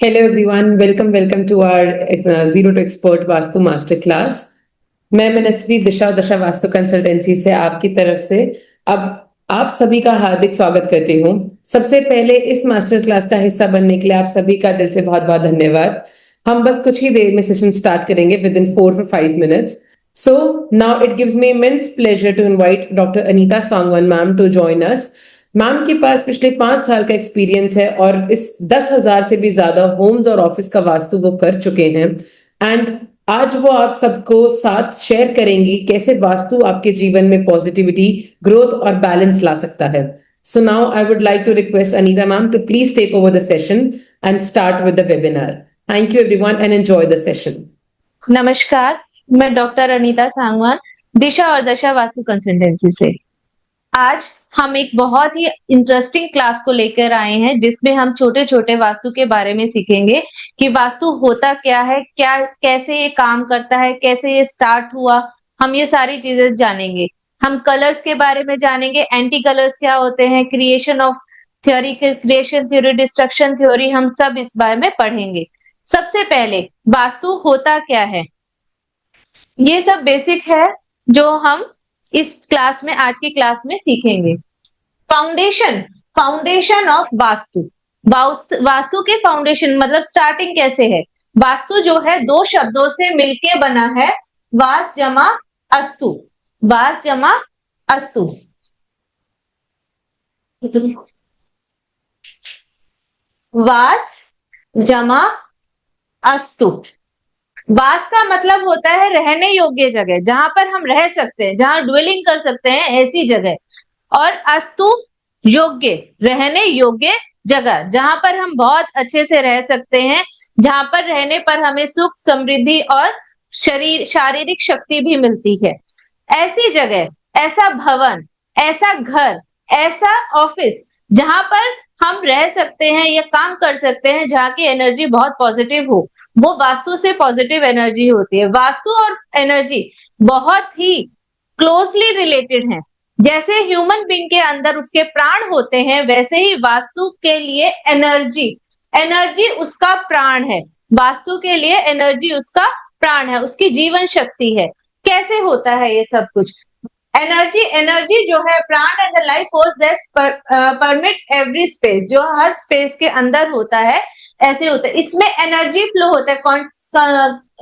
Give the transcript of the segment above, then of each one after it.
Hello everyone, welcome to our Zero to Expert vastu master class. मैं मनस्वी दिशा दशा vastu consultancy से आपकी तरफ से अब आप सभी का हार्दिक स्वागत करती हूँ। सबसे पहले इस मास्टर क्लास का हिस्सा बनने के लिए आप सभी का दिल से बहुत बहुत धन्यवाद। हम बस कुछ ही देर में सेशन स्टार्ट करेंगे with in 4 to 5 minutes. So now it gives me immense pleasure to invite Dr. Anita Sangwan ma'am to join us. Ma'am के पास पिछले 5 साल का एक्सपीरियंस है और इस 10,000 से भी ज्यादा होम्स और ऑफिस का वास्तु वो कर चुके हैं। एंड आज वो आप सबको साथ शेयर करेंगी कैसे वास्तु आपके जीवन में पॉजिटिविटी, ग्रोथ और बैलेंस ला सकता है। So now I would like to request Anita ma'am to please take over the session and start with the webinar. Thank you everyone and enjoy the session. नमस्कार, मैं डॉक्टर अनीता सांगवान दिशा और दशा वास्तु कंसल्टेंसी से। आज हम एक बहुत ही इंटरेस्टिंग क्लास को लेकर आए हैं जिसमें हम छोटे छोटे वास्तु के बारे में सीखेंगे कि वास्तु होता क्या है, क्या कैसे ये काम करता है, कैसे ये स्टार्ट हुआ, हम ये सारी चीजें जानेंगे। हम कलर्स के बारे में जानेंगे, एंटी कलर्स क्या होते हैं, creation of theory, creation theory, destruction theory, हम सब इस बारे में पढ़ेंगे। सबसे पहले वास्तु होता क्या है, ये सब बेसिक है जो हम इस क्लास में, आज की क्लास में सीखेंगे। Foundation of vastu. वास्तु के फाउंडेशन मतलब स्टार्टिंग कैसे है। वास्तु जो है दो शब्दों से मिलके बना है, वास जमा अस्तु। वास जमा अस्तु। वास जमा अस्तु। वास का मतलब होता है रहने योग्य जगह, जहां पर हम रह सकते हैं, जहां ड्वेलिंग कर सकते हैं, ऐसी जगह। और अस्तु योग्य, रहने योग्य जगह, जहां पर हम बहुत अच्छे से रह सकते हैं, जहां पर रहने पर हमें सुख, समृद्धि और शारीरिक शक्ति भी मिलती है। ऐसी जगह, ऐसा भवन, ऐसा घर, ऐसा ऑफिस जहां पर हम रह सकते हैं या काम कर सकते हैं, जहां की एनर्जी बहुत पॉजिटिव हो, वो वास्तु से पॉजिटिव एनर्जी होती है। वास्तु और एनर्जी बहुत ही क्लोजली रिलेटेड है। जैसे ह्यूमन बीइंग के अंदर उसके प्राण होते हैं, वैसे ही वास्तु के लिए एनर्जी उसका प्राण है। वास्तु के लिए एनर्जी उसका प्राण है, उसकी जीवन शक्ति है। कैसे होता है ये सब कुछ। एनर्जी जो है प्राण and the life force that permit every space, जो हर स्पेस के अंदर होता है, ऐसे होता है। इसमें एनर्जी फ्लो होता है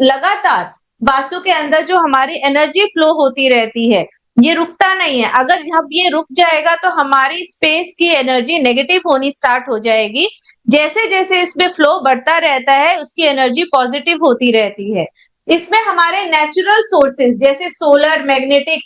लगातार। वास्तु के अंदर जो हमारी एनर्जी फ्लो होती रहती है, ये रुकता नहीं है। अगर जब ये रुक जाएगा तो हमारी स्पेस की एनर्जी नेगेटिव होनी स्टार्ट हो जाएगी। जैसे जैसे इसमें फ्लो बढ़ता रहता है, उसकी एनर्जी पॉजिटिव होती रहती है। इसमें हमारे नेचुरल सोर्सेज जैसे सोलर, मैग्नेटिक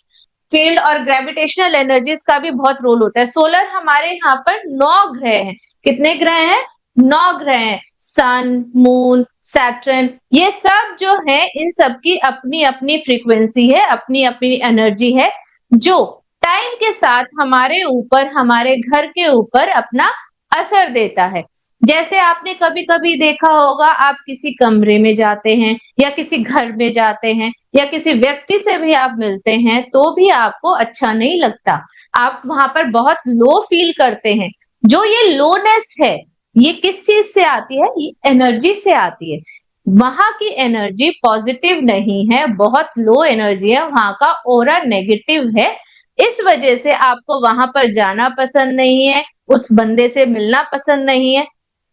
फील्ड और ग्रेविटेशनल एनर्जीज का भी बहुत रोल होता है। सोलर हमारे यहाँ पर 9 ग्रह हैं। कितने ग्रह हैं? 9 ग्रह हैं। सन, मून, सैटर्न, ये सब जो है, इन सब की अपनी अपनी फ्रीक्वेंसी है, अपनी अपनी एनर्जी है, जो टाइम के साथ हमारे ऊपर, हमारे घर के ऊपर अपना असर देता है। जैसे आपने कभी कभी देखा होगा, आप किसी कमरे में जाते हैं या किसी घर में जाते हैं या किसी व्यक्ति से भी आप मिलते हैं तो भी आपको अच्छा नहीं लगता, आप वहां पर बहुत लो फील करते हैं। जो ये लोनेस है, ये किस चीज से आती है? ये एनर्जी से आती है। वहां की एनर्जी पॉजिटिव नहीं है, बहुत लो एनर्जी है, वहां का ऑरा नेगेटिव है। इस वजह से आपको वहां पर जाना पसंद नहीं है, उस बंदे से मिलना पसंद नहीं है।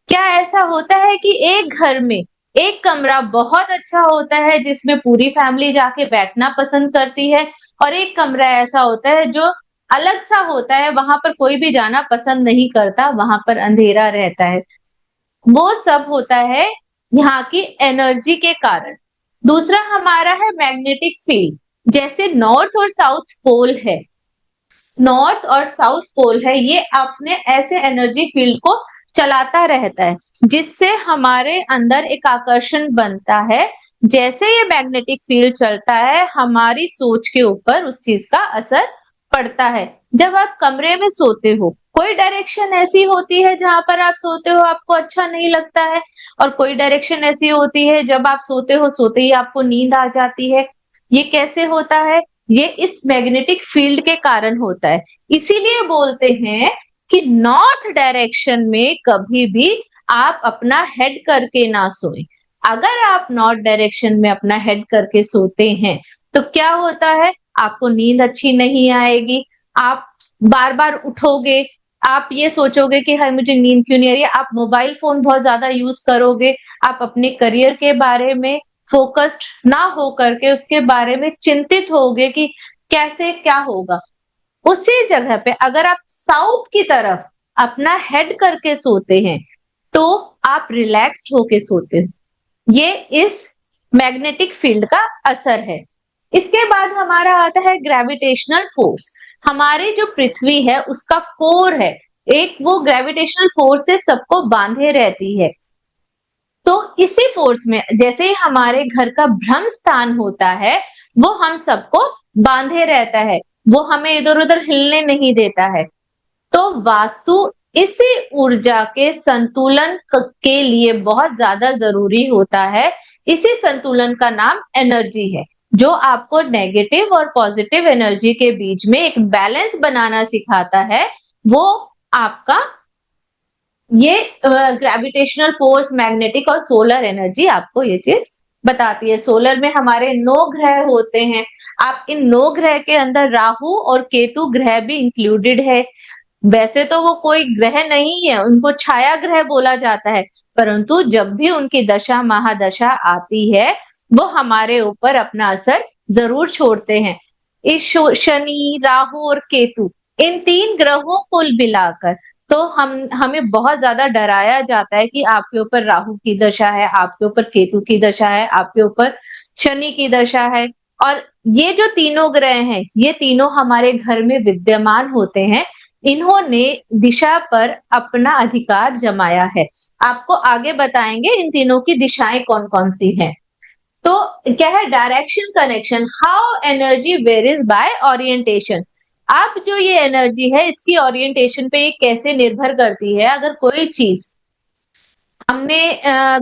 क्या ऐसा होता है कि एक घर में एक कमरा बहुत अच्छा होता है जिसमें पूरी फैमिली जाके बैठना पसंद करती है, और एक कमरा ऐसा होता है जो अलग सा होता है, वहां पर कोई भी जाना पसंद नहीं करता, वहां पर अंधेरा रहता है। वो सब होता है यहाँ की एनर्जी के कारण। दूसरा हमारा है मैग्नेटिक फील्ड। जैसे नॉर्थ और साउथ पोल है, नॉर्थ और साउथ पोल है, ये अपने ऐसे एनर्जी फील्ड को चलाता रहता है, जिससे हमारे अंदर एक आकर्षण बनता है। जैसे ये मैग्नेटिक फील्ड चलता है, हमारी सोच के ऊपर उस चीज का असर पड़ता है। जब आप कमरे में सोते हो, कोई डायरेक्शन ऐसी होती है जहां पर आप सोते हो आपको अच्छा नहीं लगता है, और कोई डायरेक्शन ऐसी होती है जब आप सोते हो, सोते ही आपको नींद आ जाती है। ये कैसे होता है? ये इस मैग्नेटिक फील्ड के कारण होता है। इसीलिए बोलते हैं कि नॉर्थ डायरेक्शन में कभी भी आप अपना हेड करके ना सोएं। अगर आप नॉर्थ डायरेक्शन में अपना हेड करके सोते हैं तो क्या होता है, आपको नींद अच्छी नहीं आएगी, आप बार-बार उठोगे, आप ये सोचोगे कि हाय मुझे नींद क्यों नहीं आ रही है, आप मोबाइल फ़ोन बहुत ज़्यादा यूज़ करोगे, आप अपने करियर के बारे में फ़ोकस्ड ना हो करके उसके बारे में चिंतित होगे कि कैसे क्या होगा। उसी जगह पे अगर आप साउथ की तरफ अपना हेड करके सोते हैं, तो आप रिलैक्स्ड होके सोते हो। ये इस मैग्नेटिक फील्ड का असर है। इसके बाद हमारा आता है ग्रेविटेशनल फोर्स। हमारी जो पृथ्वी है उसका कोर है, एक वो ग्रेविटेशनल फोर्स से सबको बांधे रहती है। तो इसी फोर्स में जैसे ही हमारे घर का भ्रम स्थान होता है, वो हम सबको बांधे रहता है, वो हमें इधर-उधर हिलने नहीं देता है। तो वास्तु इसी ऊर्जा के संतुलन के लिए बहुत ज्यादा जरूरी होता है। इसी संतुलन का नाम एनर्जी है, जो आपको नेगेटिव और पॉजिटिव एनर्जी के बीच में एक बैलेंस बनाना सिखाता है। वो आपका ये ग्रेविटेशनल फोर्स, मैग्नेटिक और सोलर एनर्जी आपको ये चीज बताती है। सोलर में हमारे 9 ग्रह होते हैं। आप इन 9 ग्रह के अंदर राहु और केतु ग्रह भी इंक्लूडेड है। वैसे तो वो कोई ग्रह नहीं है, उनको छाया ग्रह बोला जाता है, परंतु जब भी उनकी दशा महादशा आती है, वो हमारे ऊपर अपना असर जरूर छोड़ते हैं। इस शनि, राहु और केतु, इन 3 ग्रहों को मिलाकर तो हमें बहुत ज्यादा डराया जाता है कि आपके ऊपर राहु की दशा है, आपके ऊपर केतु की दशा है, आपके ऊपर शनि की दशा है। और ये जो तीनों ग्रह हैं, ये तीनों हमारे घर में विद्यमान होते हैं। इन्होंने दिशा पर अपना अधिकार जमाया है। आपको आगे बताएंगे इन तीनों की दिशाएं कौन-कौन सी हैं। तो क्या है direction connection, how energy varies by orientation. अब जो ये एनर्जी है इसकी ओरिएंटेशन पे ये कैसे निर्भर करती है। अगर कोई चीज हमने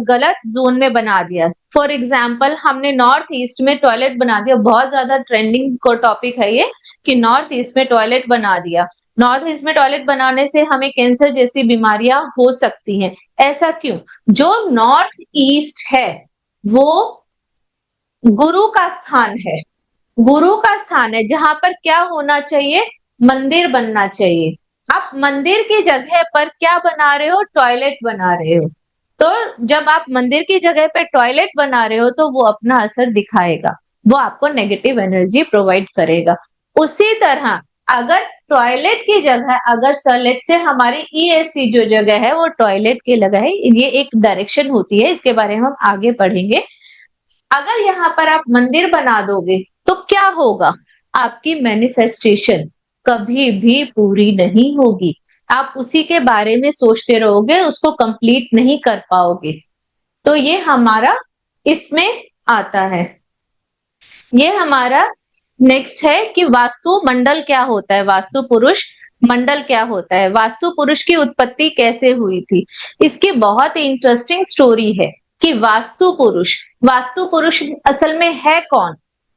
गलत जोन में बना दिया, फॉर एग्जाम्पल हमने नॉर्थ ईस्ट में टॉयलेट बना दिया, बहुत ज्यादा ट्रेंडिंग को टॉपिक है ये कि नॉर्थ ईस्ट में टॉयलेट बना दिया। नॉर्थ ईस्ट में टॉयलेट बनाने से हमें कैंसर जैसी बीमारियां हो सकती हैं। ऐसा क्यों? जो नॉर्थ ईस्ट है वो गुरु का स्थान है, गुरु का स्थान है, जहां पर क्या होना चाहिए, मंदिर बनना चाहिए। आप मंदिर की जगह पर क्या बना रहे हो, टॉयलेट बना रहे हो। तो जब आप मंदिर की जगह पे टॉयलेट बना रहे हो तो वो अपना असर दिखाएगा, वो आपको नेगेटिव एनर्जी प्रोवाइड करेगा। उसी तरह अगर टॉयलेट की जगह अगर सलेट से हमारी ईएससी जो जगह है वो टॉयलेट के लगा है, ये एक डायरेक्शन होती है, इसके बारे में हम आगे पढ़ेंगे। अगर यहाँ पर आप मंदिर बना दोगे तो क्या होगा, आपकी मैनिफेस्टेशन कभी भी पूरी नहीं होगी। आप उसी के बारे में सोचते रहोगे, उसको कंप्लीट नहीं कर पाओगे। तो ये हमारा इसमें आता है। ये हमारा नेक्स्ट है कि वास्तु मंडल क्या होता है, वास्तु पुरुष मंडल क्या होता है, वास्तु पुरुष की उत्पत्ति कैसे हुई थी। इसकी बहुत ही इंटरेस्टिंग स्टोरी है कि वास्तु पुरुष असल में है कौन।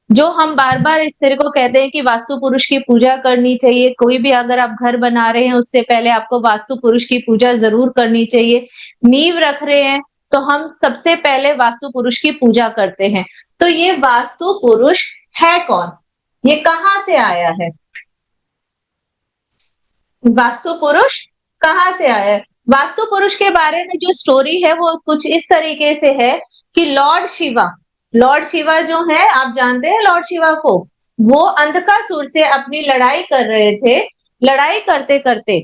जो हम बार बार इस तरह को कहते हैं कि वास्तु पुरुष की पूजा करनी चाहिए, कोई भी अगर आप घर बना रहे हैं उससे पहले आपको वास्तु पुरुष की पूजा जरूर करनी चाहिए। नींव रख रहे हैं तो हम सबसे पहले वास्तु पुरुष की पूजा करते हैं। तो ये वास्तु पुरुष है कौन, ये कहां से आया है, वास्तु पुरुष कहां से आया है। वास्तु पुरुष के बारे में जो स्टोरी है वो कुछ इस तरीके से है कि लॉर्ड शिवा जो है, आप जानते हैं लॉर्ड शिवा को, वो अंधकासुर से अपनी लड़ाई कर रहे थे। लड़ाई करते करते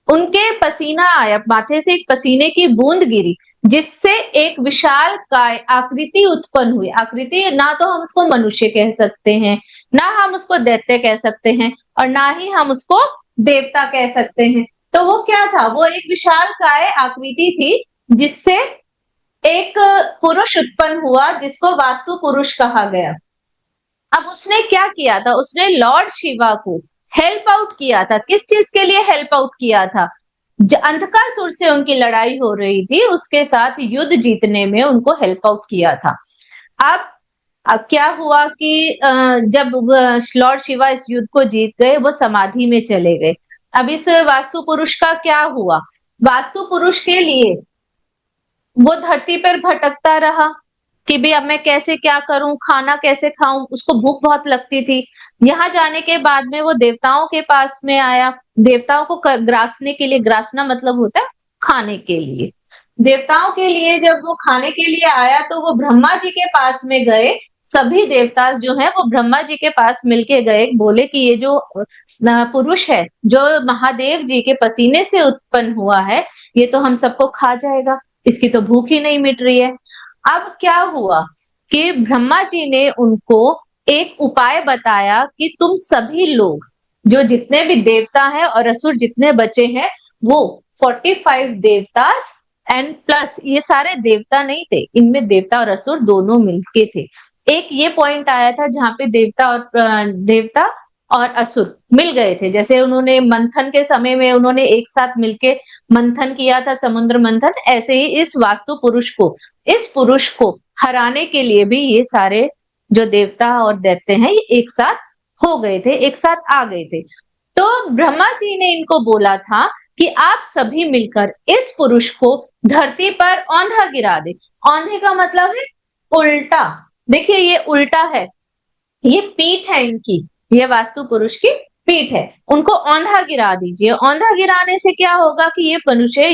उनके पसीना आया, माथे से एक पसीने की बूंद गिरी, जिससे एक विशाल काय आकृति उत्पन्न हुई। आकृति ना तो हम उसको मनुष्य कह सकते हैं, ना हम उसको दैत्य कह सकते हैं, और ना ही हम उसको देवता कह सकते हैं। तो वो क्या था, वो एक विशाल काय आकृति थी जिससे एक पुरुष उत्पन्न हुआ जिसको वास्तु पुरुष कहा गया। अब उसने क्या किया था, उसने लॉर्ड शिवा को हेल्प आउट किया था। किस चीज के लिए हेल्प आउट किया था, अंधकासुर से उनकी लड़ाई हो रही थी, उसके साथ युद्ध जीतने में उनको हेल्प आउट किया था। अब क्या हुआ कि जब लॉर्ड शिवा इस युद्ध को जीत गए, वो समाधि में चले गए। अब इस वास्तु पुरुष का क्या हुआ, वास्तु पुरुष के लिए वो धरती पर भटकता रहा कि भाई अब मैं कैसे क्या करूं, खाना कैसे खाऊं, उसको भूख बहुत लगती थी। यहाँ जाने के बाद में वो देवताओं के पास में आया, देवताओं को ग्रासने के लिए, ग्रासना मतलब होता है खाने के लिए। देवताओं के लिए जब वो खाने के लिए आया तो वो ब्रह्मा जी के पास में गए। सभी देवता जो है वो ब्रह्मा जी के पास मिलके गए, बोले कि ये जो पुरुष है जो महादेव जी के पसीने से उत्पन्न हुआ है, ये तो हम सबको खा जाएगा, इसकी तो भूख ही नहीं मिट रही है। अब क्या हुआ कि ब्रह्मा जी ने उनको एक उपाय बताया कि तुम सभी लोग, जो जितने भी देवता हैं और असुर जितने बचे हैं, वो 45 देवता एंड प्लस, ये सारे देवता नहीं थे, इनमें देवता और असुर दोनों मिलके थे। एक ये पॉइंट आया था जहां पे देवता और असुर मिल गए थे, जैसे उन्होंने मंथन के समय में उन्होंने एक साथ मिलके मंथन किया था, समुद्र मंथन, ऐसे ही इस पुरुष को हराने के लिए भी ये सारे जो देवता और दैत्य हैं ये एक साथ हो गए थे, एक साथ आ गए थे। तो ब्रह्मा जी ने इनको बोला था कि आप सभी मिलकर इस पुरुष को धरती पर औंधा गिरा दे। औंधे का मतलब है उल्टा। देखिए ये उल्टा है, ये पीठ है इनकी, ये वास्तु पुरुष की पीठ है, उनको औंधा गिरा दीजिए। औंधा गिराने से क्या होगा कि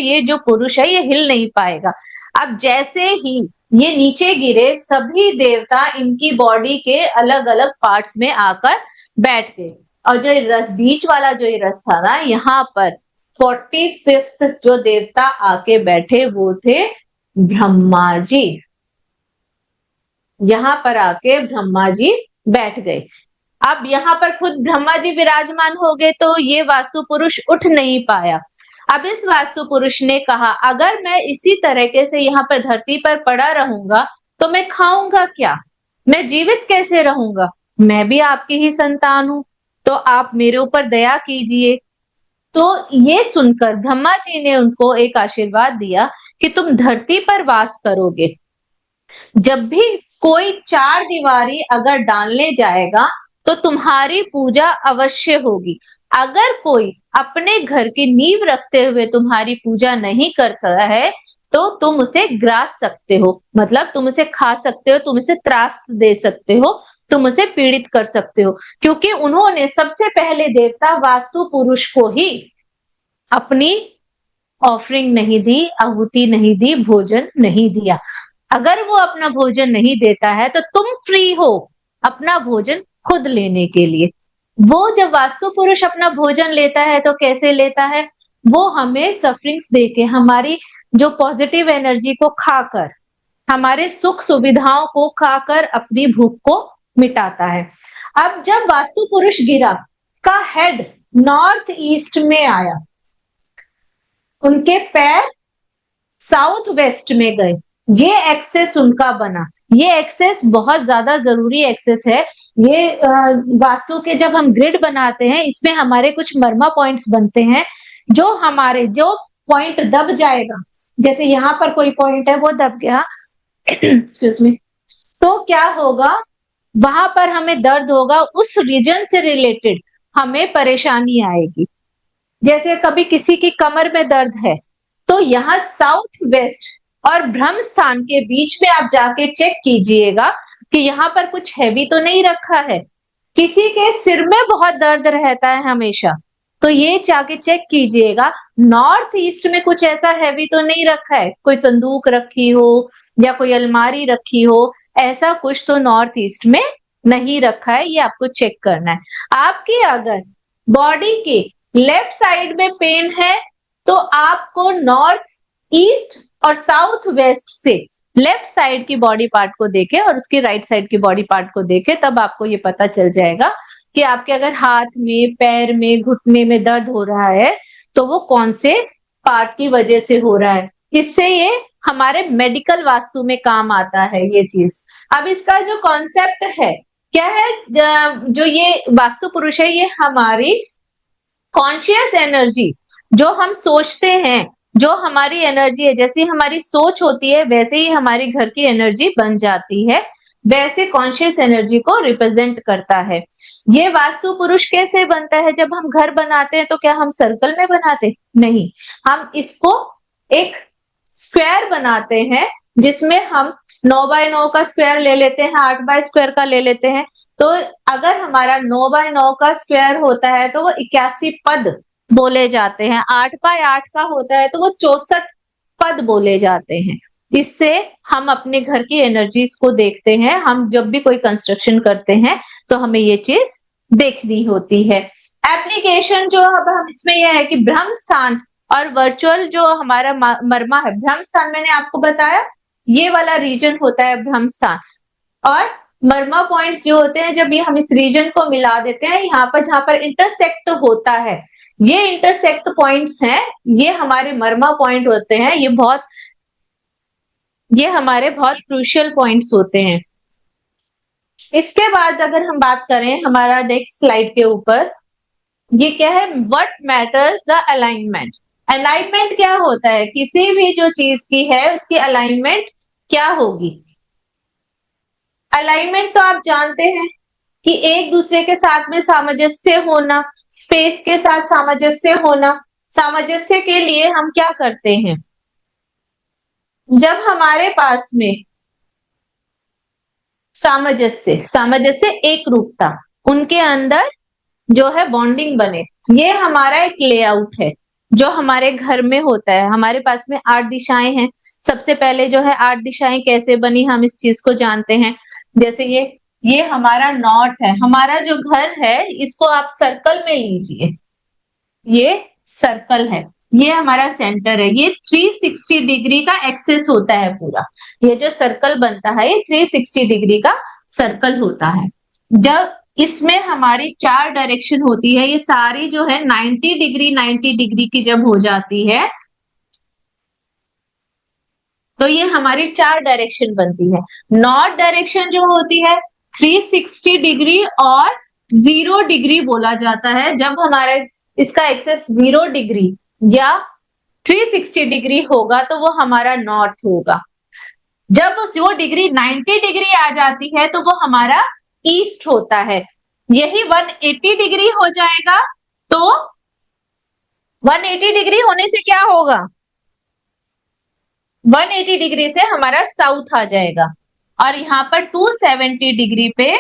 ये जो पुरुष है ये हिल नहीं पाएगा। अब जैसे ही ये नीचे गिरे, सभी देवता इनकी बॉडी के अलग अलग पार्ट्स में आकर बैठ गए, और जो रस बीच वाला जो ये रस था ना, यहाँ पर 45th जो देवता आके बैठे वो थे ब्रह्मा जी। यहाँ पर आके ब्रह्मा जी बैठ गए। अब यहाँ पर खुद ब्रह्मा जी विराजमान हो गए तो ये वास्तु पुरुष उठ नहीं पाया। अब इस वास्तु पुरुष ने कहा अगर मैं इसी तरीके से यहाँ पर धरती पर पड़ा रहूंगा तो मैं खाऊंगा क्या, मैं जीवित कैसे रहूंगा, मैं भी आपकी ही संतान हूं, तो आप मेरे ऊपर दया कीजिए। तो ये सुनकर ब्रह्मा जी ने उनको एक आशीर्वाद दिया कि तुम धरती पर वास करोगे, जब भी कोई चार दीवारी अगर डालने जाएगा तो तुम्हारी पूजा अवश्य होगी। अगर कोई अपने घर की नींव रखते हुए तुम्हारी पूजा नहीं करता है तो तुम उसे ग्रास सकते हो, मतलब तुम उसे खा सकते हो, तुम उसे त्रास दे सकते हो, तुम उसे पीड़ित कर सकते हो, क्योंकि उन्होंने सबसे पहले देवता वास्तु पुरुष को ही अपनी ऑफरिंग नहीं दी, आहुति नहीं दी, भोजन नहीं दिया। अगर वो अपना भोजन नहीं देता है तो तुम फ्री हो अपना भोजन खुद लेने के लिए। वो जब वास्तु पुरुष अपना भोजन लेता है तो कैसे लेता है, वो हमें सफरिंग्स देके, हमारी जो पॉजिटिव एनर्जी को खाकर, हमारे सुख सुविधाओं को खाकर अपनी भूख को मिटाता है। अब जब वास्तु पुरुष गिरा का हेड नॉर्थ ईस्ट में आया, उनके पैर साउथ वेस्ट में गए, ये एक्सेस उनका बना। ये एक्सेस बहुत ज्यादा जरूरी एक्सेस है। ये वास्तु के जब हम ग्रिड बनाते हैं इसमें हमारे कुछ मर्मा पॉइंट्स बनते हैं, जो पॉइंट दब जाएगा, जैसे यहाँ पर कोई पॉइंट है वो दब गया एक्सक्यूज मी, तो क्या होगा, वहां पर हमें दर्द होगा, उस रीजन से रिलेटेड हमें परेशानी आएगी। जैसे कभी किसी की कमर में दर्द है तो यहाँ साउथ वेस्ट और ब्रह्म स्थान के बीच में आप जाके चेक कीजिएगा कि यहाँ पर कुछ हैवी तो नहीं रखा है। किसी के सिर में बहुत दर्द रहता है हमेशा, तो ये जाके चेक कीजिएगा नॉर्थ ईस्ट में कुछ ऐसा हैवी तो नहीं रखा है, कोई संदूक रखी हो या कोई अलमारी रखी हो, ऐसा कुछ तो नॉर्थ ईस्ट में नहीं रखा है, ये आपको चेक करना है। आपकी अगर बॉडी के लेफ्ट साइड में पेन है तो आपको नॉर्थ ईस्ट और साउथ वेस्ट से लेफ्ट साइड की बॉडी पार्ट को देखे और उसकी राइट साइड की बॉडी पार्ट को देखे, तब आपको ये पता चल जाएगा कि आपके अगर हाथ में, पैर में, घुटने में दर्द हो रहा है तो वो कौन से पार्ट की वजह से हो रहा है। इससे ये हमारे मेडिकल वास्तु में काम आता है ये चीज। अब इसका जो कॉन्सेप्ट है क्या है, जो ये वास्तु पुरुष है, ये हमारी कॉन्शियस एनर्जी, जो हम सोचते हैं, जो हमारी एनर्जी है, जैसी हमारी सोच होती है वैसे ही हमारी घर की एनर्जी बन जाती है, वैसे कॉन्शियस एनर्जी को रिप्रेजेंट करता है। ये वास्तु पुरुष कैसे बनता है, जब हम घर बनाते हैं तो क्या हम सर्कल में बनाते नहीं, हम इसको एक स्क्वायर बनाते हैं, जिसमें हम 9 बाय 9 का स्क्वायर ले लेते हैं, 8 बाय स्क्वायर का ले लेते हैं। तो अगर हमारा 9 बाय 9 का स्क्वायर होता है तो वो 81 पद बोले जाते हैं। 8 बाय 8 का होता है तो वो 64 पद बोले जाते हैं। इससे हम अपने घर की एनर्जीज को देखते हैं। हम जब भी कोई कंस्ट्रक्शन करते हैं तो हमें ये चीज देखनी होती है। एप्लीकेशन जो अब हम इसमें यह है कि ब्रह्म स्थान और वर्चुअल जो हमारा मर्मा है, ब्रह्म स्थान मैंने आपको बताया ये वाला रीजन होता है ब्रह्म स्थान, और मर्मा पॉइंट्स जो होते हैं जब ये हम इस रीजन को मिला देते हैं यहाँ पर, जहां पर इंटरसेक्ट होता है, ये इंटरसेक्ट पॉइंट्स हैं, ये हमारे मर्मा पॉइंट होते हैं। ये हमारे बहुत क्रूशियल पॉइंट्स होते हैं। इसके बाद अगर हम बात करें हमारा नेक्स्ट स्लाइड के ऊपर, ये क्या है, what matters the alignment. Alignment क्या होता है, किसी भी जो चीज की है उसकी अलाइनमेंट क्या होगी। अलाइनमेंट तो आप जानते हैं कि एक दूसरे के साथ में सामंजस्य होना, स्पेस के साथ सामंजस्य होना। सामंजस्य के लिए हम क्या करते हैं, जब हमारे पास में सामंजस्य एक रूपता, उनके अंदर जो है बॉन्डिंग बने, ये हमारा एक लेआउट है जो हमारे घर में होता है। हमारे पास में 8 दिशाएं हैं। सबसे पहले जो है 8 दिशाएं कैसे बनी, हम इस चीज को जानते हैं। जैसे ये हमारा नॉर्थ है, हमारा जो घर है इसको आप सर्कल में लीजिए, ये सर्कल है, ये हमारा सेंटर है, ये 360 डिग्री का एक्सेस होता है पूरा। ये जो सर्कल बनता है ये 360 डिग्री का सर्कल होता है। जब इसमें हमारी 4 डायरेक्शन होती है, ये सारी जो है 90 डिग्री की जब हो जाती है तो ये हमारी 4 डायरेक्शन बनती है। नॉर्थ डायरेक्शन जो होती है 360 डिग्री और 0 डिग्री बोला जाता है। जब हमारे इसका एक्सेस 0 डिग्री या 360 डिग्री होगा तो वो हमारा नॉर्थ होगा। जब वो डिग्री 90 डिग्री आ जाती है तो वो हमारा ईस्ट होता है। यही 180 डिग्री हो जाएगा तो 180 डिग्री होने से क्या होगा, 180 डिग्री से हमारा साउथ आ जाएगा, और यहाँ पर 270 डिग्री पे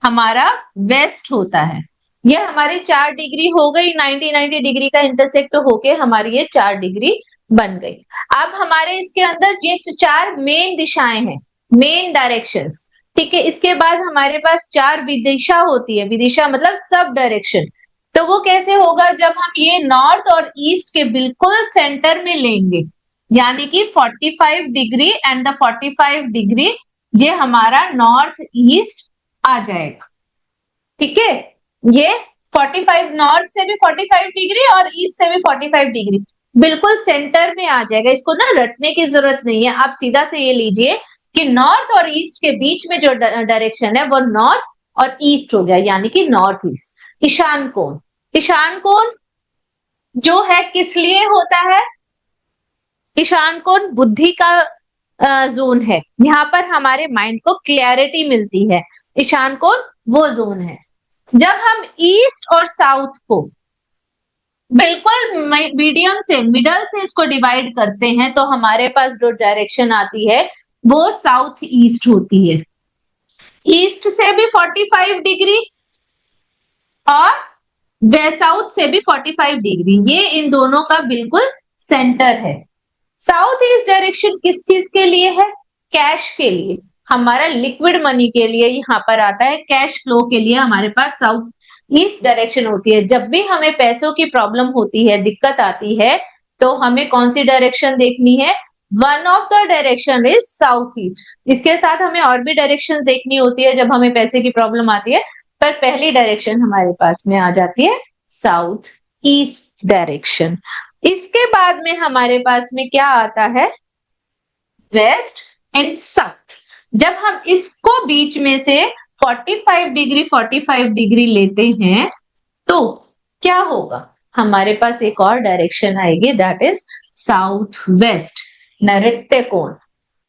हमारा वेस्ट होता है। ये हमारी 4 डिग्री हो गई, 90 डिग्री का इंटरसेक्ट होके हमारी ये 4 डिग्री बन गई। अब हमारे इसके अंदर ये 4 मेन दिशाएं हैं, मेन डायरेक्शंस, ठीक है। इसके बाद हमारे पास 4 विदिशा होती है, विदिशा मतलब सब डायरेक्शन। तो वो कैसे होगा, जब हम ये नॉर्थ और ईस्ट के बिल्कुल सेंटर में लेंगे, यानी कि 45 डिग्री एंड द 45 डिग्री, ये हमारा नॉर्थ ईस्ट आ जाएगा, ठीक है। ये 45 नॉर्थ से भी 45 डिग्री और ईस्ट से भी 45 डिग्री बिल्कुल सेंटर में आ जाएगा। इसको ना रटने की जरूरत नहीं है, आप सीधा से ये लीजिए कि नॉर्थ और ईस्ट के बीच में जो डायरेक्शन है वो नॉर्थ और ईस्ट हो गया, यानी कि नॉर्थ ईस्ट। ईशान कोण, ईशान कोण जो है किस लिए होता है, ईशान कोण बुद्धि का जोन है, यहाँ पर हमारे माइंड को क्लैरिटी मिलती है। ईशान कोण वो जोन है। जब हम ईस्ट और साउथ को बिल्कुल मीडियम से, मिडल से इसको डिवाइड करते हैं तो हमारे पास जो डायरेक्शन आती है वो साउथ ईस्ट होती है। ईस्ट से भी 45 डिग्री और वेस्ट साउथ से भी 45 डिग्री, ये इन दोनों का बिल्कुल सेंटर है। साउथ ईस्ट डायरेक्शन किस चीज के लिए है, कैश के लिए, हमारा लिक्विड मनी के लिए यहाँ पर आता है। कैश फ्लो के लिए हमारे पास साउथ ईस्ट डायरेक्शन होती है। जब भी हमें पैसों की प्रॉब्लम होती है, दिक्कत आती है, तो हमें कौन सी डायरेक्शन देखनी है, one of the direction is south east. इसके साथ हमें और भी डायरेक्शन देखनी होती है जब हमें पैसे की प्रॉब्लम आती है, पर पहली डायरेक्शन हमारे पास में आ जाती है साउथ ईस्ट डायरेक्शन। इसके बाद में हमारे पास में क्या आता है, वेस्ट एंड साउथ। जब हम इसको बीच में से 45 डिग्री लेते हैं तो क्या होगा, हमारे पास एक और डायरेक्शन आएगी, दैट इज साउथ वेस्ट, नैऋत्य कोण।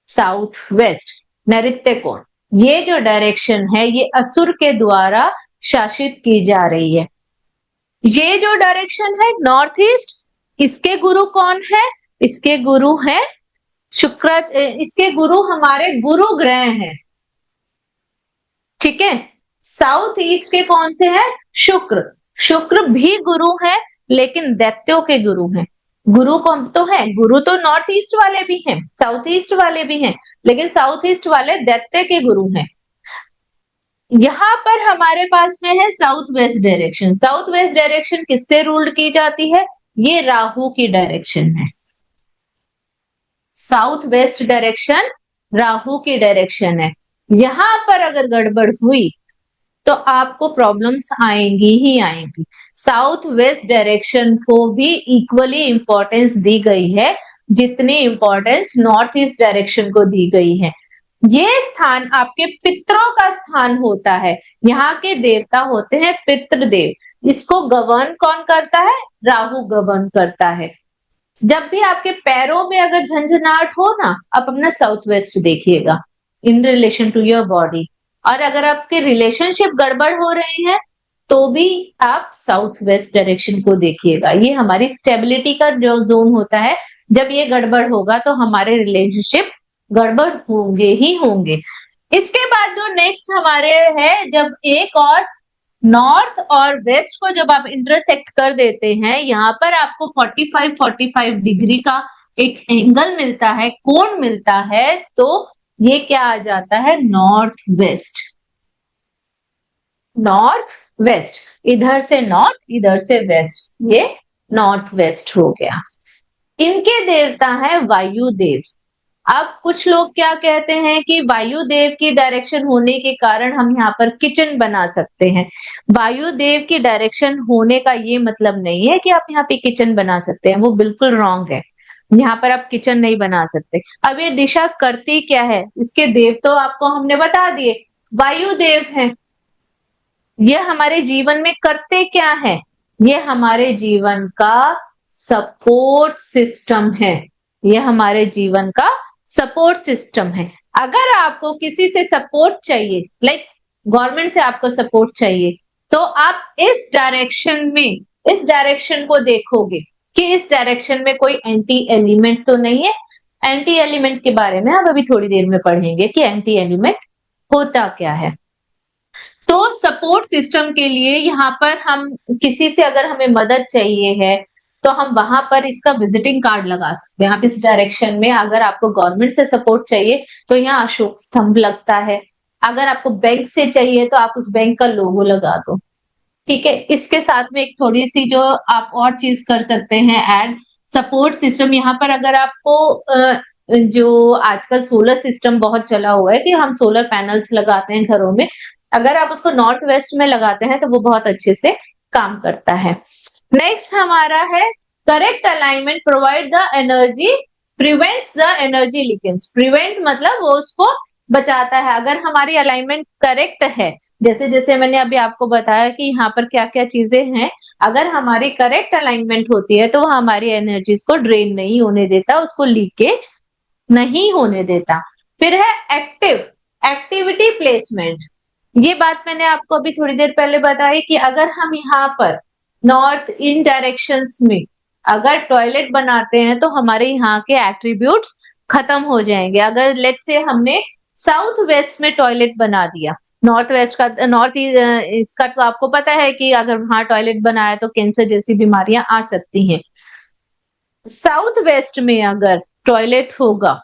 साउथ वेस्ट नैऋत्य कोण, ये जो डायरेक्शन है ये असुर के द्वारा शासित की जा रही है। ये जो डायरेक्शन है नॉर्थ ईस्ट, इसके गुरु कौन है, इसके गुरु हैं शुक्र, इसके गुरु हमारे गुरु ग्रह हैं, ठीक है। साउथ ईस्ट के कौन से हैं? शुक्र। शुक्र भी गुरु है, लेकिन दैत्यों के गुरु हैं। गुरु कौन तो है? गुरु तो नॉर्थ ईस्ट वाले भी हैं, साउथ ईस्ट वाले भी हैं, लेकिन साउथ ईस्ट वाले दैत्य के गुरु हैं। यहाँ पर हमारे पास में है south west direction. South west direction किससे रूल्ड की जाती है? ये राहु की डायरेक्शन है। साउथ वेस्ट डायरेक्शन राहु की डायरेक्शन है। यहां पर अगर गड़बड़ हुई तो आपको प्रॉब्लम्स आएंगी ही आएंगी। साउथ वेस्ट डायरेक्शन को भी इक्वली इंपॉर्टेंस दी गई है जितनी इंपॉर्टेंस नॉर्थ ईस्ट डायरेक्शन को दी गई है। ये स्थान आपके पितरों का स्थान होता है। यहाँ के देवता होते हैं पितृदेव। इसको गवर्न कौन करता है? राहु गवर्न करता है। जब भी आपके पैरों में अगर झंझनाहट हो ना, आप अपना साउथ वेस्ट देखिएगा in relation to your body. और अगर आपके रिलेशनशिप गड़बड़ हो रहे हैं तो भी आप साउथ वेस्ट डायरेक्शन को देखिएगा। ये हमारी स्टेबिलिटी का जो जोन होता है, जब ये गड़बड़ होगा तो हमारे रिलेशनशिप गड़बड़ होंगे ही होंगे। इसके बाद जो नेक्स्ट हमारे है, जब एक और नॉर्थ और वेस्ट को जब आप इंटरसेक्ट कर देते हैं, यहाँ पर आपको 45 डिग्री का एक एंगल मिलता है, कोण मिलता है, तो ये क्या आ जाता है? North west. नॉर्थ वेस्ट, इधर से नॉर्थ, इधर से वेस्ट, ये नॉर्थ वेस्ट हो गया। इनके देवता है वायुदेव। अब कुछ लोग क्या कहते हैं कि वायुदेव की डायरेक्शन होने के कारण हम यहाँ पर किचन बना सकते हैं। वायुदेव की डायरेक्शन होने का ये मतलब नहीं है कि आप यहाँ पे किचन बना सकते हैं, वो बिल्कुल रॉन्ग है। यहाँ पर आप किचन नहीं बना सकते। अब ये दिशा करती क्या है? इसके देव तो आपको हमने बता दिए, वायुदेव हैं। ये हमारे जीवन में करते क्या है? ये हमारे जीवन का सपोर्ट सिस्टम है। ये हमारे जीवन का सपोर्ट सिस्टम है। अगर आपको किसी से सपोर्ट चाहिए, लाइक गवर्नमेंट से आपको सपोर्ट चाहिए, तो आप इस डायरेक्शन में, इस डायरेक्शन को देखोगे कि इस डायरेक्शन में कोई एंटी एलिमेंट तो नहीं है। एंटी एलिमेंट के बारे में हम अभी थोड़ी देर में पढ़ेंगे कि एंटी एलिमेंट होता क्या है। तो सपोर्ट सिस्टम के लिए यहाँ पर हम किसी से अगर हमें मदद चाहिए है तो हम वहां पर इसका विजिटिंग कार्ड लगा सकते हैं। आप इस डायरेक्शन में अगर आपको गवर्नमेंट से सपोर्ट चाहिए तो यहाँ अशोक स्तंभ लगता है। अगर आपको बैंक से चाहिए तो आप उस बैंक का लोगो लगा दो, ठीक है। इसके साथ में एक थोड़ी सी जो आप और चीज कर सकते हैं ऐड, सपोर्ट सिस्टम। यहाँ पर अगर आपको जो आजकल सोलर सिस्टम बहुत चला हुआ है कि हम सोलर पैनल्स लगाते हैं घरों में, अगर आप उसको नॉर्थ वेस्ट में लगाते हैं तो वो बहुत अच्छे से काम करता है। नेक्स्ट हमारा है correct alignment provide the energy prevents the energy leakage. Prevent मतलब वो उसको बचाता है। अगर हमारी अलाइनमेंट करेक्ट है, जैसे जैसे मैंने अभी आपको बताया कि यहाँ पर क्या क्या चीजें हैं, अगर हमारी करेक्ट अलाइनमेंट होती है तो वो हमारी एनर्जीज को ड्रेन नहीं होने देता, उसको लीकेज नहीं होने देता। फिर है एक्टिव एक्टिविटी प्लेसमेंट। ये बात मैंने आपको अभी थोड़ी देर पहले बताई कि अगर हम यहाँ पर नॉर्थ इन डायरेक्शंस में अगर टॉयलेट बनाते हैं तो हमारे यहाँ के एट्रीब्यूट्स खत्म हो जाएंगे। अगर लेट से हमने साउथ वेस्ट में टॉयलेट बना दिया, नॉर्थ वेस्ट का, नॉर्थ इसका तो आपको पता है कि अगर वहां टॉयलेट बनाया तो कैंसर जैसी बीमारियां आ सकती हैं। साउथ वेस्ट में अगर टॉयलेट होगा,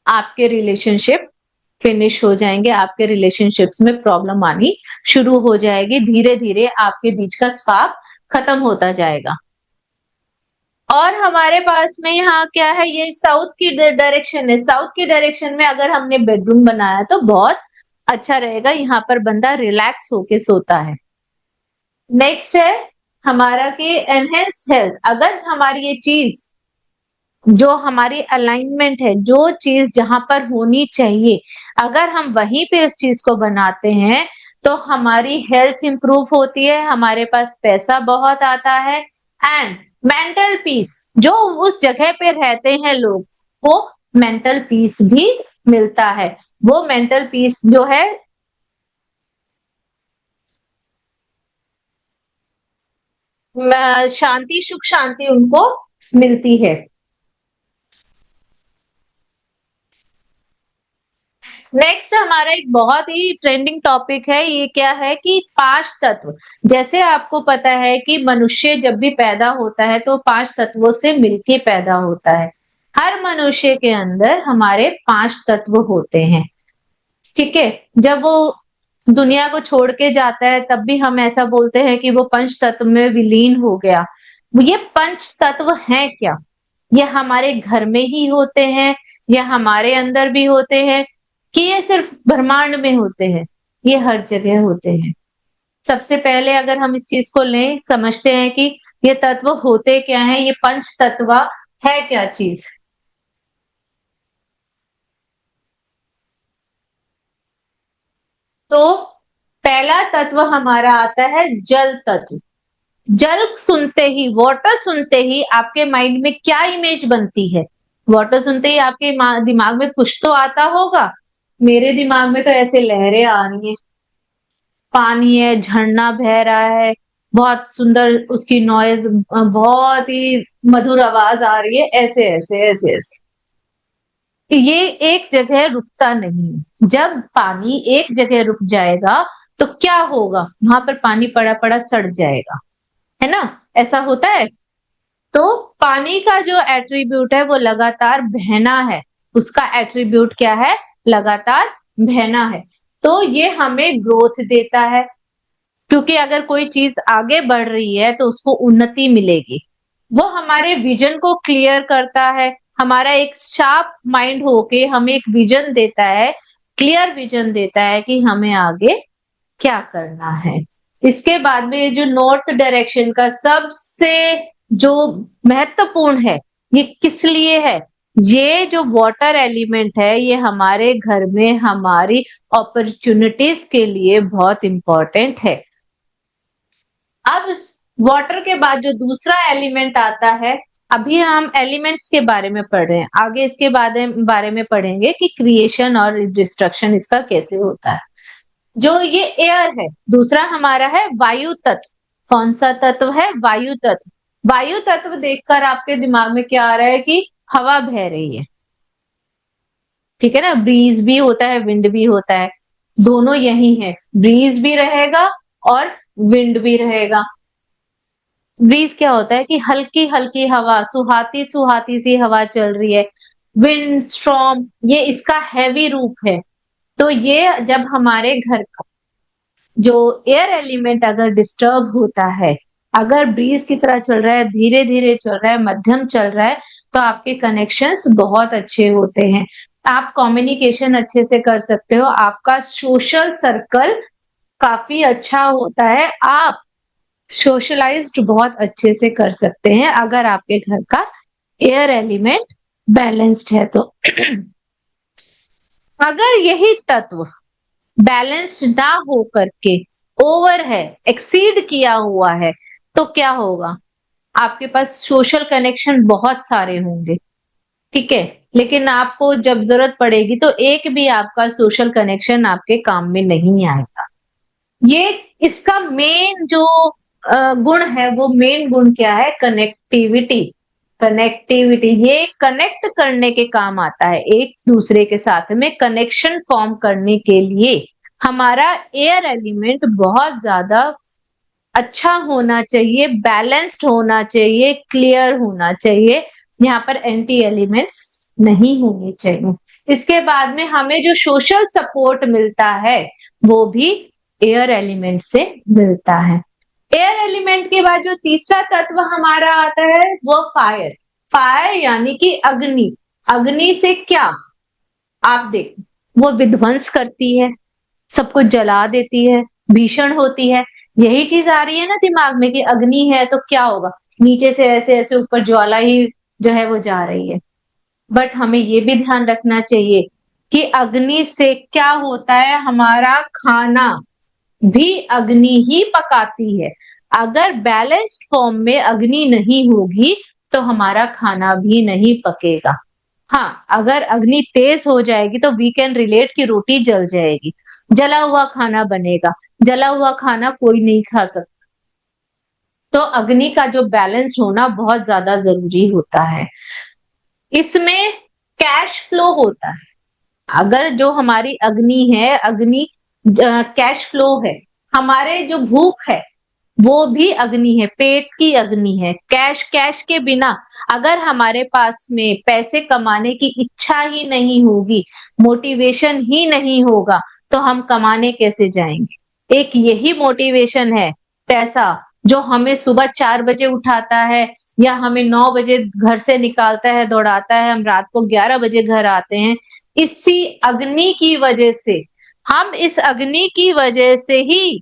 आपके रिलेशनशिप फिनिश हो जाएंगे, आपके रिलेशनशिप्स में प्रॉब्लम आनी शुरू हो जाएगी। धीरे धीरे आपके बीच का स्पार्क खत्म होता जाएगा। और हमारे पास में यहाँ क्या है, ये साउथ की डायरेक्शन है। साउथ की डायरेक्शन में अगर हमने बेडरूम बनाया तो बहुत अच्छा रहेगा, यहाँ पर बंदा रिलैक्स होके सोता है। नेक्स्ट है हमारा कि एनहेंस हेल्थ। अगर हमारी ये चीज जो हमारी अलाइनमेंट है, जो चीज जहां पर होनी चाहिए, अगर हम वहीं पे उस चीज को बनाते हैं तो हमारी हेल्थ इंप्रूव होती है, हमारे पास पैसा बहुत आता है। एंड मेंटल पीस, जो उस जगह पे रहते हैं लोग, वो मेंटल पीस भी मिलता है। वो मेंटल पीस जो है शांति, सुख शांति उनको मिलती है। नेक्स्ट हमारा एक बहुत ही ट्रेंडिंग टॉपिक है, ये क्या है कि 5 तत्व। जैसे आपको पता है कि मनुष्य जब भी पैदा होता है तो 5 तत्वों से मिलके पैदा होता है। हर मनुष्य के अंदर हमारे 5 तत्व होते हैं, ठीक है। जब वो दुनिया को छोड़ के जाता है तब भी हम ऐसा बोलते हैं कि वो पंच तत्व में विलीन हो गया। ये पंच तत्व हैं क्या? ये हमारे घर में ही होते हैं, या हमारे अंदर भी होते हैं, कि ये सिर्फ ब्रह्मांड में होते हैं? ये हर जगह होते हैं। सबसे पहले अगर हम इस चीज को लें, समझते हैं कि ये तत्व होते क्या हैं, ये पंच तत्व है क्या चीज। तो पहला तत्व हमारा आता है जल तत्व। जल सुनते ही, वाटर सुनते ही आपके माइंड में क्या इमेज बनती है? वाटर सुनते ही आपके दिमाग में कुछ तो आता होगा। मेरे दिमाग में तो ऐसे लहरें आ रही हैं, पानी है, झरना बह रहा है, बहुत सुंदर उसकी नॉइज, बहुत ही मधुर आवाज आ रही है, ऐसे ऐसे ऐसे ऐसे। ये एक जगह रुकता नहीं। जब पानी एक जगह रुक जाएगा तो क्या होगा? वहां पर पानी पड़ा पड़ा सड़ जाएगा, है ना? ऐसा होता है। तो पानी का जो एट्रीब्यूट है वो लगातार बहना है। उसका एट्रीब्यूट क्या है? लगातार बहना है। तो ये हमें ग्रोथ देता है, क्योंकि अगर कोई चीज आगे बढ़ रही है तो उसको उन्नति मिलेगी। वो हमारे विजन को क्लियर करता है। हमारा एक शार्प माइंड होके हमें एक विजन देता है, क्लियर विजन देता है कि हमें आगे क्या करना है। इसके बाद में ये जो नॉर्थ डायरेक्शन का सबसे जो महत्वपूर्ण है, ये किस लिए है? ये जो वाटर एलिमेंट है ये हमारे घर में हमारी अपॉर्चुनिटीज के लिए बहुत इंपॉर्टेंट है। अब वाटर के बाद जो दूसरा एलिमेंट आता है, अभी हम एलिमेंट्स के बारे में पढ़ रहे हैं, आगे इसके बारे में पढ़ेंगे कि क्रिएशन और डिस्ट्रक्शन इसका कैसे होता है। जो ये एयर है, दूसरा हमारा है वायु तत्व। कौन सा तत्व है? वायु तत्व। वायु तत्व देखकर आपके दिमाग में क्या आ रहा है? कि हवा बह रही है, ठीक है ना? ब्रीज भी होता है, विंड भी होता है, दोनों यही है। ब्रीज भी रहेगा और विंड भी रहेगा। ब्रीज क्या होता है? कि हल्की हल्की हवा, सुहाती सुहाती सी हवा चल रही है। विंड स्ट्रॉम, ये इसका हैवी रूप है। तो ये जब हमारे घर का जो एयर एलिमेंट अगर डिस्टर्ब होता है, अगर ब्रीज की तरह चल रहा है, धीरे धीरे चल रहा है, मध्यम चल रहा है, तो आपके कनेक्शंस बहुत अच्छे होते हैं। आप कम्युनिकेशन अच्छे से कर सकते हो, आपका सोशल सर्कल काफी अच्छा होता है, आप सोशलाइज्ड बहुत अच्छे से कर सकते हैं अगर आपके घर का एयर एलिमेंट बैलेंस्ड है तो। अगर यही तत्व बैलेंस्ड ना हो करके ओवर है, एक्सीड किया हुआ है, तो क्या होगा? आपके पास सोशल कनेक्शन बहुत सारे होंगे, ठीक है, लेकिन आपको जब जरूरत पड़ेगी तो एक भी आपका सोशल कनेक्शन आपके काम में नहीं आएगा। ये इसका मेन जो गुण है, वो मेन गुण क्या है? कनेक्टिविटी। कनेक्टिविटी, ये कनेक्ट करने के काम आता है, एक दूसरे के साथ में कनेक्शन फॉर्म करने के लिए हमारा एयर एलिमेंट बहुत ज्यादा अच्छा होना चाहिए, बैलेंस्ड होना चाहिए, क्लियर होना चाहिए। यहाँ पर एंटी एलिमेंट्स नहीं होने चाहिए। इसके बाद में हमें जो सोशल सपोर्ट मिलता है वो भी एयर एलिमेंट से मिलता है। एयर एलिमेंट के बाद जो तीसरा तत्व हमारा आता है वो फायर। फायर यानी कि अग्नि। अग्नि से क्या? आप देख, वो विध्वंस करती है, सब कुछ जला देती है, भीषण होती है। यही चीज आ रही है ना दिमाग में कि अग्नि है तो क्या होगा? नीचे से ऐसे ऐसे ऊपर ज्वाला ही जो है वो जा रही है। बट हमें ये भी ध्यान रखना चाहिए कि अग्नि से क्या होता है? हमारा खाना भी अग्नि ही पकाती है। अगर बैलेंस्ड फॉर्म में अग्नि नहीं होगी तो हमारा खाना भी नहीं पकेगा। हाँ, अगर अग्नि तेज हो जाएगी तो वी कैन रिलेट की रोटी जल जाएगी, जला हुआ खाना बनेगा। जला हुआ खाना कोई नहीं खा सकता। तो अग्नि का जो बैलेंस होना बहुत ज्यादा जरूरी होता है। इसमें कैश फ्लो होता है। अगर जो हमारी अग्नि है, अग्नि कैश फ्लो है, हमारे जो भूख है वो भी अग्नि है, पेट की अग्नि है। कैश के बिना अगर हमारे पास में पैसे कमाने की इच्छा ही नहीं होगी, मोटिवेशन ही नहीं होगा, तो हम कमाने कैसे जाएंगे? एक यही मोटिवेशन है पैसा, जो हमें सुबह 4 बजे उठाता है या हमें 9 बजे घर से निकालता है, दौड़ाता है, हम रात को 11 बजे घर आते हैं। इसी अग्नि की वजह से, हम इस अग्नि की वजह से ही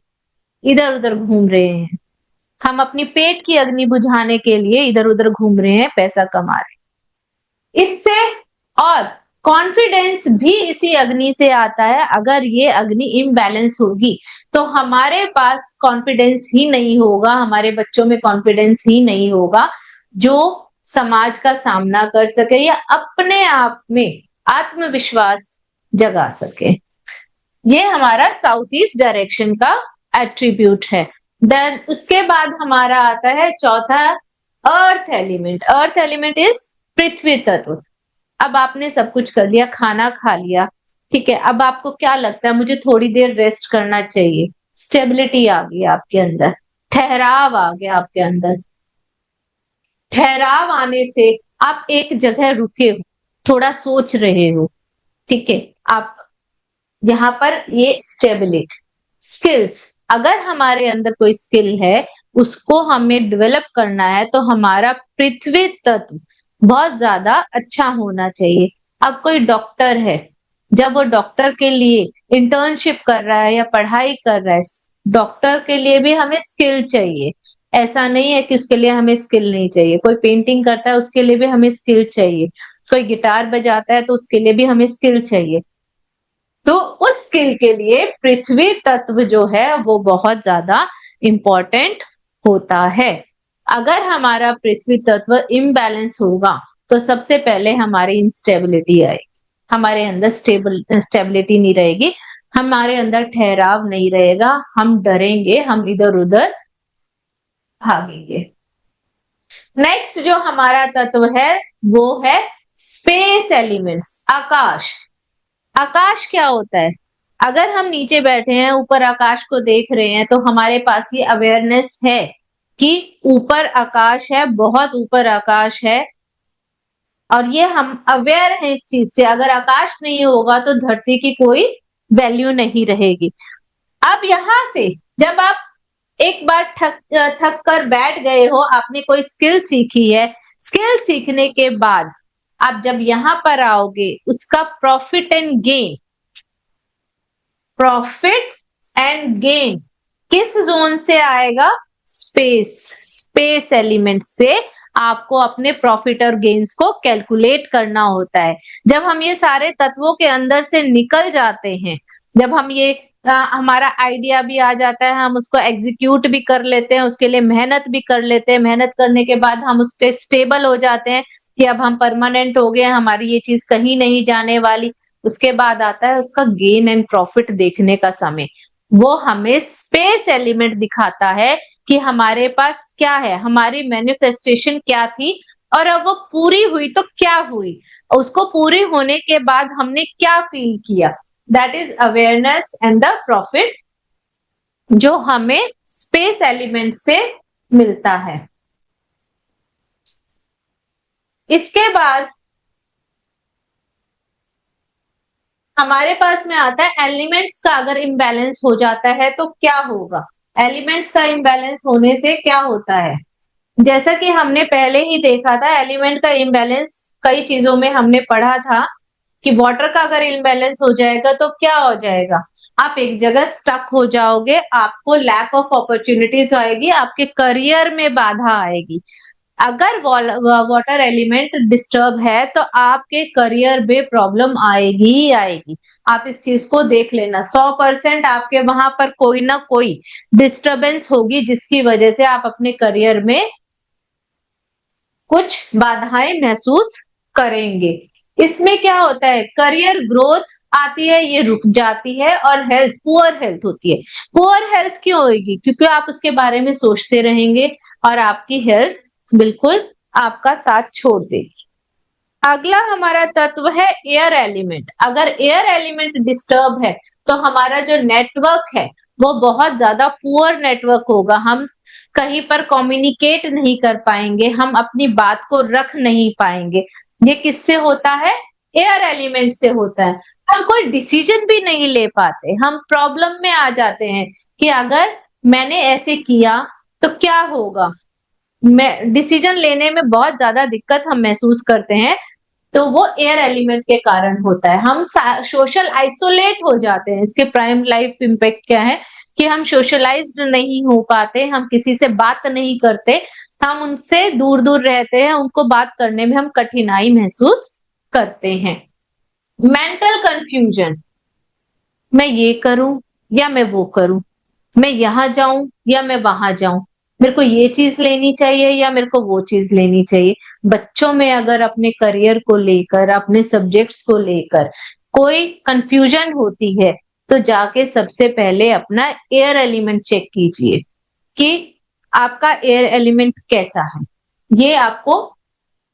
इधर उधर घूम रहे हैं। हम अपनी पेट की अग्नि बुझाने के लिए इधर उधर घूम रहे हैं, पैसा कमा रहे हैं। इससे और कॉन्फिडेंस भी इसी अग्नि से आता है। अगर ये अग्नि इम्बैलेंस होगी तो हमारे पास कॉन्फिडेंस ही नहीं होगा, हमारे बच्चों में कॉन्फिडेंस ही नहीं होगा जो समाज का सामना कर सके या अपने आप में आत्मविश्वास जगा सके। ये हमारा साउथ ईस्ट डायरेक्शन का एट्रीब्यूट है। देन उसके बाद हमारा आता है चौथा, earth element. Earth element is पृथ्वी तत्व। अब आपने सब कुछ कर लिया, खाना खा लिया, ठीक है, अब आपको क्या लगता है, मुझे थोड़ी देर रेस्ट करना चाहिए। स्टेबिलिटी आ गई आपके अंदर, ठहराव आ गया आपके अंदर। ठहराव आने से आप एक जगह रुके हो, थोड़ा सोच रहे हो, ठीक है, आप यहाँ पर ये स्टेबिलिटी। स्किल्स, अगर हमारे अंदर कोई स्किल है उसको हमें डेवलप करना है तो हमारा पृथ्वी तत्व बहुत ज्यादा अच्छा होना चाहिए। अब कोई डॉक्टर है, जब वो डॉक्टर के लिए इंटर्नशिप कर रहा है या पढ़ाई कर रहा है, डॉक्टर के लिए भी हमें स्किल चाहिए। ऐसा नहीं है कि उसके लिए हमें स्किल नहीं चाहिए। कोई पेंटिंग करता है उसके लिए भी हमें स्किल चाहिए। कोई गिटार बजाता है तो उसके लिए भी हमें स्किल चाहिए। तो उस स्किल के लिए पृथ्वी तत्व जो है वो बहुत ज्यादा इंपॉर्टेंट होता है। अगर हमारा पृथ्वी तत्व इम्बैलेंस होगा तो सबसे पहले हमारी इंस्टेबिलिटी आएगी, हमारे अंदर स्टेबिलिटी नहीं रहेगी, हमारे अंदर ठहराव नहीं रहेगा, हम डरेंगे, हम इधर उधर भागेंगे। नेक्स्ट जो हमारा तत्व है वो है स्पेस एलिमेंट्स, आकाश। आकाश क्या होता है? अगर हम नीचे बैठे हैं, ऊपर आकाश को देख रहे हैं, तो हमारे पास ये अवेयरनेस है कि ऊपर आकाश है, बहुत ऊपर आकाश है, और ये हम अवेयर हैं इस चीज से। अगर आकाश नहीं होगा तो धरती की कोई वैल्यू नहीं रहेगी। अब यहां से जब आप एक बार थक कर बैठ गए हो, आपने कोई स्किल सीखी है, स्किल सीखने के बाद आप जब यहां पर आओगे, उसका profit and gain, profit and gain किस जोन से आएगा? स्पेस, स्पेस एलिमेंट से आपको अपने प्रॉफिट और गेन्स को कैलकुलेट करना होता है। जब हम ये सारे तत्वों के अंदर से निकल जाते हैं, जब हम ये हमारा आइडिया भी आ जाता है, हम उसको एग्जीक्यूट भी कर लेते हैं, उसके लिए मेहनत भी कर लेते हैं, मेहनत करने के बाद हम उस पर स्टेबल हो जाते हैं कि अब हम परमानेंट हो गए, हमारी ये चीज कहीं नहीं जाने वाली। उसके बाद आता है उसका गेन एंड प्रॉफिट देखने का समय। वो हमें स्पेस एलिमेंट दिखाता है कि हमारे पास क्या है, हमारी मैनिफेस्टेशन क्या थी, और अब वो पूरी हुई तो क्या हुई, उसको पूरी होने के बाद हमने क्या फील किया। That is awareness and the profit, जो हमें स्पेस एलिमेंट से मिलता है। इसके बाद हमारे पास में आता है एलिमेंट्स का अगर इम्बैलेंस हो जाता है तो क्या होगा। एलिमेंट्स का इम्बैलेंस होने से क्या होता है, जैसा कि हमने पहले ही देखा था, एलिमेंट का इम्बैलेंस कई चीजों में हमने पढ़ा था कि वाटर का अगर इम्बैलेंस हो जाएगा तो क्या हो जाएगा, आप एक जगह स्टक हो जाओगे, आपको लैक ऑफ अपॉर्चुनिटीज आएगी, आपके करियर में बाधा आएगी। अगर वाटर एलिमेंट डिस्टर्ब है तो आपके करियर में प्रॉब्लम आएगी ही आएगी। आप इस चीज को देख लेना, 100% आपके वहां पर कोई ना कोई डिस्टरबेंस होगी जिसकी वजह से आप अपने करियर में कुछ बाधाएं महसूस करेंगे। इसमें क्या होता है, करियर ग्रोथ आती है, ये रुक जाती है, और हेल्थ, पुअर हेल्थ होती है। पुअर हेल्थ क्यों होगी? क्योंकि आप उसके बारे में सोचते रहेंगे और आपकी हेल्थ बिल्कुल आपका साथ छोड़ देगी। अगला हमारा तत्व है एयर एलिमेंट। अगर एयर एलिमेंट डिस्टर्ब है तो हमारा जो नेटवर्क है वो बहुत ज्यादा पुअर नेटवर्क होगा। हम कहीं पर कम्युनिकेट नहीं कर पाएंगे, हम अपनी बात को रख नहीं पाएंगे। ये किससे होता है? एयर एलिमेंट से होता है। हम कोई डिसीजन भी नहीं ले पाते, हम प्रॉब्लम में आ जाते हैं कि अगर मैंने ऐसे किया तो क्या होगा। मैं डिसीजन लेने में बहुत ज्यादा दिक्कत हम महसूस करते हैं, तो वो एयर एलिमेंट के कारण होता है। हम सोशल आइसोलेट हो जाते हैं। इसके प्राइम लाइफ इम्पैक्ट क्या है कि हम सोशलाइज्ड नहीं हो पाते, हम किसी से बात नहीं करते, हम उनसे दूर दूर रहते हैं, उनको बात करने में हम कठिनाई महसूस करते हैं। मेंटल कंफ्यूजन, मैं ये करूं या मैं वो करूं, मैं यहां जाऊं या मैं वहां जाऊं, मेरे को ये चीज लेनी चाहिए या मेरे को वो चीज लेनी चाहिए। बच्चों में अगर अपने करियर को लेकर, अपने सब्जेक्ट्स को लेकर कोई कंफ्यूजन होती है तो जाके सबसे पहले अपना एयर एलिमेंट चेक कीजिए कि आपका एयर एलिमेंट कैसा है। ये आपको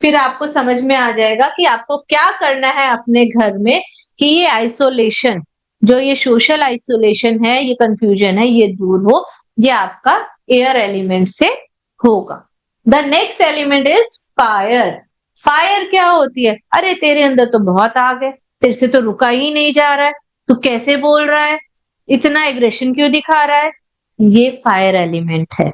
फिर आपको समझ में आ जाएगा कि आपको क्या करना है अपने घर में कि ये आइसोलेशन, जो ये सोशल आइसोलेशन है, ये कंफ्यूजन है, ये दूर हो। ये आपका एयर एलिमेंट से होगा। The next element is fire. Fire क्या होती है? अरे तेरे अंदर तो बहुत आग है, तेरे से तो रुका ही नहीं जा रहा है, तू कैसे बोल रहा है, इतना एग्रेशन क्यों दिखा रहा है। ये फायर एलिमेंट है।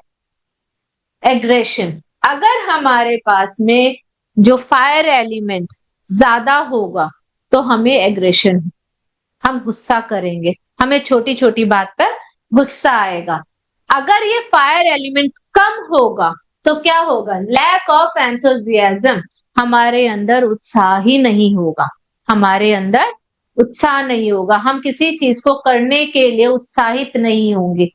एग्रेशन, अगर हमारे पास में जो फायर एलिमेंट ज्यादा होगा तो हमें एग्रेशन, हम गुस्सा करेंगे, हमें छोटी छोटी बात पर गुस्सा आएगा। अगर ये फायर एलिमेंट कम होगा तो क्या होगा? लैक ऑफ एंथुजियाज्म, हमारे अंदर उत्साह ही नहीं होगा, हमारे अंदर उत्साह नहीं होगा, हम किसी चीज को करने के लिए उत्साहित नहीं होंगे,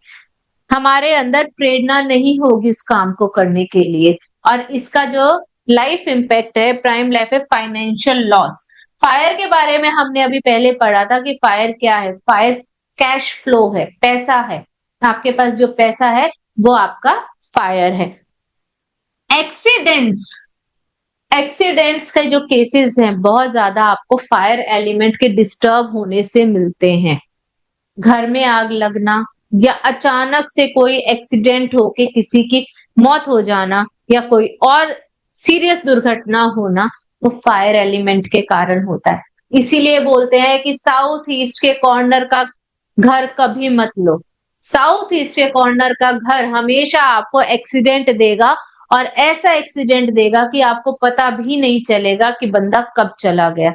हमारे अंदर प्रेरणा नहीं होगी उस काम को करने के लिए। और इसका जो लाइफ इंपैक्ट है, प्राइम लाइफ है, फाइनेंशियल लॉस। फायर के बारे में हमने अभी पहले पढ़ा था कि फायर क्या है। फायर कैश फ्लो है, पैसा है, आपके पास जो पैसा है वो आपका फायर है। एक्सीडेंट्स, एक्सीडेंट्स के जो केसेस हैं बहुत ज्यादा आपको फायर एलिमेंट के डिस्टर्ब होने से मिलते हैं। घर में आग लगना या अचानक से कोई एक्सीडेंट होके किसी की मौत हो जाना या कोई और सीरियस दुर्घटना होना, वो फायर एलिमेंट के कारण होता है। इसीलिए बोलते हैं कि साउथ ईस्ट के कॉर्नर का घर कभी मत लो। साउथ ईस्ट के कॉर्नर का घर हमेशा आपको एक्सीडेंट देगा, और ऐसा एक्सीडेंट देगा कि आपको पता भी नहीं चलेगा कि बंदा कब चला गया।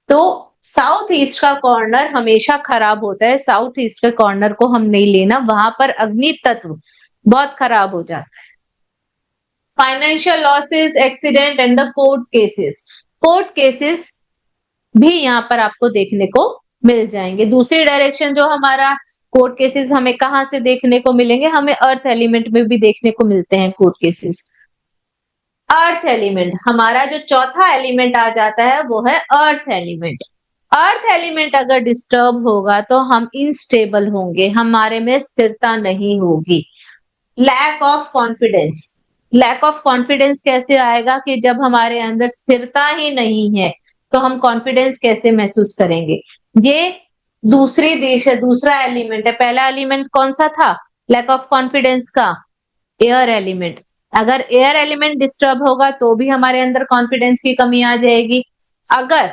तो साउथ ईस्ट का कॉर्नर हमेशा खराब होता है। साउथ ईस्ट के कॉर्नर को हम नहीं लेना, वहां पर अग्नि तत्व बहुत खराब हो जाता है। Financial losses, accident and the court cases. Court cases भी यहाँ पर आपको देखने को मिल जाएंगे। दूसरी डायरेक्शन जो हमारा कोर्ट केसेस हमें कहाँ से देखने को मिलेंगे? हमें अर्थ एलिमेंट में भी देखने को मिलते हैं कोर्ट केसेस। अर्थ एलिमेंट, हमारा जो चौथा एलिमेंट आ जाता है वो है अर्थ एलिमेंट। अर्थ एलिमेंट अगर डिस्टर्ब होगा तो हम इनस्टेबल होंगे, हमारे में स्थिरता नहीं होगी। Lack of confidence, lack of confidence कैसे आएगा कि जब हमारे अंदर स्थिरता ही नहीं है तो हम कॉन्फिडेंस कैसे महसूस करेंगे। ये दूसरी दिश है, दूसरा एलिमेंट है। पहला एलिमेंट कौन सा था लैक ऑफ कॉन्फिडेंस का? Air element. अगर एयर एलिमेंट डिस्टर्ब होगा तो भी हमारे अंदर कॉन्फिडेंस की कमी आ जाएगी। अगर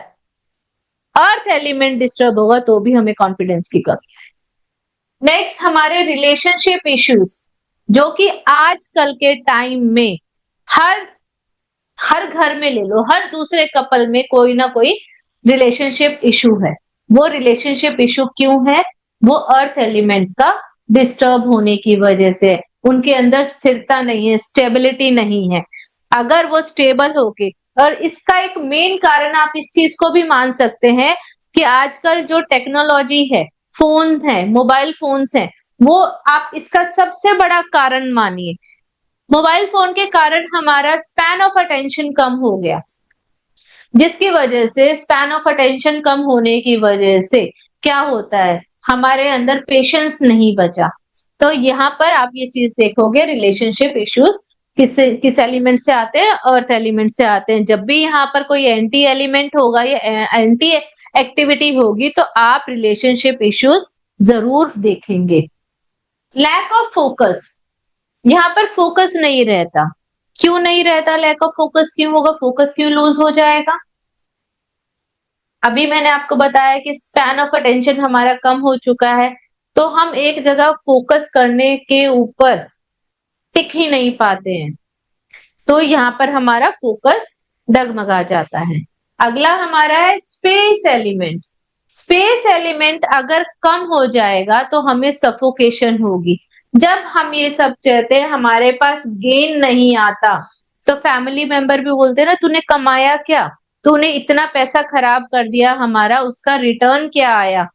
अर्थ एलिमेंट डिस्टर्ब होगा तो भी हमें कॉन्फिडेंस की कमी। नेक्स्ट हमारे रिलेशनशिप इश्यूज, जो कि आजकल के टाइम में हर हर घर में ले लो, हर दूसरे कपल में कोई ना कोई रिलेशनशिप इशू है। वो रिलेशनशिप इशू क्यों है? वो अर्थ एलिमेंट का डिस्टर्ब होने की वजह से। उनके अंदर स्थिरता नहीं है, स्टेबिलिटी नहीं है। अगर वो स्टेबल होके, और इसका एक मेन कारण आप इस चीज को भी मान सकते हैं कि आजकल जो टेक्नोलॉजी है, फोन है, मोबाइल फोन्स है, वो आप इसका सबसे बड़ा कारण मानिए। मोबाइल फोन के कारण हमारा स्पैन ऑफ अटेंशन कम हो गया, जिसकी वजह से स्पैन ऑफ अटेंशन कम होने की वजह से क्या होता है, हमारे अंदर पेशेंस नहीं बचा। तो यहाँ पर आप ये चीज देखोगे, रिलेशनशिप इश्यूज किस एलिमेंट से आते हैं? अर्थ एलिमेंट से आते हैं। जब भी यहाँ पर कोई एंटी एलिमेंट होगा या एंटी एक्टिविटी होगी तो आप रिलेशनशिप इश्यूज जरूर देखेंगे। लैक ऑफ फोकस, यहाँ पर फोकस नहीं रहता। क्यों नहीं रहता? लैक ऑफ फोकस क्यों होगा? फोकस क्यों लूज हो जाएगा? अभी मैंने आपको बताया कि स्पैन ऑफ अटेंशन हमारा कम हो चुका है, तो हम एक जगह फोकस करने के ऊपर टिक ही नहीं पाते हैं, तो यहाँ पर हमारा फोकस डगमगा जाता है। अगला हमारा है स्पेस एलिमेंट। स्पेस एलिमेंट अगर कम हो जाएगा तो हमें सफोकेशन होगी। जब हम ये सब चाहते हैं, हमारे पास गेन नहीं आता, तो फैमिली मेंबर भी बोलते हैं ना, तूने कमाया क्या? तूने इतना पैसा खराब कर दिया हमारा, उसका रिटर्न क्या आया?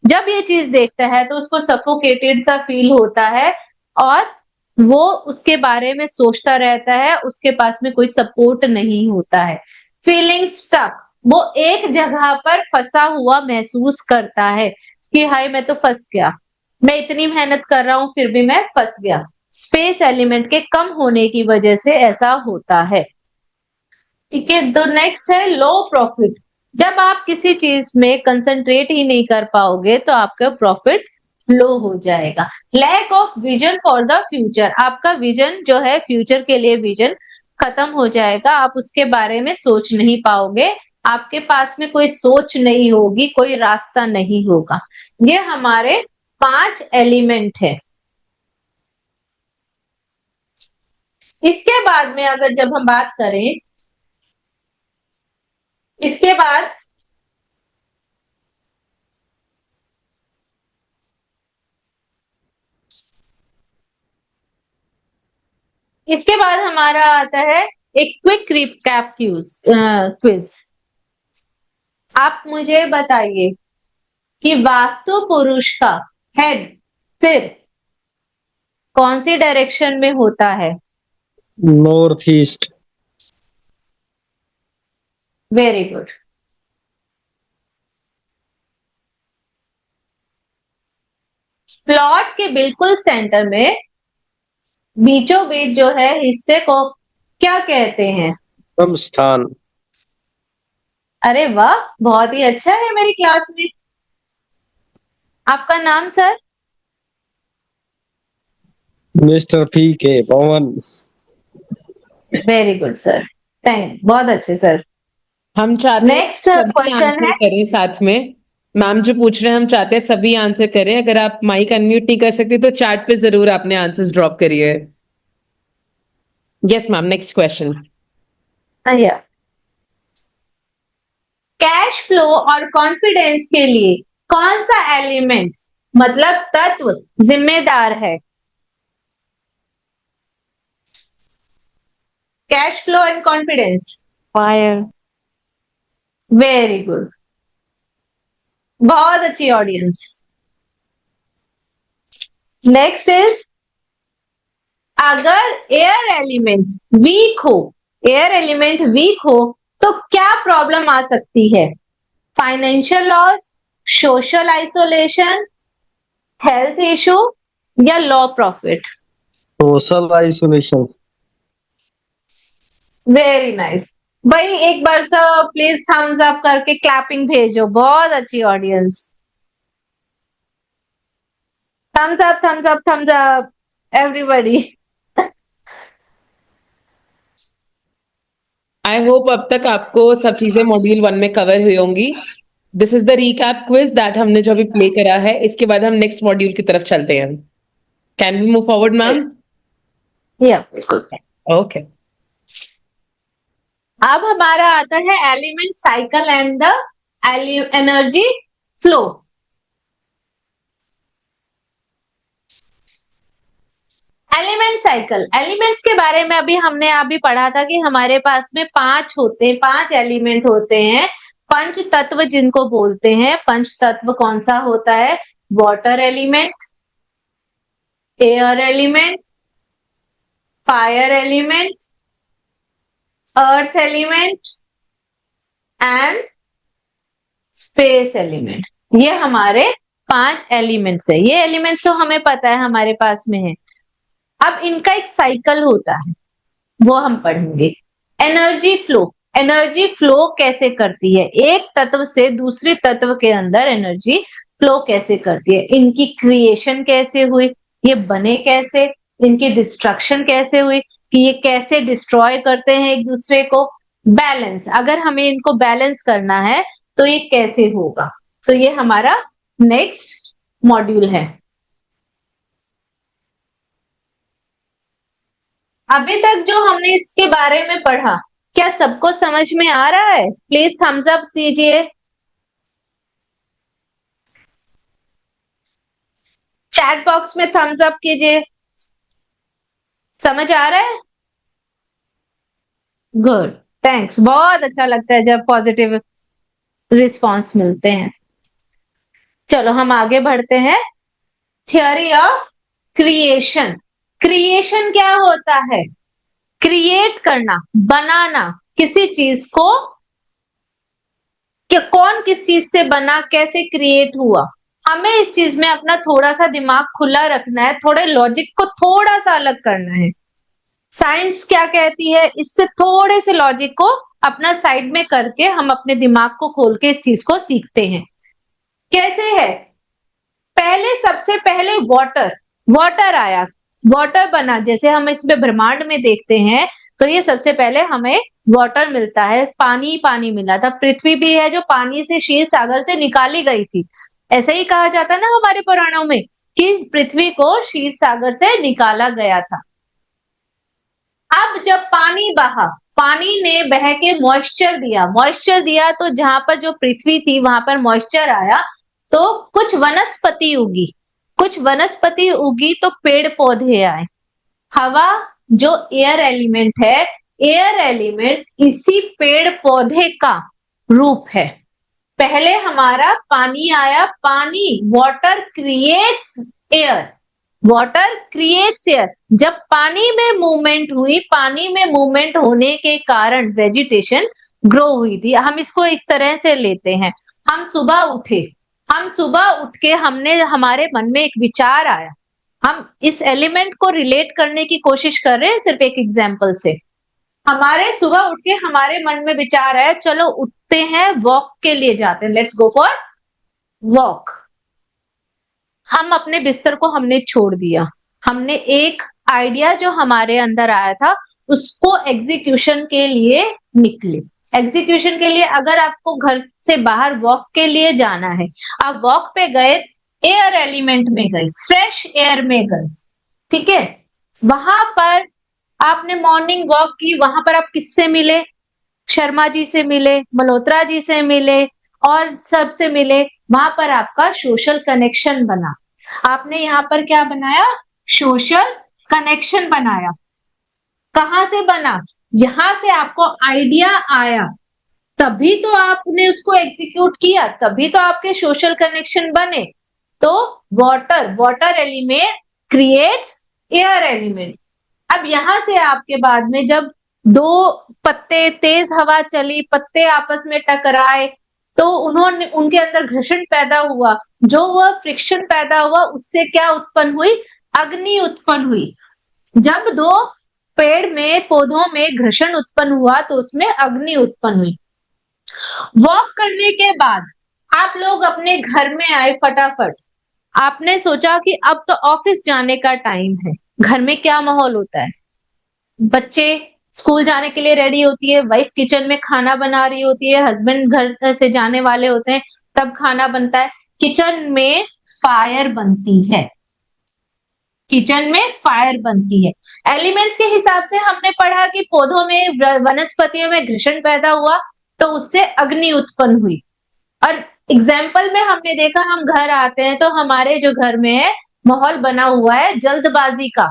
जब ये चीज देखता है तो उसको सफोकेटेड सा फील होता है और वो उसके बारे में सोचता रहता है, उसके पास में कोई सपोर्ट नहीं होता है। फीलिंग स्टक, वो एक जगह पर फंसा हुआ महसूस करता है कि हाय मैं तो फंस गया, मैं इतनी मेहनत कर रहा हूं फिर भी मैं फंस गया। स्पेस एलिमेंट के कम होने की वजह से ऐसा होता है। ठीक है, तो नेक्स्ट है लो प्रॉफिट। जब आप किसी चीज में कंसंट्रेट ही नहीं कर पाओगे तो आपका प्रॉफिट लो हो जाएगा। Lack of vision for the future, आपका विजन जो है फ्यूचर के लिए विजन खत्म हो जाएगा, आप उसके बारे में सोच नहीं पाओगे, आपके पास में कोई सोच नहीं होगी, कोई रास्ता नहीं होगा। ये हमारे 5 एलिमेंट है। इसके बाद में अगर जब हम बात करें, इसके बाद हमारा आता है एक क्विक रिकैप क्विज। आप मुझे बताइए कि वास्तु पुरुष का हेड सिर कौन सी डायरेक्शन में होता है? North east. Very good. Plot के बिल्कुल सेंटर में बीचों बीच जो है हिस्से को क्या कहते हैं? ब्रह्म स्थान। अरे वाह, बहुत ही अच्छा है मेरी क्लास में। आपका नाम सर? मिस्टर पी के पवन। वेरी गुड सर, थैंक, बहुत अच्छे सर। हम चाहते हैं नेक्स्ट सभी क्वेश्चन आंसर है, करें साथ में। मैम जो पूछ रहे हैं हम चाहते हैं सभी आंसर करें। अगर आप माइक अनम्यूट नहीं कर सकते तो चैट पे जरूर अपने आंसर्स ड्रॉप करिए। Yes ma'am, next question. Cash flow और कॉन्फिडेंस के लिए कौन सा एलिमेंट मतलब तत्व जिम्मेदार है? Cash flow and confidence. Fire. Very good, बहुत अच्छी ऑडियंस। नेक्स्ट इज, अगर एयर एलिमेंट वीक हो, एयर एलिमेंट वीक हो तो क्या प्रॉब्लम आ सकती है? Financial loss, social isolation, health issue या low profit? Social isolation. Very nice भाई, एक बार सब प्लीज थम्स अप करके क्लैपिंग भेजो, बहुत अच्छी audience. Thumbs up thumbs up thumbs up everybody. I hope अब तक आपको सब चीजें मॉड्यूल 1 में कवर हुई होंगी। This is the recap quiz that हमने जो अभी प्ले करा है। इसके बाद हम नेक्स्ट मॉड्यूल की तरफ चलते हैं। Can we move forward ma'am? या बिल्कुल। ओके, अब हमारा आता है element cycle and the energy flow. Element cycle, elements के बारे में अभी पढ़ा था कि हमारे पास में 5 एलिमेंट होते हैं, पंच तत्व जिनको बोलते हैं। पंच तत्व कौन सा होता है? Water element, air element, fire element, earth element and space element. ये हमारे 5 एलिमेंट्स है। ये एलिमेंट्स तो हमें पता है हमारे पास में है। अब इनका एक साइकिल होता है। वो हम पढ़ेंगे। एनर्जी फ्लो कैसे करती है, एक तत्व से दूसरे तत्व के अंदर एनर्जी फ्लो कैसे करती है, इनकी क्रिएशन कैसे हुई, ये बने कैसे, इनकी डिस्ट्रक्शन कैसे हुई, कि ये कैसे डिस्ट्रॉय करते हैं एक दूसरे को, बैलेंस, अगर हमें इनको बैलेंस करना है तो ये कैसे होगा। तो ये हमारा नेक्स्ट मॉड्यूल है। अभी तक जो हमने इसके बारे में पढ़ा, क्या सबको समझ में आ रहा है? प्लीज थम्स अप दीजिए, चैट बॉक्स में थम्स अप कीजिए। समझ आ रहा है? Good, thanks. बहुत अच्छा लगता है जब पॉजिटिव रिस्पॉन्स मिलते हैं। चलो हम आगे बढ़ते हैं। Theory of creation. क्रिएशन क्या होता है? क्रिएट करना, बनाना किसी चीज को, कि कौन किस चीज से बना, कैसे क्रिएट हुआ। हमें इस चीज में अपना थोड़ा सा दिमाग खुला रखना है, थोड़े लॉजिक को थोड़ा सा अलग करना है। साइंस क्या कहती है, इससे थोड़े से लॉजिक को अपना साइड में करके हम अपने दिमाग को खोल के इस चीज को सीखते हैं। कैसे है? पहले, सबसे पहले वाटर आया, वाटर बना। जैसे हम इसमें ब्रह्मांड में देखते हैं तो ये सबसे पहले हमें वाटर मिलता है, पानी मिला था। पृथ्वी भी है जो पानी से क्षीर सागर से निकाली गई थी। ऐसे ही कहा जाता है ना हमारे पुराणों में कि पृथ्वी को क्षीर सागर से निकाला गया था। अब जब पानी बहा, पानी ने बह के मॉइस्चर दिया तो जहां पर जो पृथ्वी थी वहां पर मॉइस्चर आया, तो कुछ वनस्पति उगी तो पेड़ पौधे आए। हवा जो एयर एलिमेंट है, एयर एलिमेंट इसी पेड़ पौधे का रूप है। पहले हमारा पानी आया, पानी, water creates air, water creates air. जब पानी में मूवमेंट हुई, पानी में मूवमेंट होने के कारण वेजिटेशन ग्रो हुई थी। हम इसको इस तरह से लेते हैं, हम सुबह उठ के हमने, हमारे मन में एक विचार आया, हम इस एलिमेंट को रिलेट करने की कोशिश कर रहे हैं सिर्फ एक एग्जाम्पल से। हमारे सुबह उठ के हमारे मन में विचार आया, चलो उठते हैं, वॉक के लिए जाते हैं, लेट्स गो फॉर वॉक। हम अपने बिस्तर को हमने छोड़ दिया, हमने एक आइडिया जो हमारे अंदर आया था उसको एग्जीक्यूशन के लिए निकले। एग्जीक्यूशन के लिए अगर आपको घर से बाहर वॉक के लिए जाना है, आप वॉक पे गए, एयर एलिमेंट में गए, फ्रेश एयर में गए, ठीक है। वहां पर आपने मॉर्निंग वॉक की, वहां पर आप किससे मिले? शर्मा जी से मिले, मल्होत्रा जी से मिले और सबसे मिले। वहां पर आपका सोशल कनेक्शन बना। आपने यहाँ पर क्या बनाया? सोशल कनेक्शन बनाया। कहां से बना? यहां से आपको आइडिया आया, तभी तो आपने उसको एग्जीक्यूट किया, तभी तो आपके सोशल कनेक्शन बने। तो water element creates air element. अब यहां से आपके बाद में जब दो पत्ते, तेज हवा चली, पत्ते आपस में टकराए, तो उन्होंने, उनके अंदर घर्षण पैदा हुआ। जो वह फ्रिक्शन पैदा हुआ उससे क्या उत्पन्न हुई? अग्नि उत्पन्न हुई। जब दो पेड़ में, पौधों में घर्षण उत्पन्न हुआ तो उसमें अग्नि उत्पन्न हुई। वॉक करने के बाद आप लोग अपने घर में आए, फटाफट आपने सोचा कि अब तो ऑफिस जाने का टाइम है। घर में क्या माहौल होता है? बच्चे स्कूल जाने के लिए रेडी होती है, वाइफ किचन में खाना बना रही होती है, हस्बैंड घर से जाने वाले होते हैं, तब खाना बनता है। किचन में फायर बनती है, किचन में फायर बनती है। एलिमेंट्स के हिसाब से हमने पढ़ा कि पौधों में, वनस्पतियों में घर्षण पैदा हुआ तो उससे अग्नि उत्पन्न हुई। और एग्जाम्पल में हमने देखा, हम घर आते हैं तो हमारे जो घर में है माहौल बना हुआ है जल्दबाजी का।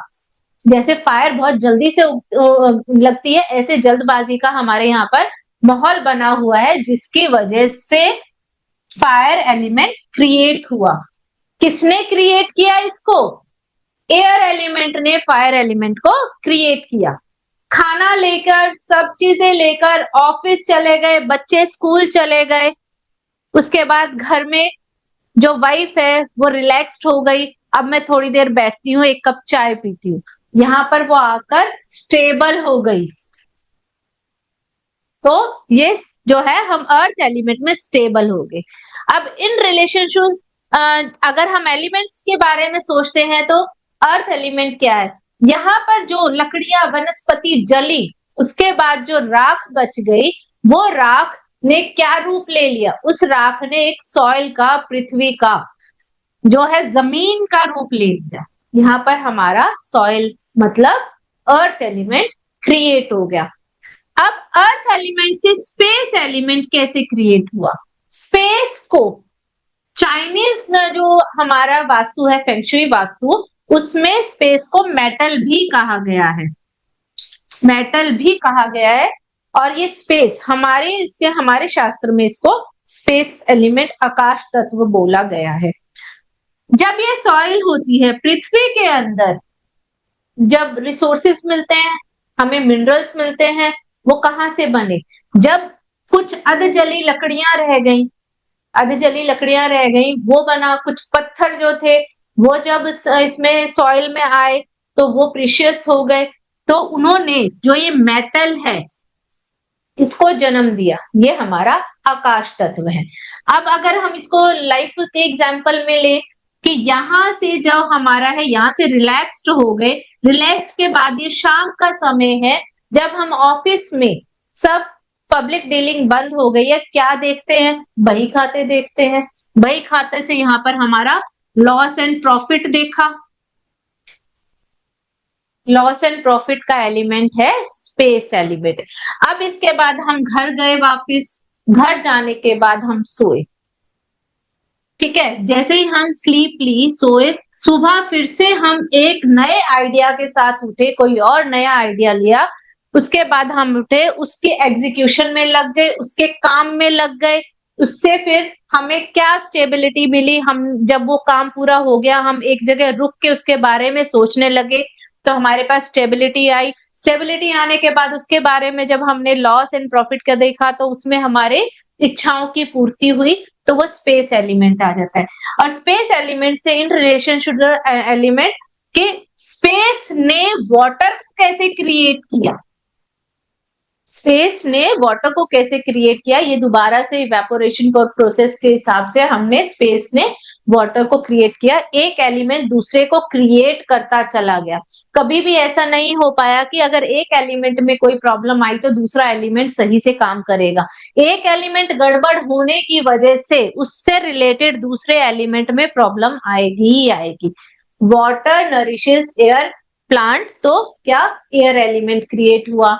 जैसे फायर बहुत जल्दी से लगती है, ऐसे जल्दबाजी का हमारे यहाँ पर माहौल बना हुआ है, जिसकी वजह से फायर एलिमेंट क्रिएट हुआ। किसने क्रिएट किया इसको? एयर एलिमेंट ने फायर एलिमेंट को क्रिएट किया। खाना लेकर, सब चीजें लेकर ऑफिस चले गए, बच्चे स्कूल चले गए। उसके बाद घर में जो वाइफ है वो रिलैक्स्ड हो गई, अब मैं थोड़ी देर बैठती हूँ, एक कप चाय पीती हूँ। यहाँ पर वो आकर स्टेबल हो गई। तो ये जो है हम अर्थ एलिमेंट में स्टेबल हो गए। अब इन रिलेशनशिप अगर हम एलिमेंट्स के बारे में सोचते हैं तो अर्थ एलिमेंट क्या है? यहाँ पर जो लकड़ियां वनस्पति जली, उसके बाद जो राख बच गई, वो राख ने क्या रूप ले लिया? उस राख ने एक सॉइल का, पृथ्वी का, जो है जमीन का रूप ले लिया। यहाँ पर हमारा सॉइल मतलब अर्थ एलिमेंट क्रिएट हो गया। अब अर्थ एलिमेंट से स्पेस एलिमेंट कैसे क्रिएट हुआ? स्पेस को चाइनीज में जो हमारा वास्तु है, फेंगशुई वास्तु, उसमें स्पेस को मेटल भी कहा गया है, मेटल भी कहा गया है। और ये स्पेस हमारे शास्त्र में इसको स्पेस एलिमेंट, आकाश तत्व बोला गया है। जब ये सॉइल होती है पृथ्वी के अंदर, जब रिसोर्सेस मिलते हैं, हमें मिनरल्स मिलते हैं, वो कहाँ से बने? जब कुछ अधजली लकड़ियां रह गई, अधजली लकड़ियां रह गई, वो बना। कुछ पत्थर जो थे वो जब इसमें सॉइल में आए तो वो प्रीशियस हो गए, तो उन्होंने जो ये मेटल है इसको जन्म दिया। ये हमारा आकाश तत्व है। अब अगर हम इसको लाइफ के एग्जाम्पल में ले कि यहाँ से जब हमारा है, यहाँ से रिलैक्स्ड हो गए, रिलैक्स के बाद ये शाम का समय है, जब हम ऑफिस में सब पब्लिक डीलिंग बंद हो गई है, क्या देखते हैं? बही खाते देखते हैं। बही खाते से यहाँ पर हमारा लॉस एंड प्रॉफिट देखा। लॉस एंड प्रॉफिट का एलिमेंट है स्पेस एलिमेंट। अब इसके बाद हम घर गए वापस, घर जाने के बाद हम सोए, ठीक है। जैसे ही हम स्लीप ली, सोए, सुबह फिर से हम एक नए आइडिया के साथ उठे, कोई और नया आइडिया लिया, उसके बाद हम उठे, उसके एग्जीक्यूशन में लग गए, उसके काम में लग गए। उससे फिर हमें क्या स्टेबिलिटी मिली? हम जब वो काम पूरा हो गया, हम एक जगह रुक के उसके बारे में सोचने लगे, तो हमारे पास स्टेबिलिटी आई। स्टेबिलिटी आने के बाद उसके बारे में जब हमने लॉस एंड प्रॉफिट का देखा, तो उसमें हमारे इच्छाओं की पूर्ति हुई, तो वो स्पेस एलिमेंट आ जाता है। और स्पेस एलिमेंट से इन रिलेशनशिप एलिमेंट कि स्पेस ने वाटर को कैसे क्रिएट किया, स्पेस ने वाटर को कैसे क्रिएट किया, ये दोबारा से इवेपोरेशन प्रोसेस के हिसाब से हमने स्पेस ने वाटर को क्रिएट किया। एक एलिमेंट दूसरे को क्रिएट करता चला गया। कभी भी ऐसा नहीं हो पाया कि अगर एक एलिमेंट में कोई प्रॉब्लम आई तो दूसरा एलिमेंट सही से काम करेगा। एक एलिमेंट गड़बड़ होने की वजह से उससे रिलेटेड दूसरे एलिमेंट में प्रॉब्लम आएगी ही आएगी। वाटर नरिशेस एयर प्लांट, तो क्या एयर एलिमेंट क्रिएट हुआ।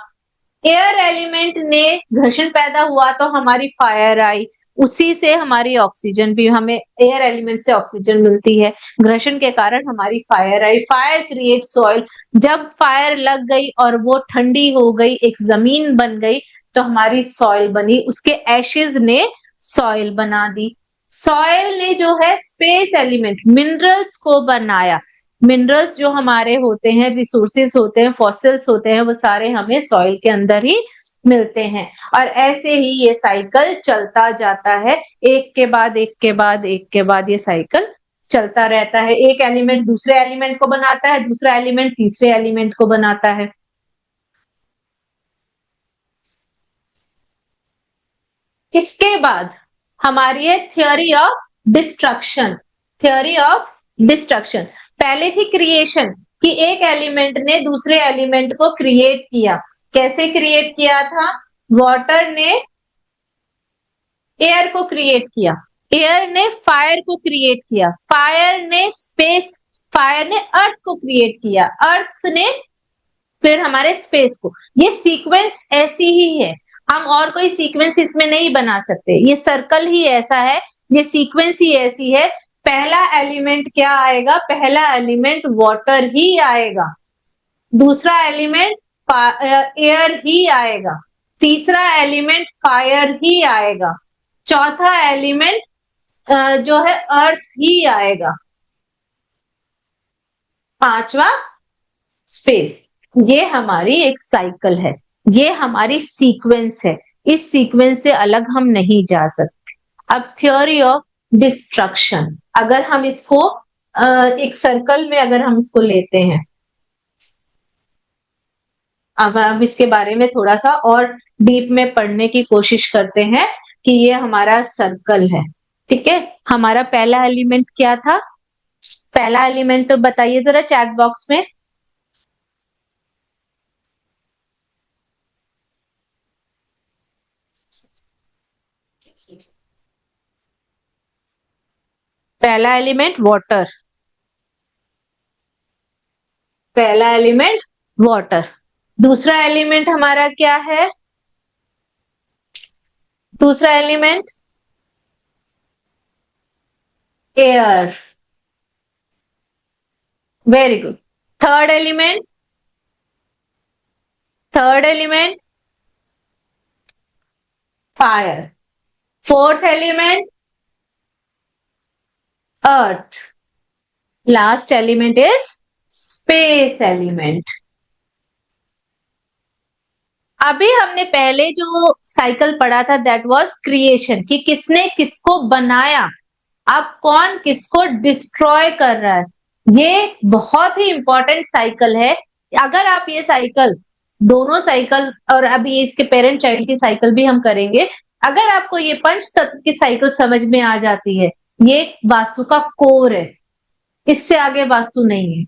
एयर एलिमेंट ने घर्षण पैदा हुआ तो हमारी फायर आई, उसी से हमारी ऑक्सीजन भी, हमें एयर एलिमेंट से ऑक्सीजन मिलती है, घर्षण के कारण हमारी फायर आई। फायर क्रिएट सॉइल, जब फायर लग गई और वो ठंडी हो गई, एक जमीन बन गई, तो हमारी सॉइल बनी, उसके एशेज ने सॉइल बना दी। सॉइल ने जो है स्पेस एलिमेंट मिनरल्स को बनाया। मिनरल्स जो हमारे होते हैं, रिसोर्सेस होते हैं, फॉसिल्स होते हैं, वो सारे हमें सॉइल के अंदर ही मिलते हैं। और ऐसे ही ये साइकिल चलता जाता है, एक के बाद एक के बाद एक के बाद ये साइकिल चलता रहता है। एक एलिमेंट दूसरे एलिमेंट को बनाता है, दूसरा एलिमेंट तीसरे एलिमेंट को बनाता है। इसके बाद हमारी है theory of destruction. Theory of destruction, पहले थी क्रिएशन कि एक एलिमेंट ने दूसरे एलिमेंट को क्रिएट किया। कैसे क्रिएट किया था? वाटर ने एयर को क्रिएट किया, एयर ने फायर को क्रिएट किया, फायर ने अर्थ को क्रिएट किया, अर्थ ने फिर हमारे स्पेस को। ये सीक्वेंस ऐसी ही है, हम और कोई सीक्वेंस इसमें नहीं बना सकते। ये सर्कल ही ऐसा है, ये सीक्वेंस ही ऐसी है। पहला एलिमेंट क्या आएगा? पहला एलिमेंट वाटर ही आएगा, दूसरा एलिमेंट एयर ही आएगा, तीसरा एलिमेंट फायर ही आएगा, चौथा एलिमेंट जो है अर्थ ही आएगा, पांचवा स्पेस। ये हमारी एक साइकिल है, ये हमारी सीक्वेंस है। इस सीक्वेंस से अलग हम नहीं जा सकते। अब थ्योरी ऑफ डिस्ट्रक्शन, अगर हम इसको एक सर्कल में अगर हम इसको लेते हैं, अब इसके बारे में थोड़ा सा और डीप में पढ़ने की कोशिश करते हैं कि ये हमारा सर्कल है। ठीक है, हमारा पहला एलिमेंट क्या था? पहला एलिमेंट तो बताइए जरा चैट बॉक्स में। पहला एलिमेंट वाटर, पहला एलिमेंट वाटर। दूसरा एलिमेंट हमारा क्या है? दूसरा element air. Very good. Third element, third element fire. Fourth element earth. Last element is space element. अभी हमने पहले जो साइकिल पढ़ा था दैट वाज क्रिएशन, कि किसने किसको बनाया, अब कौन किसको डिस्ट्रॉय कर रहा है। ये बहुत ही इंपॉर्टेंट साइकिल है। अगर आप ये साइकिल, दोनों साइकिल और अभी इसके पेरेंट चाइल्ड की साइकिल भी हम करेंगे, अगर आपको ये पंच तत्व की साइकिल समझ में आ जाती है, ये वास्तु का कोर है। इससे आगे वास्तु नहीं है,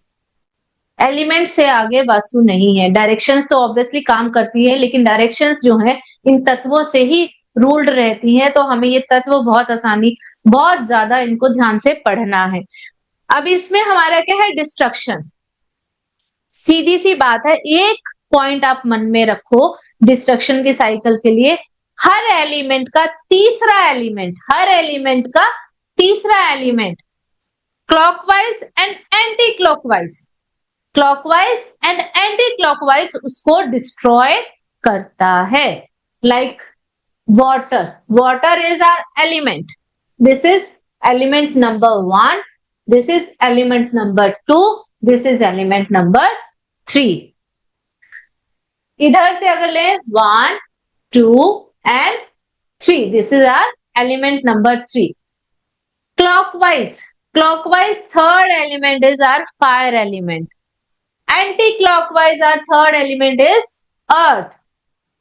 एलिमेंट से आगे वास्तु नहीं है। डायरेक्शंस तो ऑब्वियसली काम करती है, लेकिन डायरेक्शंस जो है इन तत्वों से ही रूल्ड रहती हैं, तो हमें ये तत्व बहुत आसानी, बहुत ज्यादा इनको ध्यान से पढ़ना है। अब इसमें हमारा क्या है? डिस्ट्रक्शन। सीधी सी बात है, एक पॉइंट आप मन में रखो डिस्ट्रक्शन की साइकिल के लिए, हर एलिमेंट का तीसरा एलिमेंट, हर एलिमेंट का तीसरा element clockwise and anti clockwise, clockwise and anti clockwise उसको डिस्ट्रॉय करता है। Like water, water is our element, this is element number 1, this is element number 2, this is element number 3। इधर से अगर ले 1, 2 and 3, this is our element number 3। Clockwise, clockwise third element is our fire element. Anti-clockwise, our third element is earth.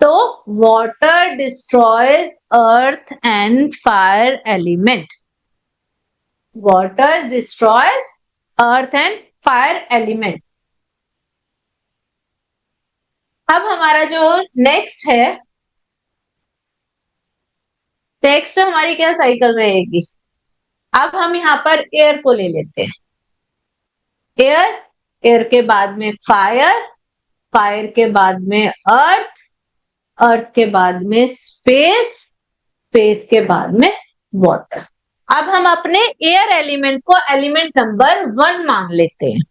So water destroys earth and fire element. Water destroys earth and fire element. अब हमारा जो next है, next हमारी क्या cycle रहेगी? अब हम यहाँ पर एयर को ले लेते हैं। एयर, एयर के बाद में फायर, फायर के बाद में अर्थ, अर्थ के बाद में स्पेस, स्पेस के बाद में वाटर। अब हम अपने एयर एलिमेंट को एलिमेंट नंबर 1 मान लेते हैं,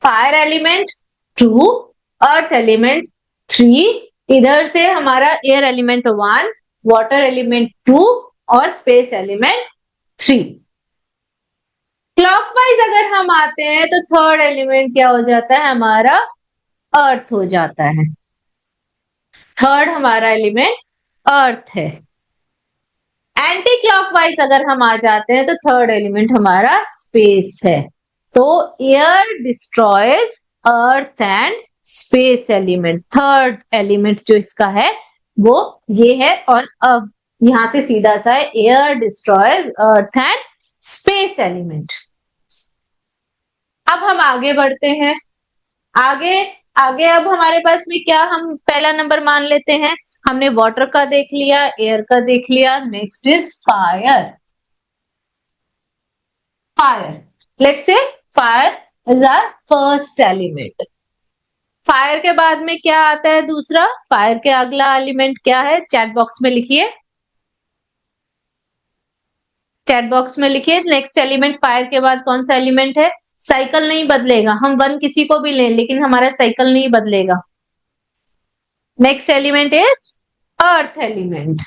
फायर एलिमेंट 2, अर्थ एलिमेंट 3, इधर से हमारा एयर एलिमेंट 1, वाटर एलिमेंट 2 और स्पेस एलिमेंट 3। क्लॉकवाइज अगर हम आते हैं तो थर्ड एलिमेंट क्या हो जाता है? हमारा अर्थ हो जाता है। थर्ड हमारा एलिमेंट अर्थ है। एंटी क्लॉकवाइज अगर हम आ जाते हैं तो थर्ड एलिमेंट हमारा स्पेस है। तो air destroys earth and space element. Third element जो इसका है वो ये है, और अब यहां से सीधा सा है, air destroys earth and space element. अब हम आगे बढ़ते हैं, आगे आगे अब हमारे पास में क्या, हम पहला नंबर मान लेते हैं। हमने वाटर का देख लिया, एयर का देख लिया, next is fire. Fire, let's say fire is our first element. Fire के बाद में क्या आता है दूसरा? फायर के अगला एलिमेंट क्या है? चैट बॉक्स में लिखिए, चैट बॉक्स में लिखिए नेक्स्ट एलिमेंट फायर के बाद कौन सा एलिमेंट है। साइकिल नहीं बदलेगा, हम 1 किसी को भी लें लेकिन हमारा साइकिल नहीं बदलेगा। Next element is earth element.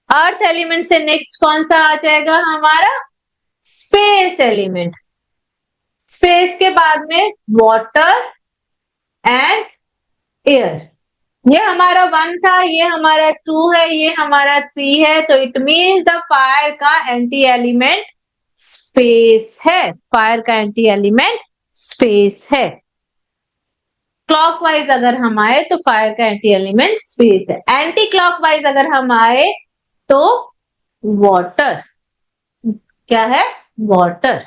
Earth element से नेक्स्ट कौन सा आ जाएगा? हमारा स्पेस एलिमेंट। स्पेस के बाद में वाटर एंड एयर। ये हमारा 1 था, ये हमारा 2 है, ये हमारा 3 है, तो इट मीन्स द फायर का एंटी एलिमेंट स्पेस है। फायर का एंटी एलिमेंट स्पेस है। क्लॉकवाइज अगर हम आए तो फायर का एंटी एलिमेंट स्पेस है। एंटी क्लॉकवाइज अगर हम आए तो वाटर, क्या है? Water.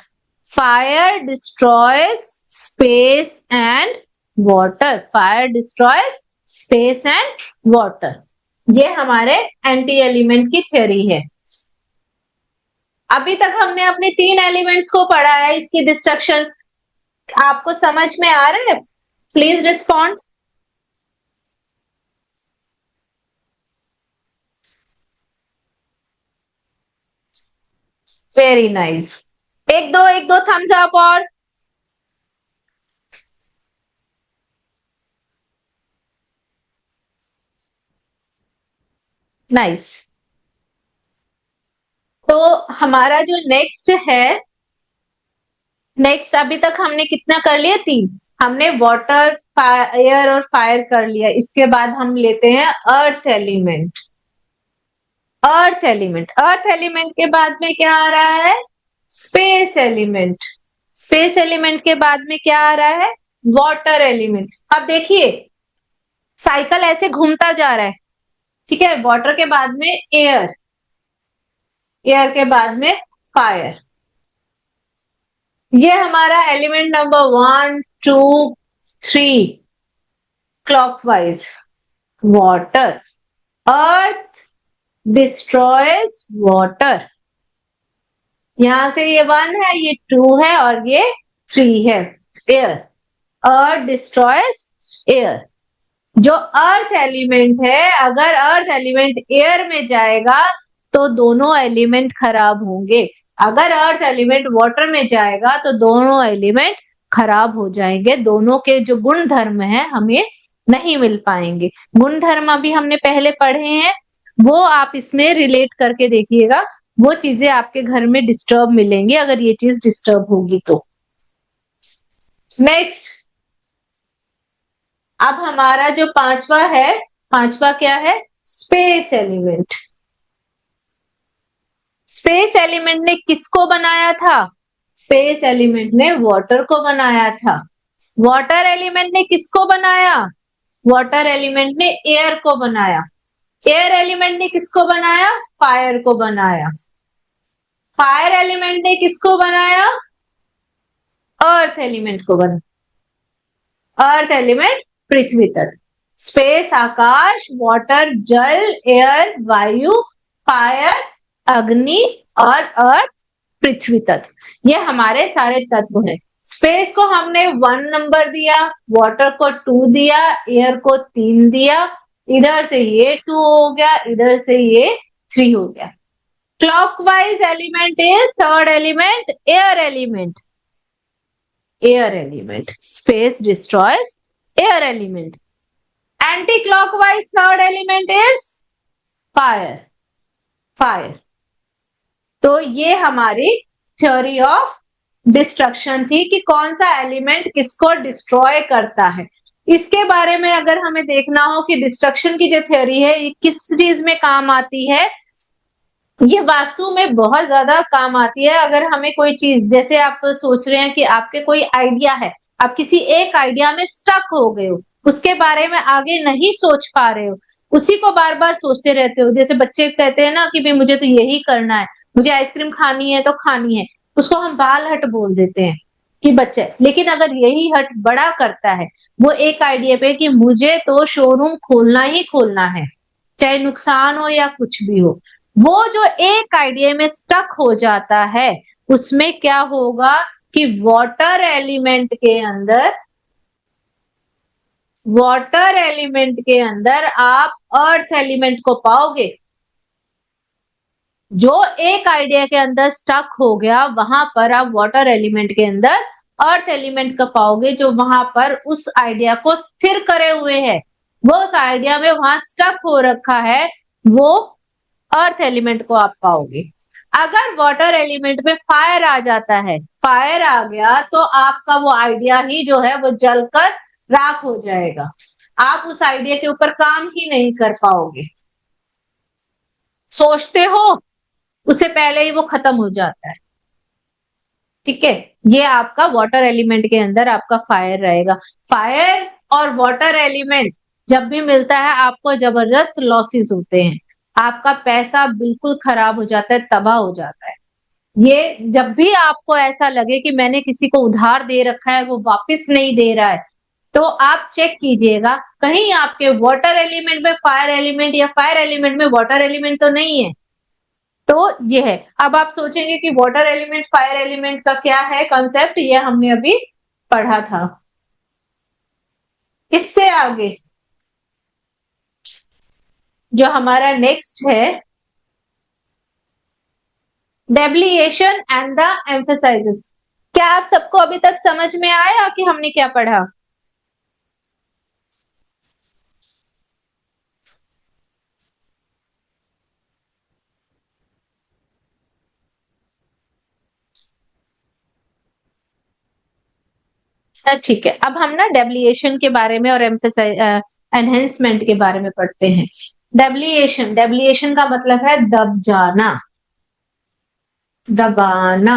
Fire destroys space and water. Fire destroys space and water. ये हमारे एंटी एलिमेंट की थ्योरी है। अभी तक हमने अपने 3 एलिमेंट्स को पढ़ा है, इसकी डिस्ट्रक्शन आपको समझ में आ रहा है? Please respond. Very nice. एक दो थम्स अप और। नाइस। तो हमारा जो नेक्स्ट है, नेक्स्ट अभी तक हमने कितना कर लिया? 3। हमने वाटर, एयर और फायर कर लिया। इसके बाद हम लेते हैं अर्थ element. Earth element, earth element के बाद में क्या आ रहा है? Space element. स्पेस एलिमेंट के बाद में क्या आ रहा है? Water element. अब देखिए साइकिल ऐसे घूमता जा रहा है, ठीक है। वाटर के बाद में एयर, एयर के बाद में फायर। ये हमारा एलिमेंट नंबर 1 2 3 क्लॉकवाइज। वाटर, अर्थ डिस्ट्रॉयज वाटर। यहां से ये 1 है, ये 2 है और ये 3 है। एयर, अर्थ डिस्ट्रॉयज एयर। जो अर्थ एलिमेंट है, अगर अर्थ एलिमेंट एयर में जाएगा तो दोनों एलिमेंट खराब होंगे। अगर अर्थ एलिमेंट वाटर में जाएगा तो दोनों एलिमेंट खराब हो जाएंगे। दोनों के जो गुण धर्म है हमें नहीं मिल पाएंगे। गुण धर्म अभी हमने पहले पढ़े हैं, वो आप इसमें रिलेट करके देखिएगा। वो चीजें आपके घर में डिस्टर्ब मिलेंगी अगर ये चीज डिस्टर्ब होगी तो। नेक्स्ट, अब हमारा जो 5वां है, 5वां क्या है? Space element. स्पेस एलिमेंट ने किसको बनाया था? स्पेस एलिमेंट ने वाटर को बनाया था। वाटर एलिमेंट ने किसको बनाया? वाटर एलिमेंट ने एयर को बनाया। एयर एलिमेंट ने किसको बनाया? फायर को बनाया। फायर एलिमेंट ने किसको बनाया? अर्थ एलिमेंट को बनाया। अर्थ एलिमेंट पृथ्वी तत्व। स्पेस आकाश, वाटर जल, एयर वायु, फायर अग्नि और अर्थ पृथ्वी तत्व। ये हमारे सारे तत्व हैं। स्पेस को हमने 1 नंबर दिया, वाटर को 2 दिया, एयर को 3 दिया। इधर से ये 2 हो गया, इधर से ये 3 हो गया। Clockwise element is third element air element. Air element. Space destroys air element. Anti clockwise third element is fire. Fire. तो ये हमारी थ्योरी ऑफ डिस्ट्रक्शन थी कि कौन सा एलिमेंट किसको डिस्ट्रॉय करता है। इसके बारे में अगर हमें देखना हो कि डिस्ट्रक्शन की जो थ्योरी है ये किस चीज में काम आती है, ये वास्तु में बहुत ज्यादा काम आती है। अगर हमें कोई चीज, जैसे आप सोच रहे हैं कि आपके कोई आइडिया है, आप किसी एक आइडिया में स्टक हो गए हो, उसके बारे में आगे नहीं सोच पा रहे हो, उसी को बार बार सोचते रहते हो। जैसे बच्चे कहते हैं ना कि भाई मुझे तो यही करना है, मुझे आइसक्रीम खानी है तो खानी है, उसको हम बाल हट बोल देते हैं कि बच्चे। लेकिन अगर यही हट बड़ा करता है वो एक आइडिया पे कि मुझे तो शोरूम खोलना ही खोलना है, चाहे नुकसान हो या कुछ भी हो, वो जो एक आइडिया में स्टक हो जाता है उसमें क्या होगा कि वाटर एलिमेंट के अंदर, वाटर एलिमेंट के अंदर आप अर्थ एलिमेंट को पाओगे। जो एक आइडिया के अंदर स्टक हो गया वहां पर आप वाटर एलिमेंट के अंदर अर्थ एलिमेंट का पाओगे, जो वहां पर उस आइडिया को स्थिर करे हुए है, वो उस आइडिया में वहां स्टक हो रखा है, वो अर्थ एलिमेंट को आप पाओगे। अगर वाटर एलिमेंट में फायर आ जाता है, फायर आ गया तो आपका वो आइडिया ही जो है वो जलकर राख हो जाएगा। आप उस आइडिया के ऊपर काम ही नहीं कर पाओगे। सोचते हो उससे पहले ही वो खत्म हो जाता है। ठीक है, ये आपका वाटर एलिमेंट के अंदर आपका फायर रहेगा। फायर और वाटर एलिमेंट जब भी मिलता है आपको जबरदस्त लॉसेस होते हैं, आपका पैसा बिल्कुल खराब हो जाता है, तबाह हो जाता है। ये जब भी आपको ऐसा लगे कि मैंने किसी को उधार दे रखा है वो वापस नहीं दे रहा है, तो आप चेक कीजिएगा कहीं आपके वाटर एलिमेंट में फायर एलिमेंट या फायर एलिमेंट में वाटर एलिमेंट तो नहीं है। तो ये है। अब आप सोचेंगे कि वाटर एलिमेंट फायर एलिमेंट का क्या है कॉन्सेप्ट, ये हमने अभी पढ़ा था। इससे आगे जो हमारा नेक्स्ट है, डेबिलिएशन एंड द एम्फेसाइजेस। क्या आप सबको अभी तक समझ में आया कि हमने क्या पढ़ा? ठीक है, अब हम ना डेबिलिएशन के बारे में और एनहेंसमेंट के बारे में पढ़ते हैं। डेबिलिएशन, डेबिलिएशन का मतलब है दब जाना, दबाना।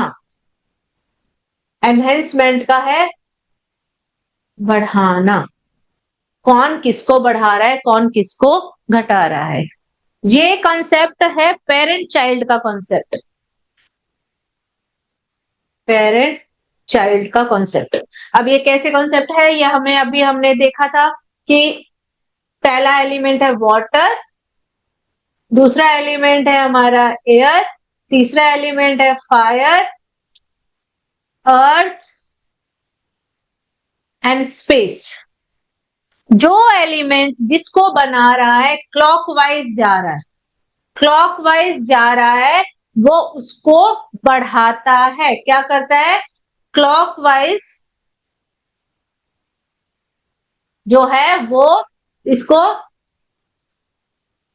एनहेंसमेंट का है बढ़ाना, कौन किसको बढ़ा रहा है, कौन किसको घटा रहा है। ये कॉन्सेप्ट है पेरेंट चाइल्ड का कॉन्सेप्ट, पेरेंट चाइल्ड का कॉन्सेप्ट। अब ये कैसे कॉन्सेप्ट है, ये हमें अभी हमने देखा था कि पहला एलिमेंट है वाटर, दूसरा एलिमेंट है हमारा एयर, तीसरा एलिमेंट है फायर, अर्थ एंड स्पेस। जो एलिमेंट जिसको बना रहा है क्लॉकवाइज जा रहा है, क्लॉकवाइज जा रहा है, वो उसको बढ़ाता है। क्या करता है? क्लॉकवाइज जो है वो इसको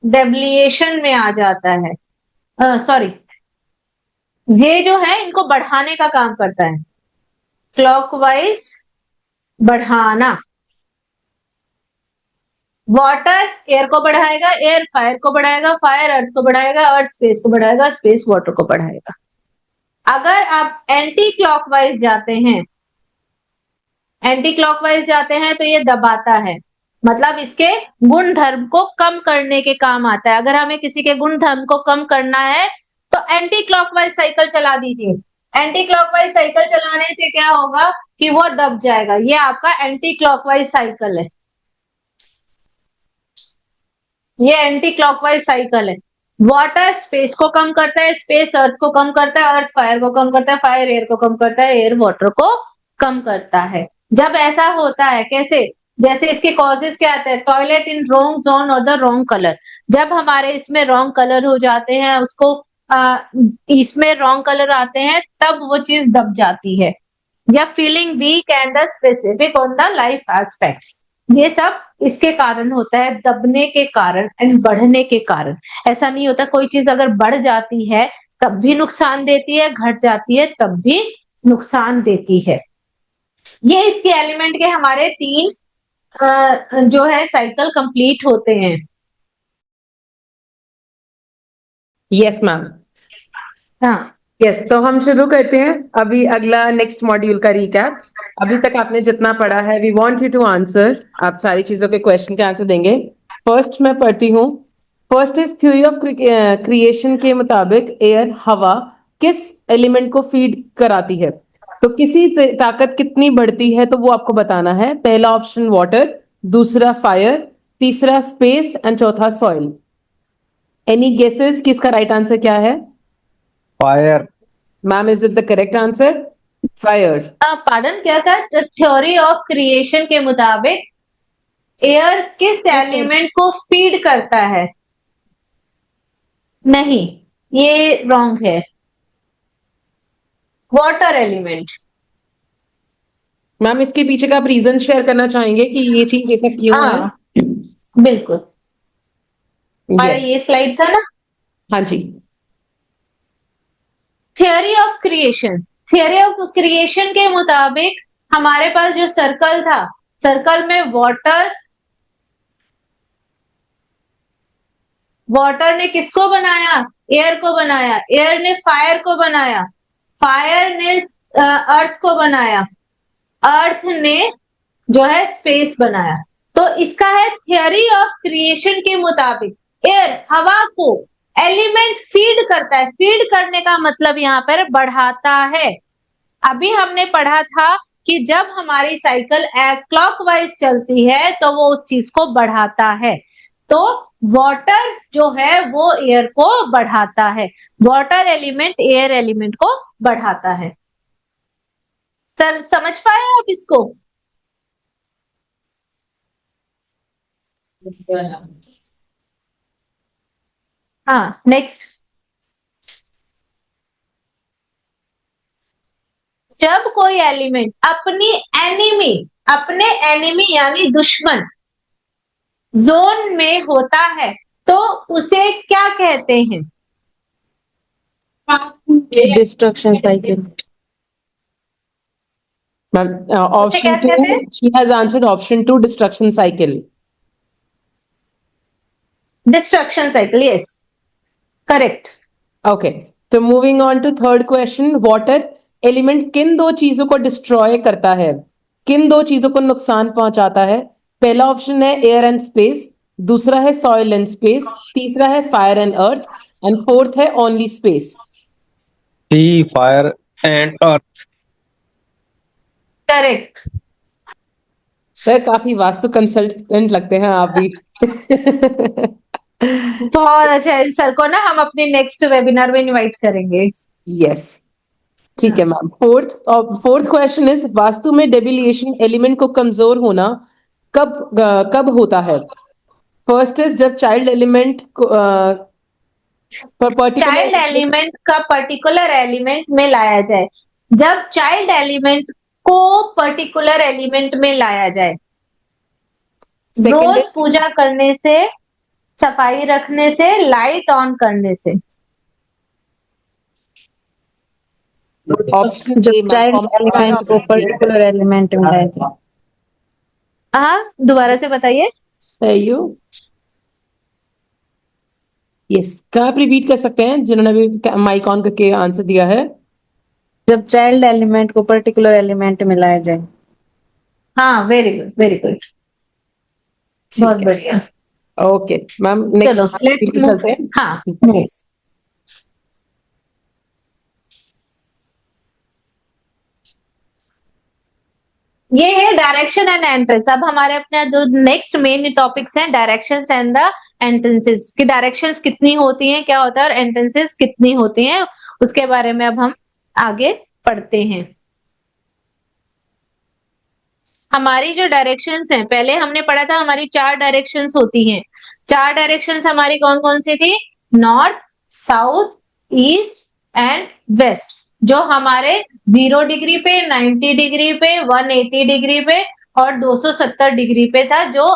डेबिलिएशन में आ जाता है। सॉरी, ये जो है इनको बढ़ाने का काम करता है, क्लॉकवाइज बढ़ाना। वाटर एयर को बढ़ाएगा, एयर फायर को बढ़ाएगा, फायर अर्थ को बढ़ाएगा, अर्थ स्पेस को बढ़ाएगा, स्पेस वाटर को बढ़ाएगा। अगर आप एंटी क्लॉकवाइज जाते हैं, एंटी क्लॉकवाइज जाते हैं तो ये दबाता है, मतलब इसके गुण धर्म को कम करने के काम आता है। अगर हमें किसी के गुण धर्म को कम करना है तो एंटी क्लॉकवाइज साइकिल चला दीजिए। एंटी क्लॉकवाइज साइकिल चलाने से क्या होगा कि वो दब जाएगा। ये आपका एंटी क्लॉकवाइज साइकिल है, ये एंटी क्लॉकवाइज साइकिल है। वाटर स्पेस को कम करता है, स्पेस अर्थ को कम करता है, अर्थ फायर को कम करता है, फायर एयर को कम करता है, एयर वाटर को कम करता है। जब ऐसा होता है, कैसे? जैसे इसके कॉजेस क्या आते हैं, टॉयलेट इन रॉन्ग जोन और द रॉन्ग कलर। जब हमारे इसमें रॉन्ग कलर हो जाते हैं, उसको इसमें रॉन्ग कलर आते हैं, तब वो चीज दब जाती है। या feeling weak and the specific on the life aspects, ये सब इसके कारण होता है, दबने के कारण एंड बढ़ने के कारण। ऐसा नहीं होता, कोई चीज अगर बढ़ जाती है तब भी नुकसान देती है, घट जाती है तब भी नुकसान देती है। ये इसके एलिमेंट के हमारे तीन जो है साइकिल कंप्लीट होते हैं। Yes ma'am. हाँ, यस, तो हम शुरू करते हैं अभी अगला नेक्स्ट मॉड्यूल का रिकैप। अभी तक आपने जितना पढ़ा है, we want you to answer, आप सारी चीजों के क्वेश्चन के आंसर देंगे। फर्स्ट मैं पढ़ती हूँ। First is theory of creation के मुताबिक एयर, हवा किस एलिमेंट को फीड कराती है? तो किसी ताकत कितनी बढ़ती है तो वो आपको बताना है। पहला ऑप्शन वाटर, दूसरा फायर, तीसरा स्पेस एंड चौथा सॉइल। एनी गेसेस कि इसका राइट आंसर क्या है? Fire. Ma'am, is it the correct answer? Fire. Pardon, क्या था? थ्योरी ऑफ क्रिएशन के मुताबिक एयर किस एलिमेंट को फीड करता है? नहीं, ये रॉन्ग है, वाटर एलिमेंट। मैम, इसके पीछे का आप रीजन शेयर करना चाहेंगे कि ये चीज ऐसा क्यों है? हाँ, बिल्कुल। हमारा यस। ये स्लाइड था ना, हाँ जी। Theory of creation. Theory of creation के मुताबिक हमारे पास जो सर्कल था, सर्कल में वाटर ने किसको बनाया? एयर को बनाया। एयर ने फायर को बनाया। फायर ने अर्थ को बनाया, अर्थ ने जो है स्पेस बनाया। तो इसका है थियरी ऑफ क्रिएशन के मुताबिक एयर हवा को एलिमेंट फीड करता है। फीड करने का मतलब यहाँ पर बढ़ाता है। अभी हमने पढ़ा था कि जब हमारी साइकिल क्लॉकवाइज चलती है तो वो उस चीज को बढ़ाता है। तो वाटर जो है वो एयर को बढ़ाता है, वाटर एलिमेंट एयर एलिमेंट को बढ़ाता है। सर समझ पाए आप इसको? हाँ, नेक्स्ट। जब कोई एलिमेंट अपने एनिमी यानी दुश्मन जोन में होता है तो उसे क्या कहते हैं? Destruction cycle. मैम उसे ऑप्शन क्या कहते हैं? 2, she has answered option 2, destruction cycle. Destruction cycle, yes, correct. Okay, तो moving on to third question, water element किन दो चीजों को डिस्ट्रॉय करता है, किन दो चीजों को नुकसान पहुंचाता है? पहला ऑप्शन है एयर एंड स्पेस, दूसरा है सॉइल एंड स्पेस, तीसरा है fire and earth and fourth है only space. See fire and earth. Correct. Sir काफी वास्तु कंसल्टेंट लगते हैं आप भी। बहुत अच्छा है, सर को ना हम अपने नेक्स्ट वेबिनार में इनवाइट करेंगे। यस, ठीक है ma'am. Fourth question is, vastu में डेबिलिएशन एलिमेंट को कमजोर होना कब होता है? फर्स्ट इज जब चाइल्ड एलिमेंट को चाइल्ड एलिमेंट का पर्टिकुलर एलिमेंट में लाया जाए, जब चाइल्ड एलिमेंट को पर्टिकुलर एलिमेंट में लाया जाए, रोज पूजा करने से, सफाई रखने से, लाइट ऑन करने से। ऑप्शन जब चाइल्ड एलिमेंट को पर्टिकुलर एलिमेंट में लाया जाए। हाँ, दोबारा से बताइए। यस, क्या आप रिपीट कर सकते हैं जिन्होंने भी माइक ऑन करके आंसर दिया है? जब चाइल्ड एलिमेंट को पर्टिकुलर एलिमेंट में लाया जाए। हाँ, वेरी गुड, वेरी गुड, बहुत बढ़िया। ओके मैम, चलो नेक्स्ट लेट्स चलते हैं। हाँ, ये है डायरेक्शन एंड एंट्रेंस। अब हमारे अपने जो नेक्स्ट मेन टॉपिक्स हैं डायरेक्शंस एंड द एंट्रेंसेस की। डायरेक्शंस कितनी होती हैं, क्या होता है, और एंट्रेंसेस कितनी होती हैं, उसके बारे में अब हम आगे पढ़ते हैं। हमारी जो डायरेक्शंस हैं, पहले हमने पढ़ा था हमारी 4 डायरेक्शंस होती हैं। 4 डायरेक्शंस हमारी कौन कौन सी थी? North, south, east and west. जो हमारे 0 डिग्री पे, 90 डिग्री पे, 180 डिग्री पे और 270 डिग्री पे था, जो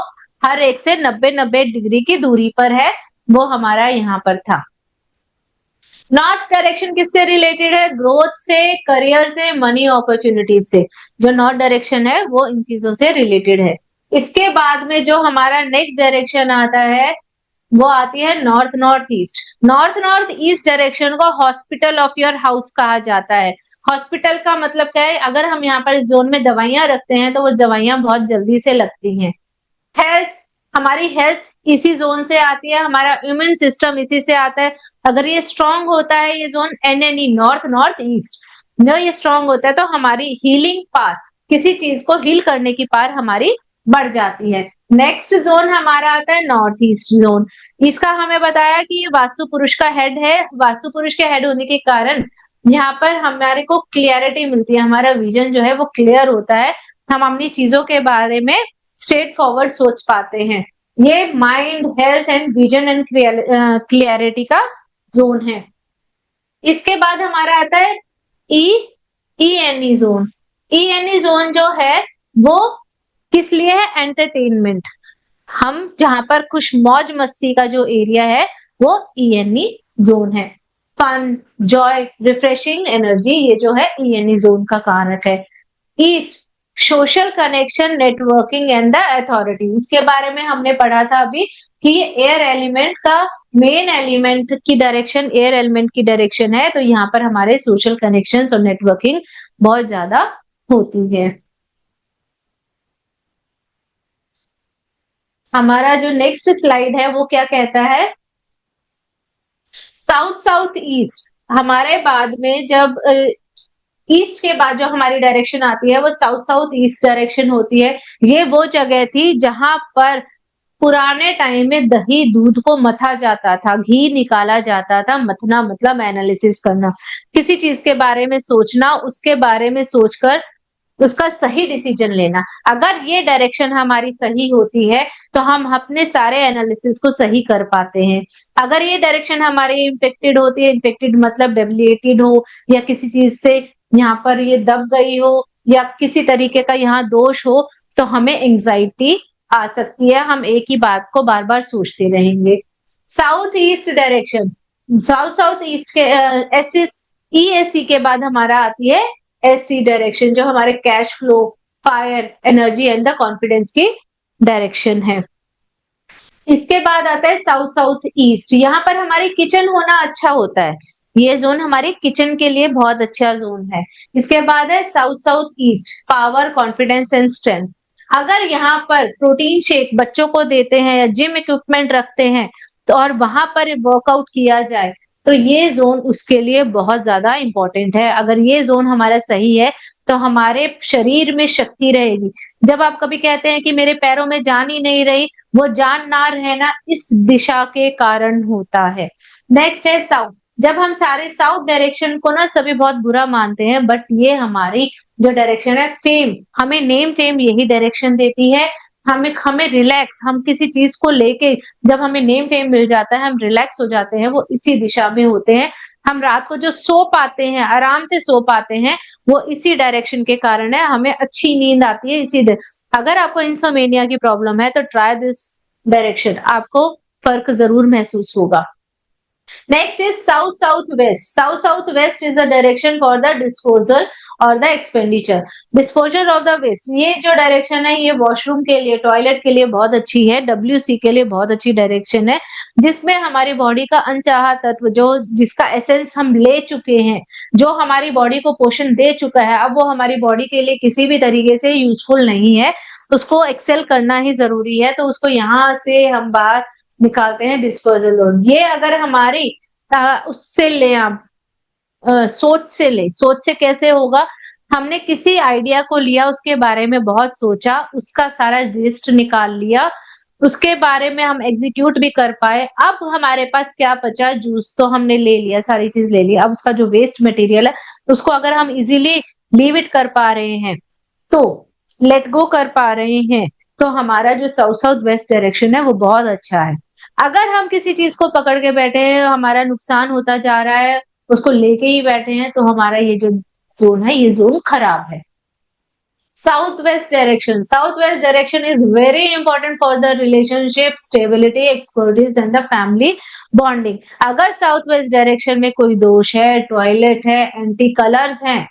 हर एक से 90-90 डिग्री की दूरी पर है, वो हमारा यहाँ पर था। नॉर्थ डायरेक्शन किससे रिलेटेड है? ग्रोथ से, करियर से, मनी अपॉर्चुनिटीज से। जो नॉर्थ डायरेक्शन है वो इन चीजों से रिलेटेड है। इसके बाद में जो हमारा नेक्स्ट डायरेक्शन आता है वो आती है north north east. North north east direction को हॉस्पिटल ऑफ योर हाउस कहा जाता है। हॉस्पिटल का मतलब क्या है? अगर हम यहाँ पर इस जोन में दवाइयां रखते हैं तो वो दवाइयां बहुत जल्दी से लगती हैं। हेल्थ, हमारी हेल्थ इसी जोन से आती है, हमारा इम्यून सिस्टम इसी से आता है। अगर ये स्ट्रांग होता है ये जोन एनएनई, नॉर्थ नॉर्थ ईस्ट, जब ये स्ट्रांग होता है तो हमारी हीलिंग पावर, किसी चीज को हील करने की पावर हमारी बढ़ जाती है। नेक्स्ट जोन हमारा आता है नॉर्थ ईस्ट जोन। इसका हमें बताया कि ये वास्तु पुरुष का हेड है। वास्तु पुरुष के हेड होने के कारण यहाँ पर हमारे को क्लियरिटी मिलती है, हमारा विजन जो है वो क्लियर होता है, हम अपनी चीजों के बारे में स्ट्रेट फॉरवर्ड सोच पाते हैं। ये mind, health and vision and clarity का जोन है। इसके बाद हमारा आता है ईएनई जोन। ईएनई जोन जो है वो किस लिए है? एंटरटेनमेंट। हम जहां पर खुश मौज मस्ती का जो एरिया है वो ईएनई जोन है। फन, जॉय, रिफ्रेशिंग एनर्जी, ये जो है ईएनई जोन का कारक है। East, social connection, networking and the authority. इसके बारे में हमने पढ़ा था अभी कि एयर एलिमेंट का मेन एलिमेंट की डायरेक्शन एयर एलिमेंट की डायरेक्शन है, तो यहाँ पर हमारे सोशल कनेक्शंस और नेटवर्किंग बहुत ज्यादा होती है। हमारा जो नेक्स्ट स्लाइड है वो क्या कहता है, साउथ साउथ ईस्ट। हमारे बाद में जब ईस्ट के बाद जो हमारी डायरेक्शन आती है वो साउथ साउथ ईस्ट डायरेक्शन होती है। ये वो जगह थी जहां पर पुराने टाइम में दही दूध को मथा जाता था, घी निकाला जाता था। मथना मतलब एनालिसिस करना, किसी चीज के बारे में सोचना, उसके बारे में सोचकर उसका सही डिसीजन लेना। अगर ये डायरेक्शन हमारी सही होती है तो हम अपने सारे एनालिसिस को सही कर पाते हैं। अगर ये डायरेक्शन हमारी इन्फेक्टेड होती है, इन्फेक्टेड मतलब डेबिलिटेड हो या किसी चीज से यहाँ पर ये दब गई हो या किसी तरीके का यहाँ दोष हो, तो हमें एंजाइटी आ सकती है। हम एक ही बात को बार बार सोचते रहेंगे। South east direction, south south east के एसएस ईएससी के बाद हमारा आती है एससी डायरेक्शन, जो हमारे cash flow, fire, energy and the confidence की डायरेक्शन है। इसके बाद आता है साउथ साउथ ईस्ट। यहाँ पर हमारी किचन होना अच्छा होता है, ये जोन हमारे किचन के लिए बहुत अच्छा जोन है। इसके बाद है south south east, power, confidence and strength. अगर यहाँ पर प्रोटीन शेक बच्चों को देते हैं या जिम इक्विपमेंट रखते हैं तो और वहां पर वर्कआउट किया जाए तो ये जोन उसके लिए बहुत ज्यादा इंपॉर्टेंट है। अगर ये जोन हमारा सही है तो हमारे शरीर में शक्ति रहेगी। जब आप कभी कहते हैं कि मेरे पैरों में जान ही नहीं रही, वो जान ना रहना इस दिशा के कारण होता है। नेक्स्ट है साउथ। जब हम सारे साउथ डायरेक्शन को ना सभी बहुत बुरा मानते हैं, बट ये हमारी जो डायरेक्शन है, फेम, हमें नेम फेम यही डायरेक्शन देती है। हमें रिलैक्स, हम किसी चीज को लेके जब हमें नेम फेम मिल जाता है हम रिलैक्स हो जाते हैं, वो इसी दिशा में होते हैं। हम रात को जो सो पाते हैं, आराम से सो पाते हैं, वो इसी डायरेक्शन के कारण है। हमें अच्छी नींद आती है इसी अगर आपको इंसोमेनिया की प्रॉब्लम है तो ट्राई दिस डायरेक्शन, आपको फर्क जरूर महसूस होगा। Next is south southwest. South southwest is the direction for the disposal और the expenditure. Disposal of the waste, ये जो डायरेक्शन है ये वॉशरूम के लिए, टॉयलेट के लिए बहुत अच्छी है। WC के लिए बहुत अच्छी डायरेक्शन है, जिसमें हमारी बॉडी का अनचाहा तत्व, जो जिसका एसेंस हम ले चुके हैं, जो हमारी बॉडी को पोषण दे चुका है, अब वो हमारी बॉडी के लिए किसी भी तरीके से यूजफुल नहीं है, उसको एक्सेल करना ही जरूरी है। तो उसको यहाँ से हम बाहर निकालते हैं, डिस्पोजल लोड। ये अगर हमारी उससे ले, आप सोच से ले, सोच से कैसे होगा, हमने किसी आइडिया को लिया, उसके बारे में बहुत सोचा, उसका सारा जिस्ट निकाल लिया, उसके बारे में हम एग्जीक्यूट भी कर पाए। अब हमारे पास क्या बचा, जूस तो हमने ले लिया, सारी चीज ले लिया। अब उसका जो वेस्ट मटेरियल है उसको अगर हम इजीली लीव इट कर पा रहे हैं, तो लेट गो कर पा रहे हैं, तो हमारा जो साउथ साउथ वेस्ट डायरेक्शन है वो बहुत अच्छा है। अगर हम किसी चीज को पकड़ के बैठे हैं, हमारा नुकसान होता जा रहा है, उसको लेके ही बैठे हैं, तो हमारा ये जो जोन है ये जोन खराब है। South west direction, south west direction is very important for the relationship, stability, expertise and the family bonding. अगर साउथ वेस्ट डायरेक्शन में कोई दोष है, टॉयलेट है, एंटी कलर्स हैं,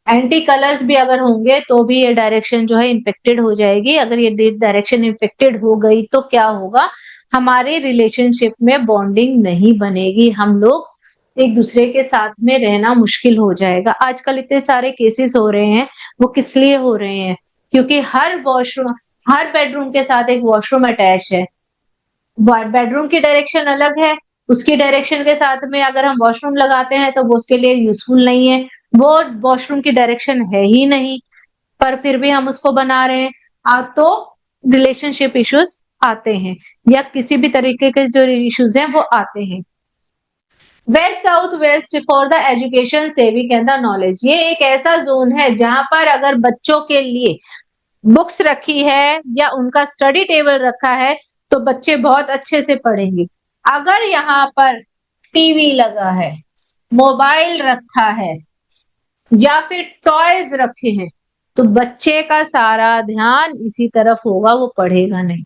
एंटी कलर्स भी अगर होंगे तो भी ये डायरेक्शन जो है इन्फेक्टेड हो जाएगी। अगर ये डायरेक्शन इन्फेक्टेड हो गई तो क्या होगा, हमारे रिलेशनशिप में बॉन्डिंग नहीं बनेगी, हम लोग एक दूसरे के साथ में रहना मुश्किल हो जाएगा। आजकल इतने सारे केसेस हो रहे हैं, वो किस लिए हो रहे हैं, क्योंकि हर वॉशरूम, हर बेडरूम के साथ एक वॉशरूम अटैच है। बेडरूम की डायरेक्शन अलग है, उसकी डायरेक्शन के साथ में अगर हम वॉशरूम लगाते हैं तो वो उसके लिए यूजफुल नहीं है, वो वॉशरूम की डायरेक्शन है ही नहीं, पर फिर भी हम उसको बना रहे हैं। तो रिलेशनशिप इश्यूज आते हैं, या किसी भी तरीके के जो इश्यूज हैं वो आते हैं। West south west for the education, saving and the knowledge. ये एक ऐसा जोन है जहां पर अगर बच्चों के लिए बुक्स रखी है या उनका स्टडी टेबल रखा है तो बच्चे बहुत अच्छे से पढ़ेंगे। अगर यहाँ पर टीवी लगा है, मोबाइल रखा है या फिर टॉयज रखे हैं, तो बच्चे का सारा ध्यान इसी तरफ होगा, वो पढ़ेगा नहीं।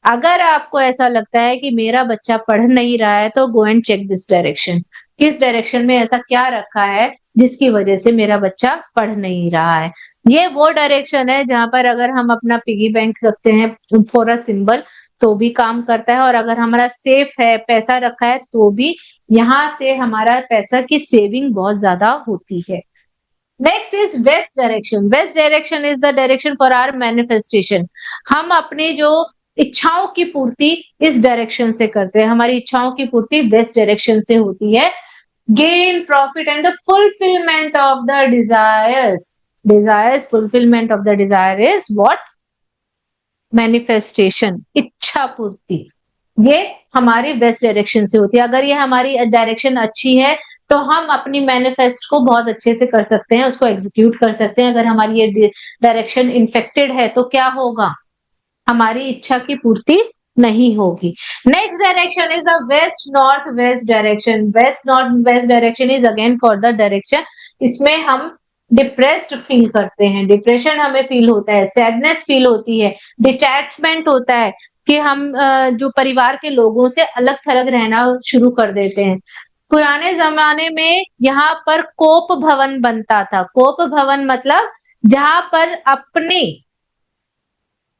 अगर आपको ऐसा लगता है कि मेरा बच्चा पढ़ नहीं रहा है तो go and check this direction, किस डायरेक्शन में ऐसा क्या रखा है जिसकी वजह से मेरा बच्चा पढ़ नहीं रहा है। ये वो डायरेक्शन है जहां पर अगर हम अपना पिगी बैंक रखते हैं फॉर अ सिंबल तो भी काम करता है, और अगर हमारा सेफ है, पैसा रखा है, तो भी यहाँ से हमारा पैसा की सेविंग बहुत ज्यादा होती है। Next is west direction. West direction is the direction for our manifestation. हम अपनी जो इच्छाओं की पूर्ति इस डायरेक्शन से करते हैं. हमारी इच्छाओं की पूर्ति वेस्ट डायरेक्शन से होती है. Gain profit and the fulfilment of the desires. Desires, fulfilment of the desire is what? Manifestation, इच्छा पूर्ति. ये हमारी वेस्ट डायरेक्शन से होती है. अगर ये हमारी डायरेक्शन अच्छी है तो हम अपनी मैनिफेस्ट को बहुत अच्छे से कर सकते हैं, उसको एग्जीक्यूट कर सकते हैं. अगर हमारी ये डायरेक्शन इन्फेक्टेड है तो क्या होगा? हमारी इच्छा की पूर्ति नहीं होगी. Next direction is the west north west direction. West north west direction is again for the direction. इसमें हम डिप्रेस्ड फील करते हैं, डिप्रेशन हमें फील होता है, सैडनेस फील होती है, डिटैचमेंट होता है कि हम जो परिवार के लोगों से अलग थलग रहना शुरू कर देते हैं. पुराने जमाने में यहाँ पर कोप भवन बनता था. कोप भवन मतलब जहां पर अपने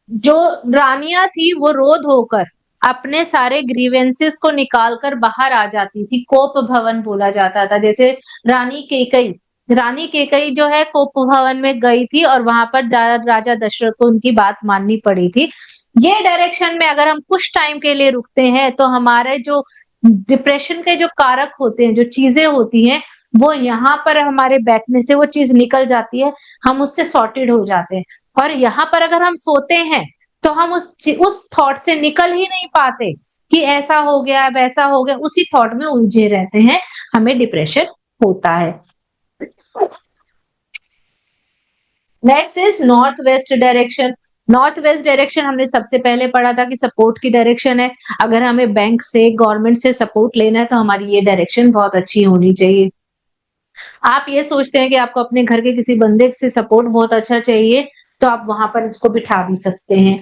जो रानियां थी वो रो धोकर अपने सारे ग्रीवेंसेस को निकालकर बाहर आ जाती थी. कोप भवन बोला जाता था. जैसे रानी केकई जो है कोप भवन में गई थी और वहां पर राजा दशरथ को उनकी बात माननी पड़ी थी. ये डायरेक्शन में अगर हम कुछ टाइम के लिए रुकते हैं तो हमारे जो डिप्रेशन के जो कारक होते हैं, जो चीजें होती हैं, वो यहाँ पर हमारे बैठने से वो चीज निकल जाती है. हम उससे सॉर्टेड हो जाते हैं. और यहाँ पर अगर हम सोते हैं तो हम उस थॉट से निकल ही नहीं पाते कि ऐसा हो गया वैसा हो गया. उसी थॉट में उलझे रहते हैं, हमें डिप्रेशन होता है. Next is north west direction. North west direction हमने सबसे पहले पढ़ा था कि सपोर्ट की डायरेक्शन है. अगर हमें बैंक से, गवर्नमेंट से सपोर्ट लेना है तो हमारी ये डायरेक्शन बहुत अच्छी होनी चाहिए. आप ये सोचते हैं कि आपको अपने घर के किसी बंदे से सपोर्ट बहुत अच्छा चाहिए तो आप वहां पर इसको बिठा भी सकते हैं,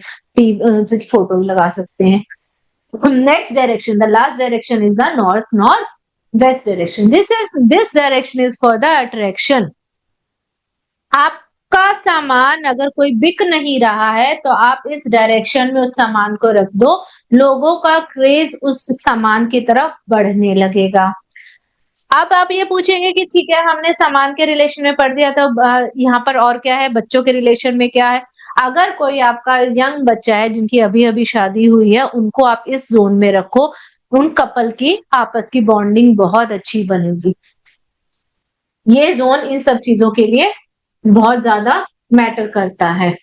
फोटो लगा सकते हैं. Next direction, the last direction is the north north west direction. This direction is for the attraction. आपका सामान अगर कोई बिक नहीं रहा है तो आप इस डायरेक्शन में उस सामान को रख दो. लोगों का क्रेज उस सामान की तरफ बढ़ने लगेगा. अब आप ये पूछेंगे कि ठीक है, हमने सामान के रिलेशन में पढ़ दिया तो यहाँ पर और क्या है, बच्चों के रिलेशन में क्या है. अगर कोई आपका यंग बच्चा है जिनकी अभी अभी शादी हुई है, उनको आप इस जोन में रखो. उन कपल की आपस की बॉन्डिंग बहुत अच्छी बनेगी. ये जोन इन सब चीजों के लिए बहुत ज्यादा मैटर करता है.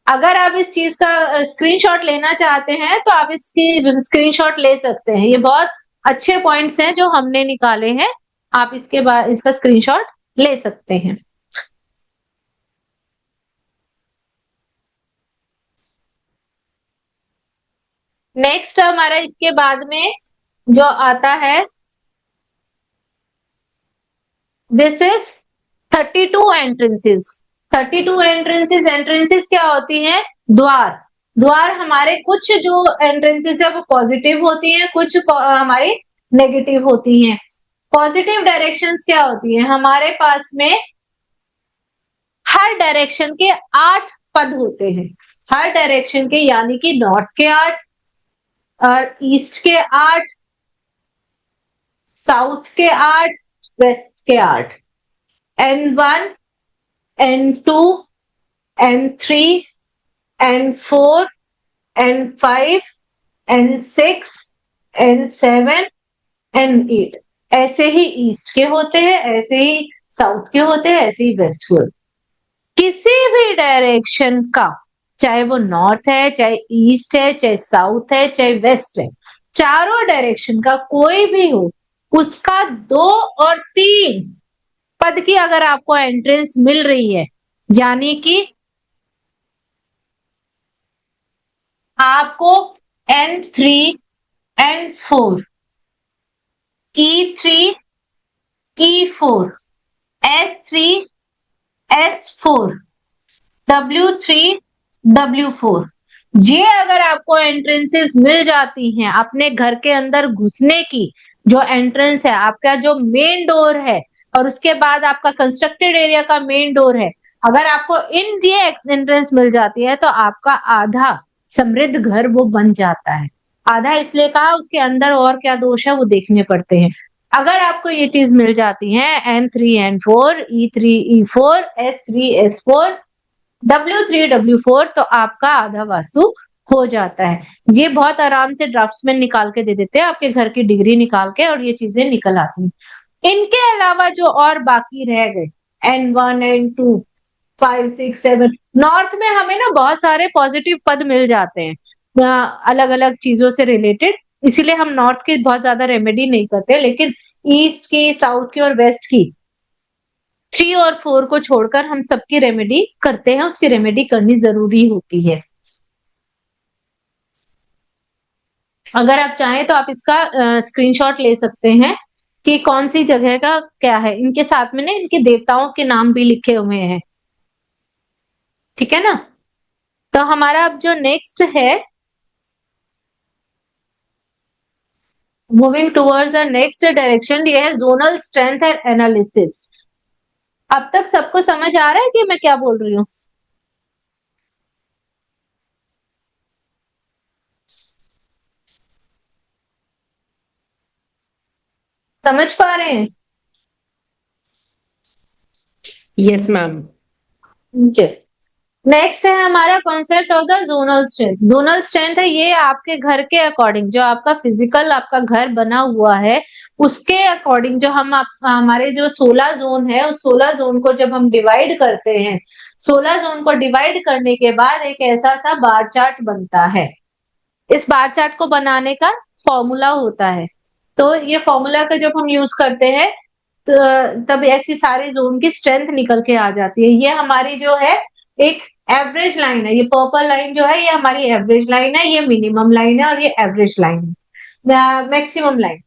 अगर आप इस चीज का स्क्रीनशॉट लेना चाहते हैं तो आप इसकी स्क्रीनशॉट ले सकते हैं. ये बहुत अच्छे पॉइंट्स हैं जो हमने निकाले हैं. आप इसके बाद इसका स्क्रीनशॉट ले सकते हैं. नेक्स्ट हमारा इसके बाद में जो आता है, this is 32 entrances. 32 entrances. Entrances क्या होती हैं? द्वार. द्वार हमारे कुछ जो एंट्रेंसेस है वो पॉजिटिव होती हैं, कुछ हमारी नेगेटिव होती हैं. पॉजिटिव डायरेक्शंस क्या होती हैं? हमारे पास में हर डायरेक्शन के 8 पद होते हैं. हर डायरेक्शन के, यानी कि नॉर्थ के 8 और ईस्ट के 8, साउथ के 8, वेस्ट के 8. N1, N2, N3, N4, N5, N6, N7, N8. ऐसे ही ईस्ट के होते हैं, ऐसे ही साउथ के होते हैं, ऐसे ही वेस्ट के. किसी भी डायरेक्शन का, चाहे वो नॉर्थ है, चाहे ईस्ट है, चाहे साउथ है, चाहे वेस्ट है, चारों डायरेक्शन का कोई भी हो, उसका 2 और 3 पद की अगर आपको एंट्रेंस मिल रही है, यानी कि आपको N3, N4, E3, E4, S3, S4, W3, W4, ये अगर आपको एंट्रेंसेस मिल जाती हैं, अपने घर के अंदर घुसने की जो एंट्रेंस है, आपका जो मेन डोर है और उसके बाद आपका कंस्ट्रक्टेड एरिया का मेन डोर है, अगर आपको इन ये एंट्रेंस मिल जाती है तो आपका आधा समृद्ध घर वो बन जाता है. आधा इसलिए कहा, उसके अंदर और क्या दोष है वो देखने पड़ते हैं. अगर आपको ये चीज मिल जाती है N3N4, E3E4, S3S4, W3W4, तो आपका आधा वास्तु हो जाता है। ये बहुत आराम से ड्राफ्ट्समैन निकाल के दे देते हैं आपके घर की डिग्री निकाल के, और ये चीजें निकल आती हैं। इनके अलावा जो और बाकी रह गए N1, N2, 5, 6, 7, नॉर्थ में हमें ना बहुत सारे पॉजिटिव पद मिल जाते हैं अलग अलग चीजों से रिलेटेड, इसीलिए हम नॉर्थ की बहुत ज्यादा रेमेडी नहीं करते, लेकिन ईस्ट की, साउथ की और वेस्ट की 3 और 4 को छोड़कर हम सबकी रेमेडी करते हैं। उसकी रेमेडी करनी जरूरी होती है। अगर आप चाहें तो आप इसका स्क्रीनशॉट ले सकते हैं कि कौन सी जगह का क्या है। इनके साथ में ना इनके देवताओं के नाम भी लिखे हुए हैं, ठीक है ना। तो हमारा अब जो नेक्स्ट है, moving towards the next direction, ये है जोनल स्ट्रेंथ एंड एनालिसिस। अब तक सबको समझ आ रहा है कि मैं क्या बोल रही हूँ? समझ पा रहे हैं? Yes ma'am. नेक्स्ट है हमारा concept of the zonal strength. Zonal strength है ये आपके घर के अकॉर्डिंग, जो आपका फिजिकल आपका घर बना हुआ है उसके अकॉर्डिंग, जो हमारे जो 16 जोन है, उस 16 जोन को जब हम डिवाइड करते हैं, 16 जोन को डिवाइड करने के बाद एक ऐसा सा बार चार्ट बनता है। इस बार चार्ट को बनाने का फॉर्मूला होता है। तो ये फॉर्मूला का जब हम यूज करते हैं तब ऐसी सारे जोन की स्ट्रेंथ निकल के आ जाती है। ये हमारी जो है एक एवरेज लाइन है। ये पर्पल लाइन जो है ये हमारी एवरेज लाइन है, ये मिनिमम लाइन है और ये एवरेज लाइन है, मैक्सिमम लाइन।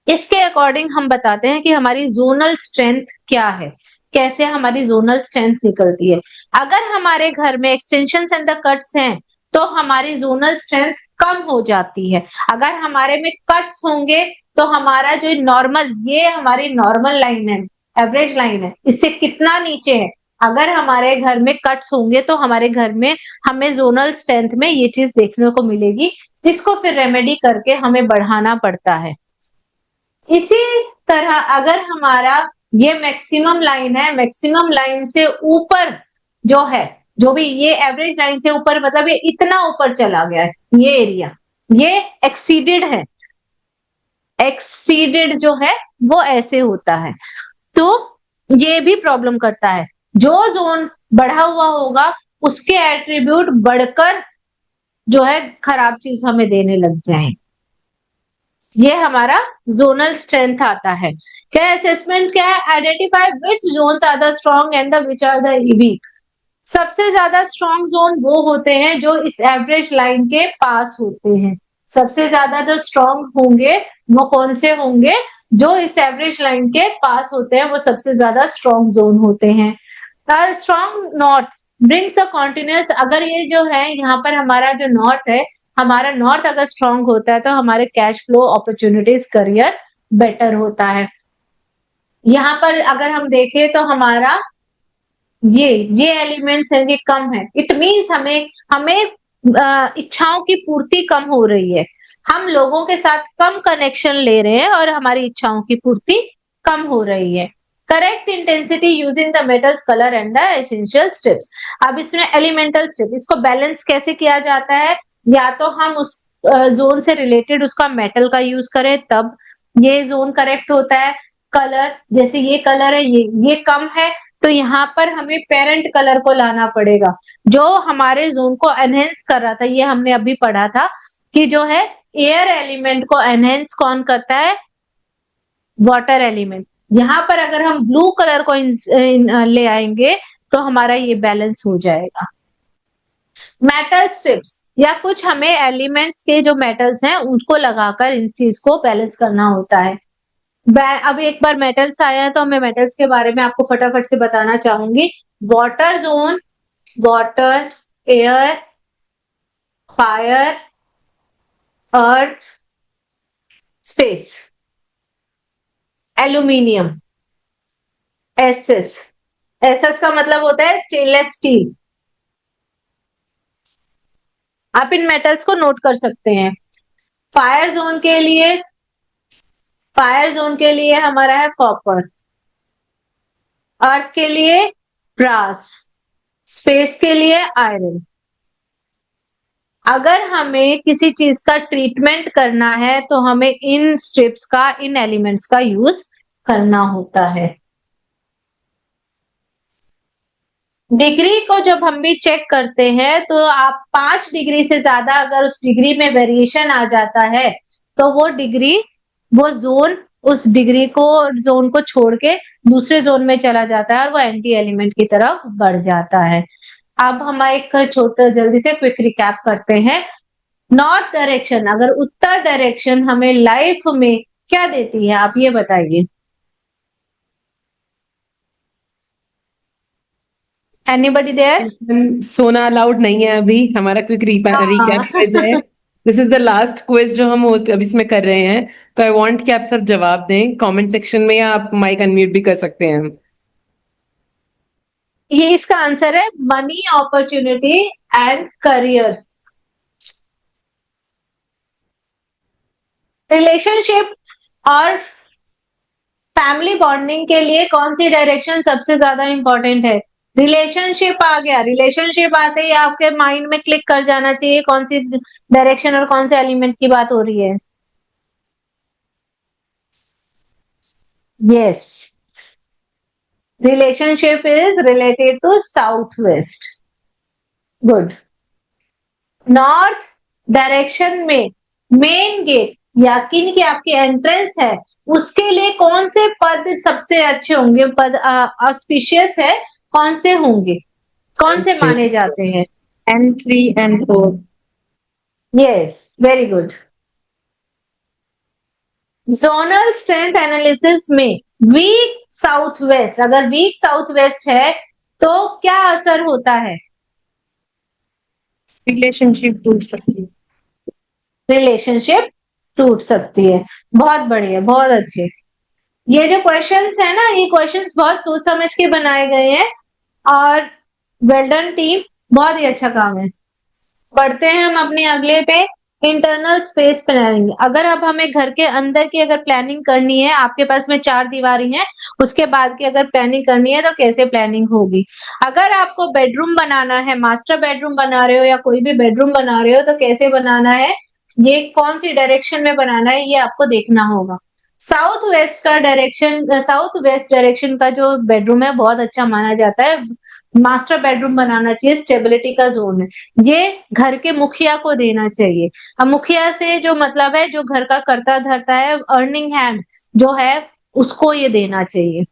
इसके अकॉर्डिंग हम बताते हैं कि हमारी जोनल स्ट्रेंथ क्या है, कैसे हमारी जोनल स्ट्रेंथ निकलती है। अगर हमारे घर में एक्सटेंशन एंड द कट्स हैं तो हमारी जोनल स्ट्रेंथ कम हो जाती है। अगर हमारे में कट्स होंगे तो हमारा जो नॉर्मल, ये हमारी नॉर्मल लाइन है, एवरेज लाइन है, इससे कितना नीचे है। अगर हमारे घर में कट्स होंगे तो हमारे घर में हमें जोनल स्ट्रेंथ में ये चीज देखने को मिलेगी, इसको फिर रेमेडी करके हमें बढ़ाना पड़ता है। इसी तरह अगर हमारा ये मैक्सिमम लाइन है, मैक्सिमम लाइन से ऊपर जो है, जो भी ये एवरेज लाइन से ऊपर, मतलब ये इतना ऊपर चला गया है, ये एरिया ये एक्सीडेड है। एक्सीडेड जो है वो ऐसे होता है, तो ये भी प्रॉब्लम करता है। जो जोन बढ़ा हुआ होगा उसके एट्रीब्यूट बढ़कर जो है खराब चीज हमें देने लग जाए, ये हमारा जोनल स्ट्रेंथ आता है। क्या असेसमेंट क्या है? Identify which zones are the strong and the which are the weak. सबसे ज्यादा स्ट्रॉन्ग जोन वो होते हैं जो इस एवरेज लाइन के पास होते हैं। सबसे ज्यादा जो स्ट्रॉन्ग होंगे वो कौन से होंगे? जो इस एवरेज लाइन के पास होते हैं वो सबसे ज्यादा स्ट्रॉन्ग जोन होते हैं। Strong north brings the continuous. अगर ये जो है यहाँ पर हमारा जो नॉर्थ है, हमारा नॉर्थ अगर स्ट्रॉन्ग होता है तो हमारे cash flow, opportunities, career better होता है। यहाँ पर अगर हम देखें तो हमारा ये एलिमेंट्स है, ये कम है। इट मीन्स हमें हमें इच्छाओं की पूर्ति कम हो रही है। हम लोगों के साथ कम कनेक्शन ले रहे हैं और हमारी इच्छाओं की पूर्ति कम हो रही है। Correct intensity using the metals, colour and the essential steps. अब इसमें एलिमेंटल स्टेप, इसको बैलेंस कैसे किया जाता है? या तो हम उस जोन से रिलेटेड उसका मेटल का यूज करें, तब ये जोन करेक्ट होता है। कलर, जैसे ये कलर है, ये कम है, तो यहाँ पर हमें पेरेंट कलर को लाना पड़ेगा जो हमारे जोन को एनहेंस कर रहा था। ये हमने अभी पढ़ा था कि जो है एयर एलिमेंट को एनहेंस कौन करता है? Water element. यहाँ पर अगर हम ब्लू कलर को ले आएंगे तो हमारा ये बैलेंस हो जाएगा। मेटल स्ट्रिप्स, या कुछ हमें एलिमेंट्स के जो मेटल्स हैं उनको लगाकर इन चीज को बैलेंस करना होता है। अब एक बार मेटल्स आया है तो मैं मेटल्स के बारे में आपको फटाफट से बताना चाहूंगी। Water zone, water, air, fire, earth, space. Aluminium, SS. SS का मतलब होता है स्टेनलेस स्टील। आप इन मेटल्स को नोट कर सकते हैं। फायर जोन के लिए फायर जोन के लिए हमारा है कॉपर, अर्थ के लिए ब्रास, स्पेस के लिए आयरन। अगर हमें किसी चीज का ट्रीटमेंट करना है तो हमें इन स्ट्रिप्स का, इन एलिमेंट्स का यूज करना होता है। डिग्री को जब हम भी चेक करते हैं तो आप 5 डिग्री से ज्यादा अगर उस डिग्री में वेरिएशन आ जाता है तो वो डिग्री, वो जोन, उस डिग्री को, जोन को छोड़ के दूसरे जोन में चला जाता है और वो एंटी एलिमेंट की तरफ बढ़ जाता है। अब हम एक छोटा जल्दी से क्विक रिकैप करते हैं। नॉर्थ डायरेक्शन, अगर उत्तर डायरेक्शन हमें लाइफ में क्या देती है, आप ये बताइए। Anybody there? सोना अलाउड नहीं है अभी, हमारा क्विक रिकैप क्विज है। This is the last quiz जो हम होस्ट अभी इसमें कर रहे हैं, तो आई वांट कि आप सब जवाब दें कमेंट सेक्शन में, या आप माइक अनम्यूट भी कर सकते हैं। ये इसका आंसर है money, opportunity and career. Relationship और फैमिली बॉन्डिंग के लिए कौन सी डायरेक्शन सबसे ज्यादा इंपॉर्टेंट है? रिलेशनशिप आ गया, रिलेशनशिप आते ही आपके माइंड में क्लिक कर जाना चाहिए कौन सी डायरेक्शन और कौन से एलिमेंट की बात हो रही है। Yes, relationship is related to south west. Good. North direction में मेन गेट या किन की आपकी एंट्रेंस है, उसके लिए कौन से पद सबसे अच्छे होंगे, पद ऑस्पिशियस है, कौन से होंगे, कौन से माने जाते हैं? N3 N4। Yes, very good. Zonal strength analysis में वीक साउथ वेस्ट, अगर वीक साउथ वेस्ट है तो क्या असर होता है? रिलेशनशिप टूट सकती है। रिलेशनशिप टूट सकती है। बहुत बढ़िया, बहुत अच्छे। ये जो क्वेश्चंस है ना, ये क्वेश्चंस बहुत सोच समझ के बनाए गए हैं और वेल डन टीम, बहुत ही अच्छा काम है। बढ़ते हैं हम अपने अगले पे, इंटरनल स्पेस प्लानिंग। अगर अब हमें घर के अंदर की अगर प्लानिंग करनी है, आपके पास में 4 दीवारी है, उसके बाद की अगर प्लानिंग करनी है तो कैसे प्लानिंग होगी? अगर आपको बेडरूम बनाना है, मास्टर बेडरूम बना रहे हो या कोई भी बेडरूम बना रहे हो, तो कैसे बनाना है, ये कौन सी डायरेक्शन में बनाना है, ये आपको देखना होगा। साउथ वेस्ट का डायरेक्शन, साउथ वेस्ट डायरेक्शन का जो बेडरूम है बहुत अच्छा माना जाता है, मास्टर बेडरूम बनाना चाहिए, स्टेबिलिटी का जोन है, ये घर के मुखिया को देना चाहिए। अब मुखिया से जो मतलब है, जो घर का करता धरता है, अर्निंग हैंड जो है, उसको ये देना चाहिए।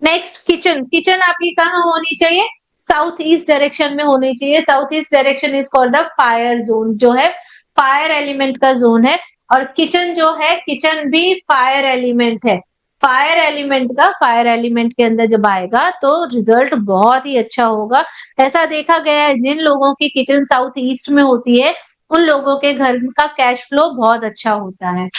Next, kitchen. किचन आपकी कहाँ होनी चाहिए? साउथ ईस्ट डायरेक्शन में होनी चाहिए। South east direction is called the fire zone, जो है फायर एलिमेंट का जोन है। और किचन जो है, किचन भी फायर एलिमेंट है। फायर एलिमेंट का, फायर एलिमेंट के अंदर जब आएगा तो रिजल्ट बहुत ही अच्छा होगा। ऐसा देखा गया है, जिन लोगों की किचन साउथ ईस्ट में होती है उन लोगों के घर का कैश फ्लो बहुत अच्छा होता है।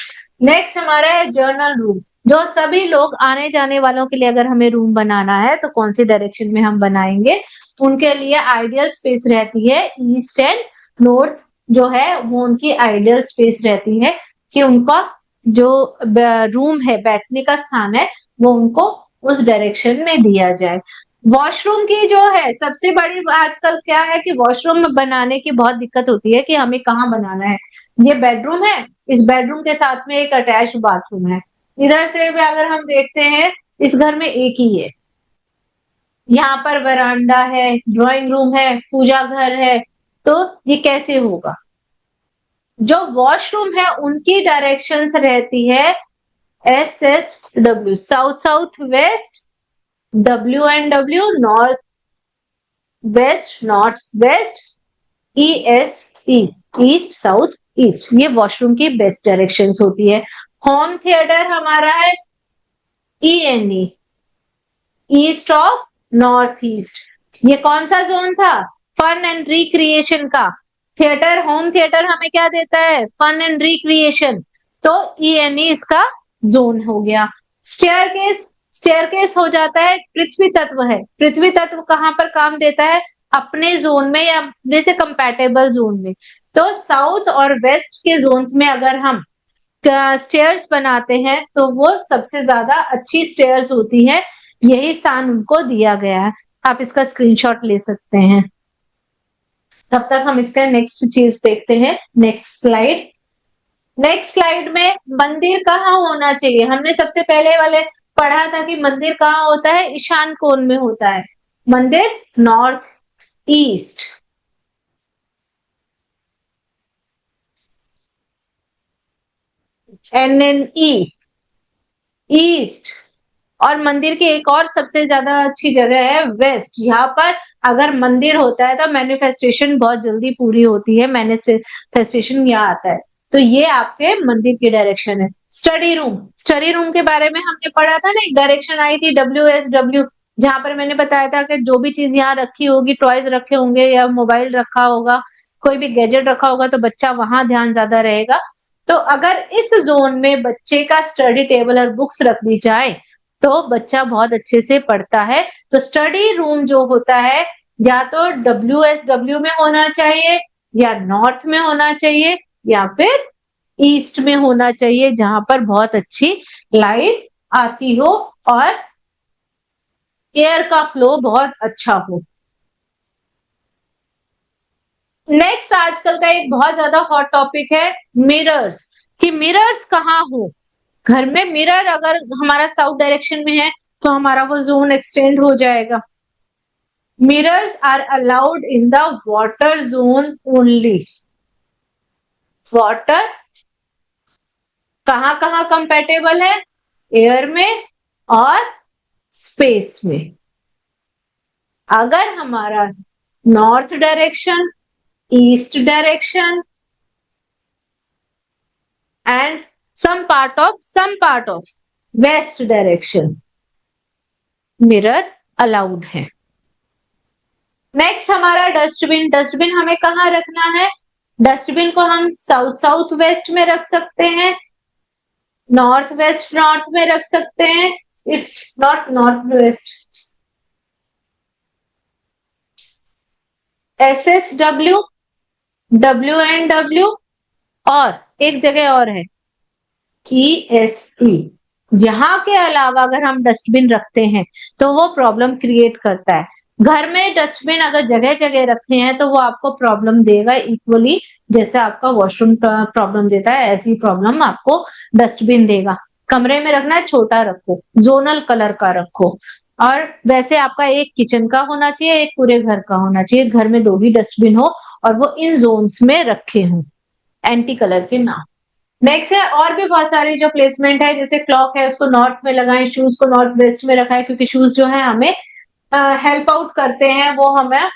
नेक्स्ट हमारा है जर्नल रूम, जो सभी लोग आने जाने वालों के लिए अगर हमें रूम बनाना है तो कौन सी डायरेक्शन में हम बनाएंगे, उनके लिए आइडियल स्पेस रहती है ईस्ट एंड नॉर्थ, जो है वो उनकी आइडियल स्पेस रहती है कि उनका जो रूम है, बैठने का स्थान है, वो उनको उस डायरेक्शन में दिया जाए। वॉशरूम की जो है सबसे बड़ी आजकल क्या है कि वॉशरूम बनाने की बहुत दिक्कत होती है कि हमें कहाँ बनाना है। ये बेडरूम है, इस बेडरूम के साथ में एक अटैच बाथरूम है, इधर से भी अगर हम देखते हैं इस घर में एक ही है, यहाँ पर वरांडा है, ड्राइंग रूम है, पूजा घर है, तो ये कैसे होगा? जो वॉशरूम है उनकी डायरेक्शंस रहती है SSW, south south west, WNW north west, north west, ESE east south east, ये वॉशरूम की बेस्ट डायरेक्शंस होती है। होम थिएटर हमारा है ENE, east of north east. ये कौन सा जोन था? फन एंड रिक्रिएशन का। थिएटर, होम थिएटर हमें क्या देता है? फन एंड रिक्रिएशन, तो ENE इसका जोन हो गया। स्टेयरकेस, स्टेयरकेस हो जाता है पृथ्वी तत्व है। पृथ्वी तत्व कहां पर काम देता है? अपने जोन में या अपने से कंपैटिबल जोन में। तो साउथ और वेस्ट के जोन्स में अगर हम स्टेयर्स बनाते हैं तो वो सबसे ज्यादा अच्छी स्टेयर्स होती है, यही स्थान उनको दिया गया है। आप इसका स्क्रीनशॉट ले सकते हैं। तब तक हम इसका नेक्स्ट चीज देखते हैं। Next slide. नेक्स्ट स्लाइड में मंदिर कहाँ होना चाहिए। हमने सबसे पहले वाले पढ़ा था कि मंदिर कहाँ होता है, ईशान कोण में होता है। मंदिर नॉर्थ ईस्ट। NNE east. और मंदिर की एक और सबसे ज्यादा अच्छी जगह है वेस्ट। यहाँ पर अगर मंदिर होता है तो मैनिफेस्टेशन बहुत जल्दी पूरी होती है। मैनिफेस्टेशन यहाँ आता है। तो ये आपके मंदिर की डायरेक्शन है। Study room. स्टडी रूम के बारे में हमने पढ़ा था ना, एक डायरेक्शन आई थी WSW, जहां पर मैंने बताया था कि जो भी चीज यहाँ रखी होगी, टॉयज रखे होंगे या मोबाइल रखा होगा, कोई भी गैजेट रखा होगा, तो बच्चा वहां ध्यान ज्यादा रहेगा। तो अगर इस जोन में बच्चे का स्टडी टेबल और बुक्स रख दी जाए तो बच्चा बहुत अच्छे से पढ़ता है। तो स्टडी रूम जो होता है या तो WSW में होना चाहिए, या नॉर्थ में होना चाहिए, या फिर ईस्ट में होना चाहिए, जहां पर बहुत अच्छी लाइट आती हो और एयर का फ्लो बहुत अच्छा हो। नेक्स्ट आजकल का एक बहुत ज्यादा हॉट टॉपिक है मिरर्स, कि मिरर्स कहाँ हो। घर में मिरर अगर हमारा साउथ डायरेक्शन में है तो हमारा वो जोन एक्सटेंड हो जाएगा। Mirrors are allowed in the water zone only. Water कहाँ कहाँ कंपेटेबल है, एयर में और स्पेस में। अगर हमारा north direction, east direction and some part of west direction, mirror allowed है। नेक्स्ट हमारा डस्टबिन। डस्टबिन हमें कहाँ रखना है। डस्टबिन को हम साउथ वेस्ट में रख सकते हैं, नॉर्थ वेस्ट नॉर्थ में रख सकते हैं। It's not north west. SSW, WNW और एक जगह और है ESE। यहाँ के अलावा अगर हम डस्टबिन रखते हैं तो वो प्रॉब्लम क्रिएट करता है। घर में डस्टबिन अगर जगह जगह रखे हैं तो वो आपको प्रॉब्लम देगा इक्वली, जैसे आपका वॉशरूम प्रॉब्लम देता है ऐसी प्रॉब्लम आपको डस्टबिन देगा। कमरे में रखना है, छोटा रखो, जोनल कलर का रखो। और वैसे आपका एक किचन का होना चाहिए, एक पूरे घर का होना चाहिए। घर में 2 ही डस्टबिन हो और वो इन जोन्स में रखे हों, एंटी कलर के ना। नेक्स्ट है और भी बहुत सारी जो प्लेसमेंट है, जैसे क्लॉक है उसको नॉर्थ में लगाएं, शूज को नॉर्थ वेस्ट में रखा है, क्योंकि शूज जो है हमें हेल्प आउट करते हैं, वो हमें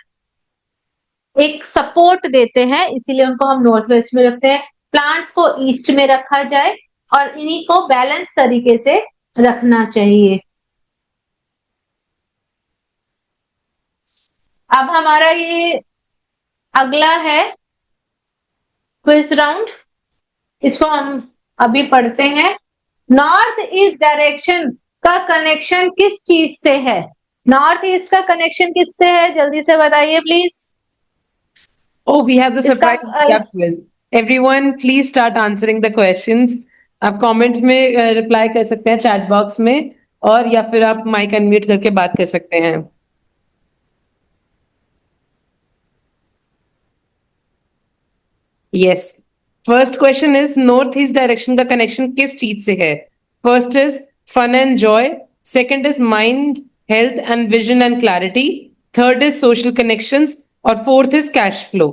एक सपोर्ट देते हैं, इसीलिए उनको हम नॉर्थ वेस्ट में रखते हैं। प्लांट्स को ईस्ट में रखा जाए और इन्हीं को बैलेंस तरीके से रखना चाहिए। अब हमारा ये अगला है क्विज राउंड, इसको हम अभी पढ़ते हैं। नॉर्थ ईस्ट डायरेक्शन का कनेक्शन किस चीज से है। नॉर्थ ईस्ट का कनेक्शन किससे है, जल्दी से बताइए please. Oh, we have the इसका surprise yeah, quiz. Everyone, please start answering the questions. आप कमेंट में रिप्लाई कर सकते हैं चैट बॉक्स में, और या फिर आप माइक अनम्यूट करके बात कर सकते हैं। Yes. First question is north east direction का कनेक्शन किस चीज से है। First is fun and joy, second is mind health and vision and clarity, third is social connections और fourth is cash flow.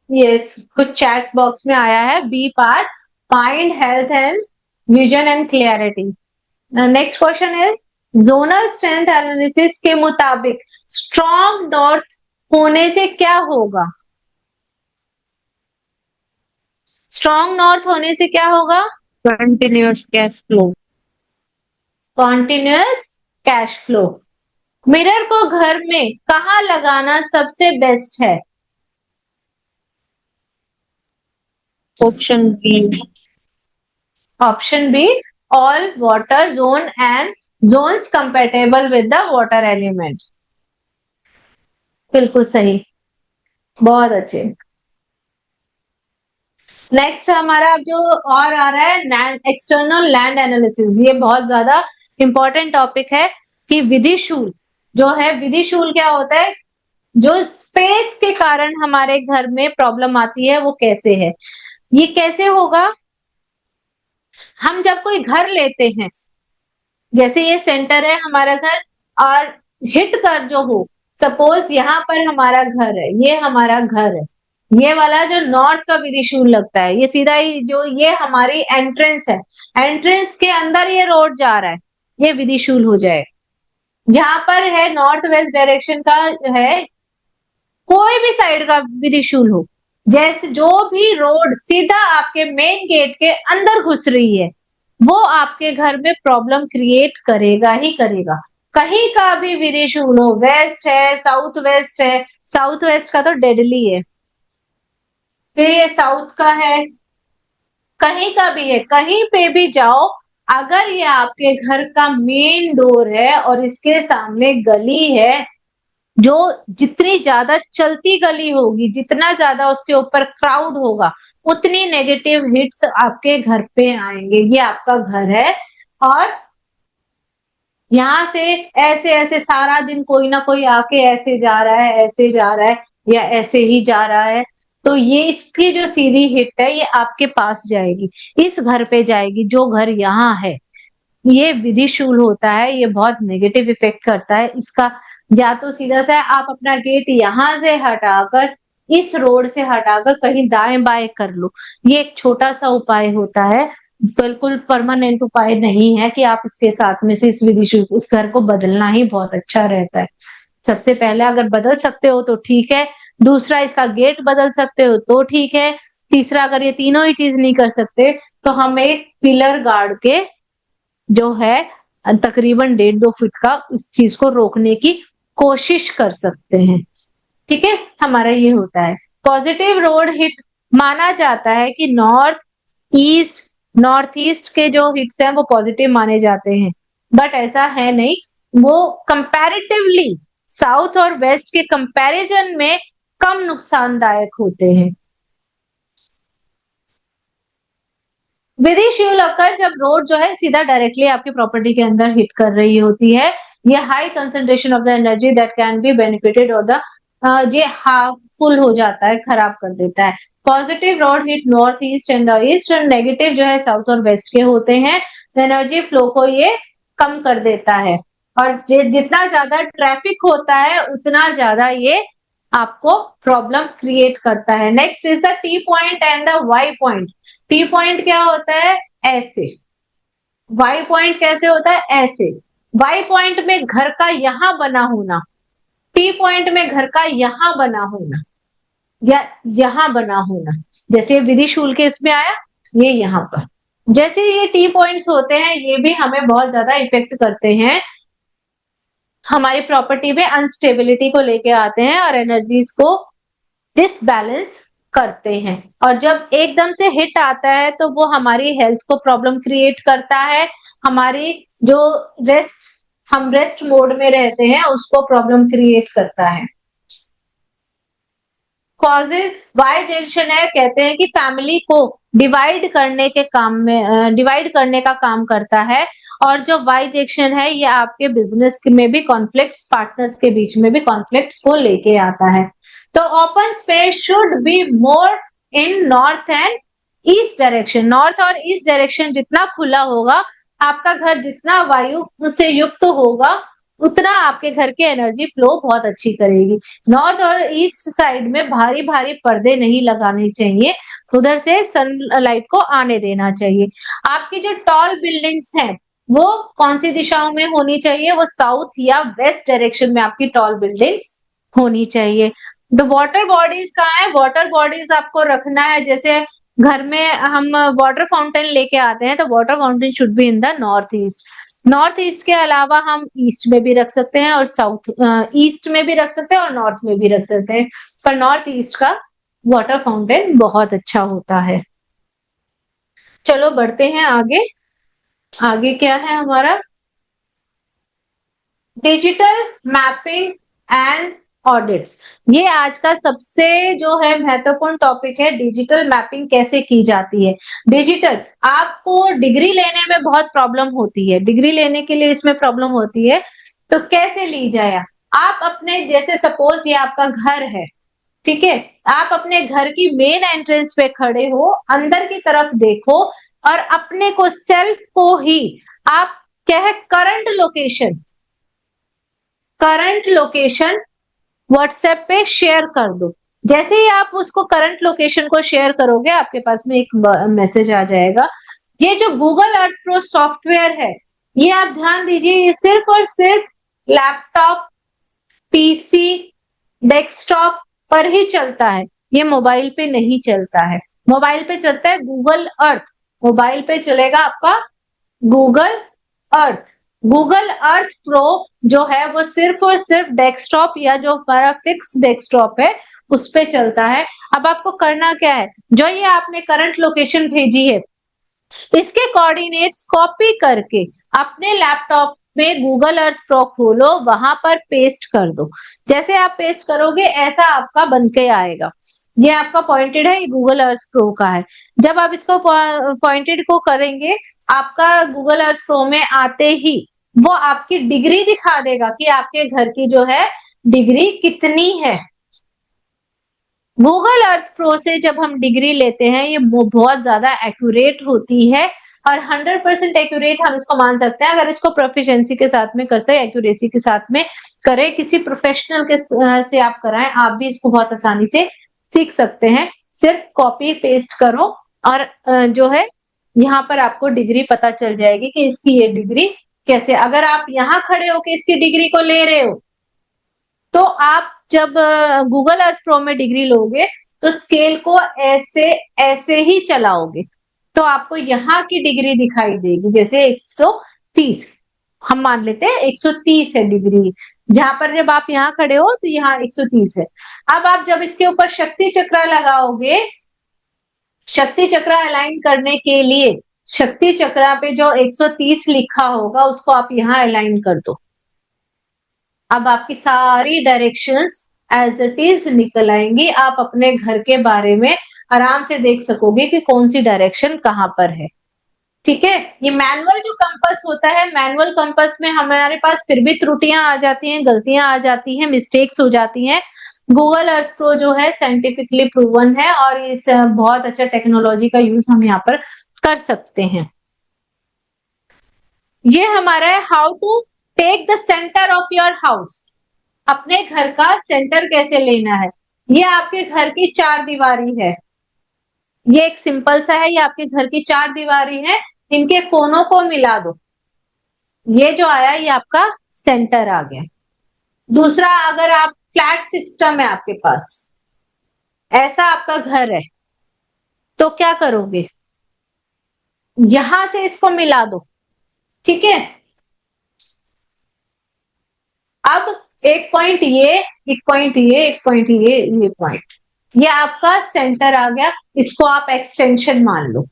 Yes, कुछ चैट बॉक्स में आया है B part, mind health and vision and clarity. Next question is zonal strength analysis के मुताबिक strong north होने से क्या होगा। स्ट्रॉन्ग नॉर्थ होने से क्या होगा। Continuous cash flow. Continuous cash flow. Mirror को घर में कहाँ लगाना सबसे बेस्ट है। Option B. Option B, all water zone and zones compatible with the water element. बिल्कुल सही, बहुत अच्छे। नेक्स्ट हमारा अब जो और आ रहा है एक्सटर्नल लैंड एनालिसिस। ये बहुत ज्यादा इंपॉर्टेंट टॉपिक है कि विधिशूल जो है, विधिशूल क्या होता है, जो स्पेस के कारण हमारे घर में प्रॉब्लम आती है वो कैसे है, ये कैसे होगा। हम जब कोई घर लेते हैं, जैसे ये सेंटर है हमारा घर, और हिट कर जो हो, सपोज यहाँ पर हमारा घर है, ये हमारा घर है, ये वाला जो नॉर्थ का विदिशूल लगता है, ये सीधा ही जो ये हमारी एंट्रेंस है, एंट्रेंस के अंदर ये रोड जा रहा है, ये विदिशूल हो जाए। जहां पर है नॉर्थ वेस्ट डायरेक्शन का है, कोई भी साइड का विदिशूल हो, जैसे जो भी रोड सीधा आपके मेन गेट के अंदर घुस रही है, वो आपके घर में प्रॉब्लम क्रिएट करेगा ही करेगा। कहीं का भी विदिशूल हो, वेस्ट है, साउथ वेस्ट है, साउथ वेस्ट का तो डेडली है, फिर ये साउथ का है, कहीं का भी है, कहीं पे भी जाओ, अगर ये आपके घर का मेन डोर है और इसके सामने गली है, जो जितनी ज्यादा चलती गली होगी, जितना ज्यादा उसके ऊपर क्राउड होगा, उतनी नेगेटिव हिट्स आपके घर पे आएंगे। ये आपका घर है और यहाँ से ऐसे ऐसे सारा दिन कोई ना कोई आके ऐसे जा रहा है, ऐसे जा रहा है, या ऐसे ही जा रहा है, तो ये इसकी जो सीधी हिट है ये आपके पास जाएगी, इस घर पे जाएगी जो घर यहाँ है। ये विधिशूल होता है, ये बहुत नेगेटिव इफेक्ट करता है इसका। या तो सीधा सा आप अपना गेट यहाँ से हटाकर, इस रोड से हटाकर कहीं दाएं बाएं कर लो, ये एक छोटा सा उपाय होता है, बिल्कुल परमानेंट उपाय नहीं है कि आप इसके साथ में से इस विधिशूल इस घर को बदलना ही बहुत अच्छा रहता है। सबसे पहले अगर बदल सकते हो तो ठीक है, दूसरा इसका गेट बदल सकते हो तो ठीक है, तीसरा अगर ये तीनों ही चीज नहीं कर सकते तो हम एक पिलर गाड़ के जो है तकरीबन 1.5-2 फीट का इस चीज को रोकने की कोशिश कर सकते हैं। ठीक है, हमारा ये होता है। पॉजिटिव रोड हिट माना जाता है कि नॉर्थ ईस्ट के जो हिट्स हैं वो पॉजिटिव माने जाते हैं, बट ऐसा है नहीं, वो कंपैरेटिवली साउथ और वेस्ट के कंपैरिजन में कम नुकसानदायक होते हैं। विधिशूल अकर जब रोड जो है सीधा डायरेक्टली आपकी प्रॉपर्टी के अंदर हिट कर रही होती है, ये high concentration of the energy that can be benefited और द ये हार्मफुल हो जाता है, खराब कर देता है। Positive road hit north east and the east, और नेगेटिव जो है साउथ और वेस्ट के होते हैं, एनर्जी फ्लो को ये कम कर देता है, और जितना ज्यादा ट्रैफिक होता है उतना ज्यादा ये आपको प्रॉब्लम क्रिएट करता है। Next is the T point and the Y point. T point क्या होता है, ऐसे, वाई पॉइंट कैसे होता है, ऐसे। वाई पॉइंट में घर का यहां बना होना, टी पॉइंट में घर का यहां बना होना, या यहां बना होना, जैसे विधिशूल के इसमें आया, ये यहाँ पर। जैसे ये टी पॉइंट्स होते हैं, ये भी हमें बहुत ज्यादा इफेक्ट करते हैं, हमारी प्रॉपर्टी में अनस्टेबिलिटी को लेके आते हैं और एनर्जीज को डिसबैलेंस करते हैं, और जब एकदम से हिट आता है तो वो हमारी हेल्थ को प्रॉब्लम क्रिएट करता है, हमारी जो हम रेस्ट मोड में रहते हैं उसको प्रॉब्लम क्रिएट करता है। कॉजेस, वाई जंक्शन है, कहते हैं कि फैमिली को डिवाइड करने के काम में डिवाइड करने का काम करता है, और जो वाई जंक्शन है ये आपके बिजनेस में भी कॉन्फ्लिक्ट्स, पार्टनर्स के बीच में भी कॉन्फ्लिक्ट्स को लेके आता है। तो open space should be more in north and east direction. North और ईस्ट डायरेक्शन जितना खुला होगा, आपका घर जितना वायु से युक्त होगा, उतना आपके घर की एनर्जी फ्लो बहुत अच्छी करेगी। नॉर्थ और ईस्ट साइड में भारी भारी पर्दे नहीं लगाने चाहिए, उधर से सनलाइट को आने देना चाहिए। आपकी जो टॉल बिल्डिंग्स हैं वो कौन सी दिशाओं में होनी चाहिए, वो साउथ या वेस्ट डायरेक्शन में आपकी टॉल बिल्डिंग्स होनी चाहिए। द वाटर बॉडीज कहाँ है, वाटर बॉडीज आपको रखना है, जैसे घर में हम वाटर फाउंटेन लेके आते हैं तो water fountain should be in the north east. North east के अलावा हम ईस्ट में भी रख सकते हैं और साउथ ईस्ट में भी रख सकते हैं और नॉर्थ में भी रख सकते हैं, पर नॉर्थ ईस्ट का वाटर फाउंटेन बहुत अच्छा होता है। चलो बढ़ते हैं आगे। आगे क्या है हमारा, डिजिटल मैपिंग एंड ऑडिट्स। ये आज का सबसे जो है महत्वपूर्ण टॉपिक है, डिजिटल मैपिंग कैसे की जाती है। डिजिटल, आपको डिग्री लेने में बहुत प्रॉब्लम होती है, डिग्री लेने के लिए इसमें प्रॉब्लम होती है, तो कैसे ली जाए? आप अपने, जैसे सपोज ये आपका घर है, ठीक है, आप अपने घर की मेन एंट्रेंस पे खड़े हो, अंदर की तरफ देखो और अपने को, सेल्फ को ही आप क्या है, करंट लोकेशन व्हाट्सएप पे शेयर कर दो। जैसे ही आप उसको करंट लोकेशन को शेयर करोगे, आपके पास में एक मैसेज आ जाएगा। ये जो गूगल अर्थ प्रो सॉफ्टवेयर है, ये आप ध्यान दीजिए, ये सिर्फ और सिर्फ लैपटॉप, पीसी, डेस्कटॉप पर ही चलता है, ये मोबाइल पे नहीं चलता है। मोबाइल पे चलता है गूगल अर्थ, मोबाइल पे चलेगा आपका Google Earth. Google Earth pro जो है वो सिर्फ और सिर्फ डेस्कटॉप या जो हमारा फिक्स डेस्कटॉप है उस पे चलता है। अब आपको करना क्या है, जो ये आपने करंट लोकेशन भेजी है, इसके कोऑर्डिनेट्स कॉपी करके अपने लैपटॉप में गूगल अर्थ प्रो खोलो, वहां पर पेस्ट कर दो। जैसे आप पेस्ट करोगे ऐसा आपका बन के आएगा। ये आपका पॉइंटेड है, ये गूगल अर्थ प्रो का है। जब आप इसको पॉइंटेड को करेंगे, आपका गूगल अर्थ प्रो में आते ही वो आपकी डिग्री दिखा देगा कि आपके घर की जो है डिग्री कितनी है। गूगल अर्थ प्रो से जब हम डिग्री लेते हैं, ये बहुत ज्यादा एक्यूरेट होती है और 100% एक्यूरेट हम इसको मान सकते हैं। अगर इसको प्रोफिशिएंसी के साथ में कर सके, एक्यूरेसी के साथ में करें, किसी प्रोफेशनल के से आप कराएं, आप भी इसको बहुत आसानी से सीख सकते हैं। सिर्फ कॉपी पेस्ट करो और जो है यहाँ पर आपको डिग्री पता चल जाएगी कि इसकी ये डिग्री कैसे। अगर आप यहाँ खड़े होके इसकी डिग्री को ले रहे हो, तो आप जब गूगल अर्थ प्रो में डिग्री लोगे तो स्केल को ऐसे ऐसे ही चलाओगे, तो आपको यहाँ की डिग्री दिखाई देगी। जैसे 130 हम मान लेते हैं, 130 है डिग्री, जहां पर जब आप यहाँ खड़े हो तो यहाँ 130 है। अब आप जब इसके ऊपर शक्ति चक्र लगाओगे, शक्ति चक्र अलाइन करने के लिए शक्ति चक्र पे जो 130 लिखा होगा उसको आप यहाँ अलाइन कर दो। अब आपकी सारी डायरेक्शंस एज इट इज निकल आएंगी। आप अपने घर के बारे में आराम से देख सकोगे कि कौन सी डायरेक्शन कहां पर है। ठीक है, ये मैनुअल जो कंपास होता है, मैनुअल कंपास में हमारे पास फिर भी त्रुटियां आ जाती हैं, गलतियां आ जाती हैं, मिस्टेक्स हो जाती हैं। गूगल अर्थ प्रो जो है साइंटिफिकली प्रूवन है और इस बहुत अच्छा टेक्नोलॉजी का यूज हम यहाँ पर कर सकते हैं। ये हमारा है how to take the centre of your house. अपने घर का सेंटर कैसे लेना है। ये आपके घर की 4 दीवारी है, ये एक सिंपल सा है, ये आपके घर की 4 दीवारी है, इनके कोनों को मिला दो, ये जो आया ये आपका सेंटर आ गया। दूसरा, अगर आप फ्लैट सिस्टम है आपके पास, ऐसा आपका घर है, तो क्या करोगे, यहां से इसको मिला दो। ठीक है, अब एक पॉइंट ये, एक पॉइंट ये, एक पॉइंट ये पॉइंट, ये आपका सेंटर आ गया। इसको आप एक्सटेंशन मान लो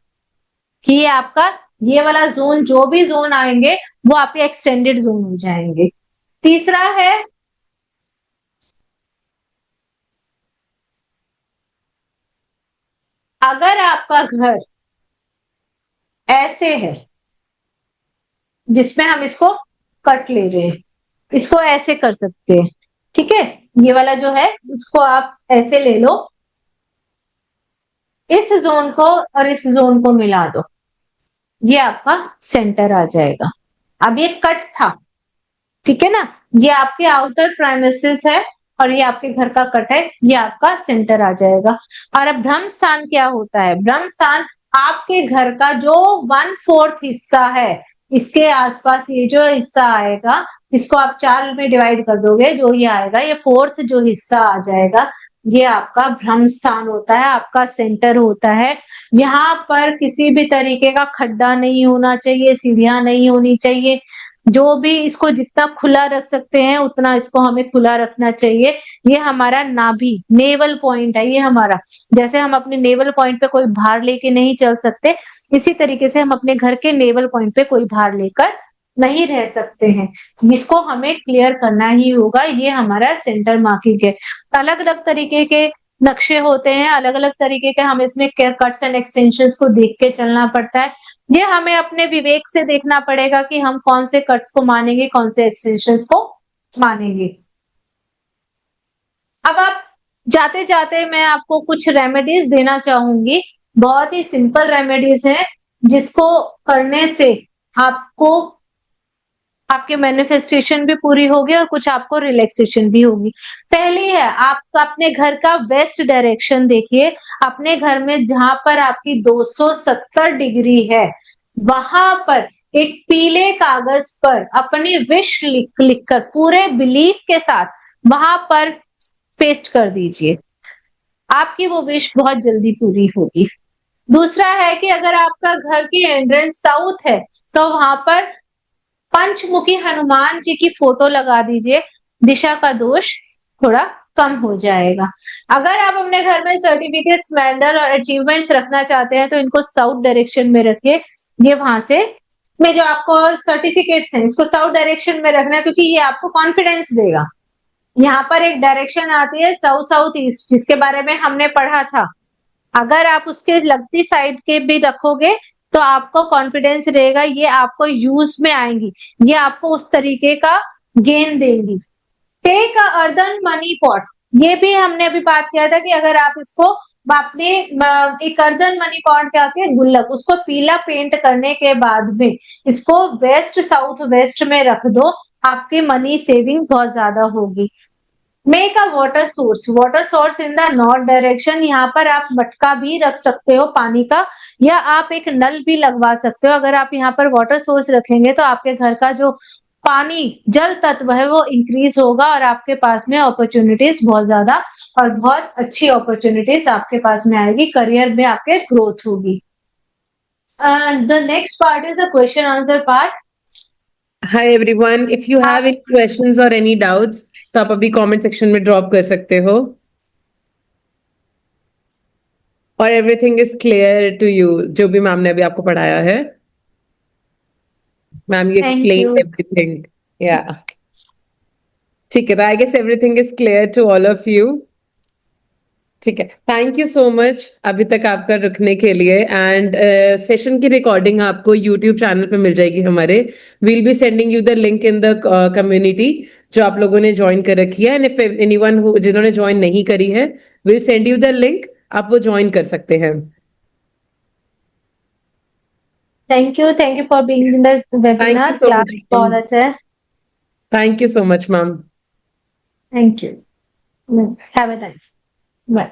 कि ये आपका, ये वाला जोन, जो भी जोन आएंगे वो आपके एक्सटेंडेड जोन हो जाएंगे। तीसरा है, अगर आपका घर ऐसे है जिसमें हम इसको कट ले रहे हैं, इसको ऐसे कर सकते हैं। ठीक है, ये वाला जो है इसको आप ऐसे ले लो, इस जोन को और इस जोन को मिला दो, ये आपका सेंटर आ जाएगा। अब ये कट था, ठीक है ना, ये आपके आउटर प्रेमिसेस है और ये आपके घर का कट है, ये आपका सेंटर आ जाएगा। और अब ब्रह्म स्थान क्या होता है, ब्रह्म स्थान आपके घर का जो 1/4 हिस्सा है, इसके आसपास ये जो हिस्सा आएगा, इसको आप 4 में डिवाइड कर दोगे, जो ये आएगा, ये 4th जो हिस्सा आ जाएगा, ये आपका ब्रह्म स्थान होता है, आपका सेंटर होता है। यहाँ पर किसी भी तरीके का खड्डा नहीं होना चाहिए, सीढ़ियां नहीं होनी चाहिए। जो भी, इसको जितना खुला रख सकते हैं उतना इसको हमें खुला रखना चाहिए। ये हमारा नाभि, नेवल पॉइंट है ये हमारा। जैसे हम अपने नेवल पॉइंट पे कोई भार लेके नहीं चल सकते, इसी तरीके से हम अपने घर के नेवल पॉइंट पे कोई भार लेकर नहीं रह सकते हैं, जिसको हमें क्लियर करना ही होगा। ये हमारा सेंटर मार्किंग है। अलग अलग तरीके के नक्शे होते हैं, अलग अलग तरीके के, हम इसमें कट्स एंड एक्सटेंशंस को देख के चलना पड़ता है। ये हमें अपने विवेक से देखना पड़ेगा कि हम कौन से कट्स को मानेंगे, कौन से एक्सटेंशंस को मानेंगे। अब आप जाते जाते मैं आपको कुछ रेमेडीज देना चाहूंगी। बहुत ही सिंपल रेमेडीज हैं, जिसको करने से आपको आपके मैनिफेस्टेशन भी पूरी होगी और कुछ आपको रिलैक्सेशन भी होगी। पहली है, आप अपने घर का वेस्ट डायरेक्शन देखिए। अपने घर में जहां पर आपकी 270 डिग्री है, वहां पर एक पीले कागज पर अपनी विश लिखकर पूरे बिलीफ के साथ वहां पर पेस्ट कर दीजिए। आपकी वो विश बहुत जल्दी पूरी होगी। दूसरा है कि अगर आपका घर की एंट्रेंस साउथ है, तो वहां पर पंचमुखी हनुमान जी की फोटो लगा दीजिए। दिशा का दोष थोड़ा कम हो जाएगा। अगर आप अपने घर में सर्टिफिकेट्स, मेडल और अचीवमेंट्स रखना चाहते हैं, तो इनको साउथ डायरेक्शन में रखिए। ये वहां से इसमें जो आपको सर्टिफिकेट्स हैं, इसको साउथ डायरेक्शन में रखना है, क्योंकि ये आपको कॉन्फिडेंस देगा। यहाँ पर एक डायरेक्शन आती है साउथ साउथ ईस्ट, जिसके बारे में हमने पढ़ा था। अगर आप उसके लगती साइड के भी रखोगे, तो आपको कॉन्फिडेंस रहेगा, ये आपको यूज में आएंगी, ये आपको उस तरीके का गेन देंगी। Take a earthen money pot, ये भी हमने अभी बात किया था कि अगर आप इसको अपने एक अर्दन मनी पॉट क्या होती है, गुल्लक, उसको पीला पेंट करने के बाद में इसको वेस्ट साउथ वेस्ट में रख दो, आपकी मनी सेविंग बहुत ज्यादा होगी। Make a water source in the north direction, यहाँ पर आप मटका भी रख सकते हो पानी का, या आप एक नल भी लगवा सकते हो। अगर आप यहाँ पर वाटर सोर्स रखेंगे, तो आपके घर का जो पानी जल तत्व है वो इंक्रीज होगा, और आपके पास में अपॉर्चुनिटीज बहुत ज्यादा और बहुत अच्छी अपॉर्चुनिटीज आपके पास में आएगी, करियर में आपके ग्रोथ होगी। The next part is the question answer part. Hi everyone, if you have any questions or any doubts, तो आप अभी comment section में drop कर सकते हो। और everything is clear to you, जो भी मैम ने अभी आपको पढ़ाया है। Ma'am you Thank explained you. everything, yeah। ठीक है, तो I guess everything is clear to all of you। ठीक है, थैंक यू सो मच अभी तक आपका रुकने के लिए। एंड सेशन की रिकॉर्डिंग आपको यूट्यूब चैनल पे मिल जाएगी हमारे। We'll be sending you the link in the community जो आप लोगों ने ज्वाइन कर रखी है। एंड इफ एनीवन जिन्होंने ज्वाइन नहीं करी है, will send you the link, आप वो ज्वाइन कर सकते हैं। Thank you for being in the webinar. so class much, बहुत अच्छा है। Thank you so much ma'am. Thank you. Have a nice bye.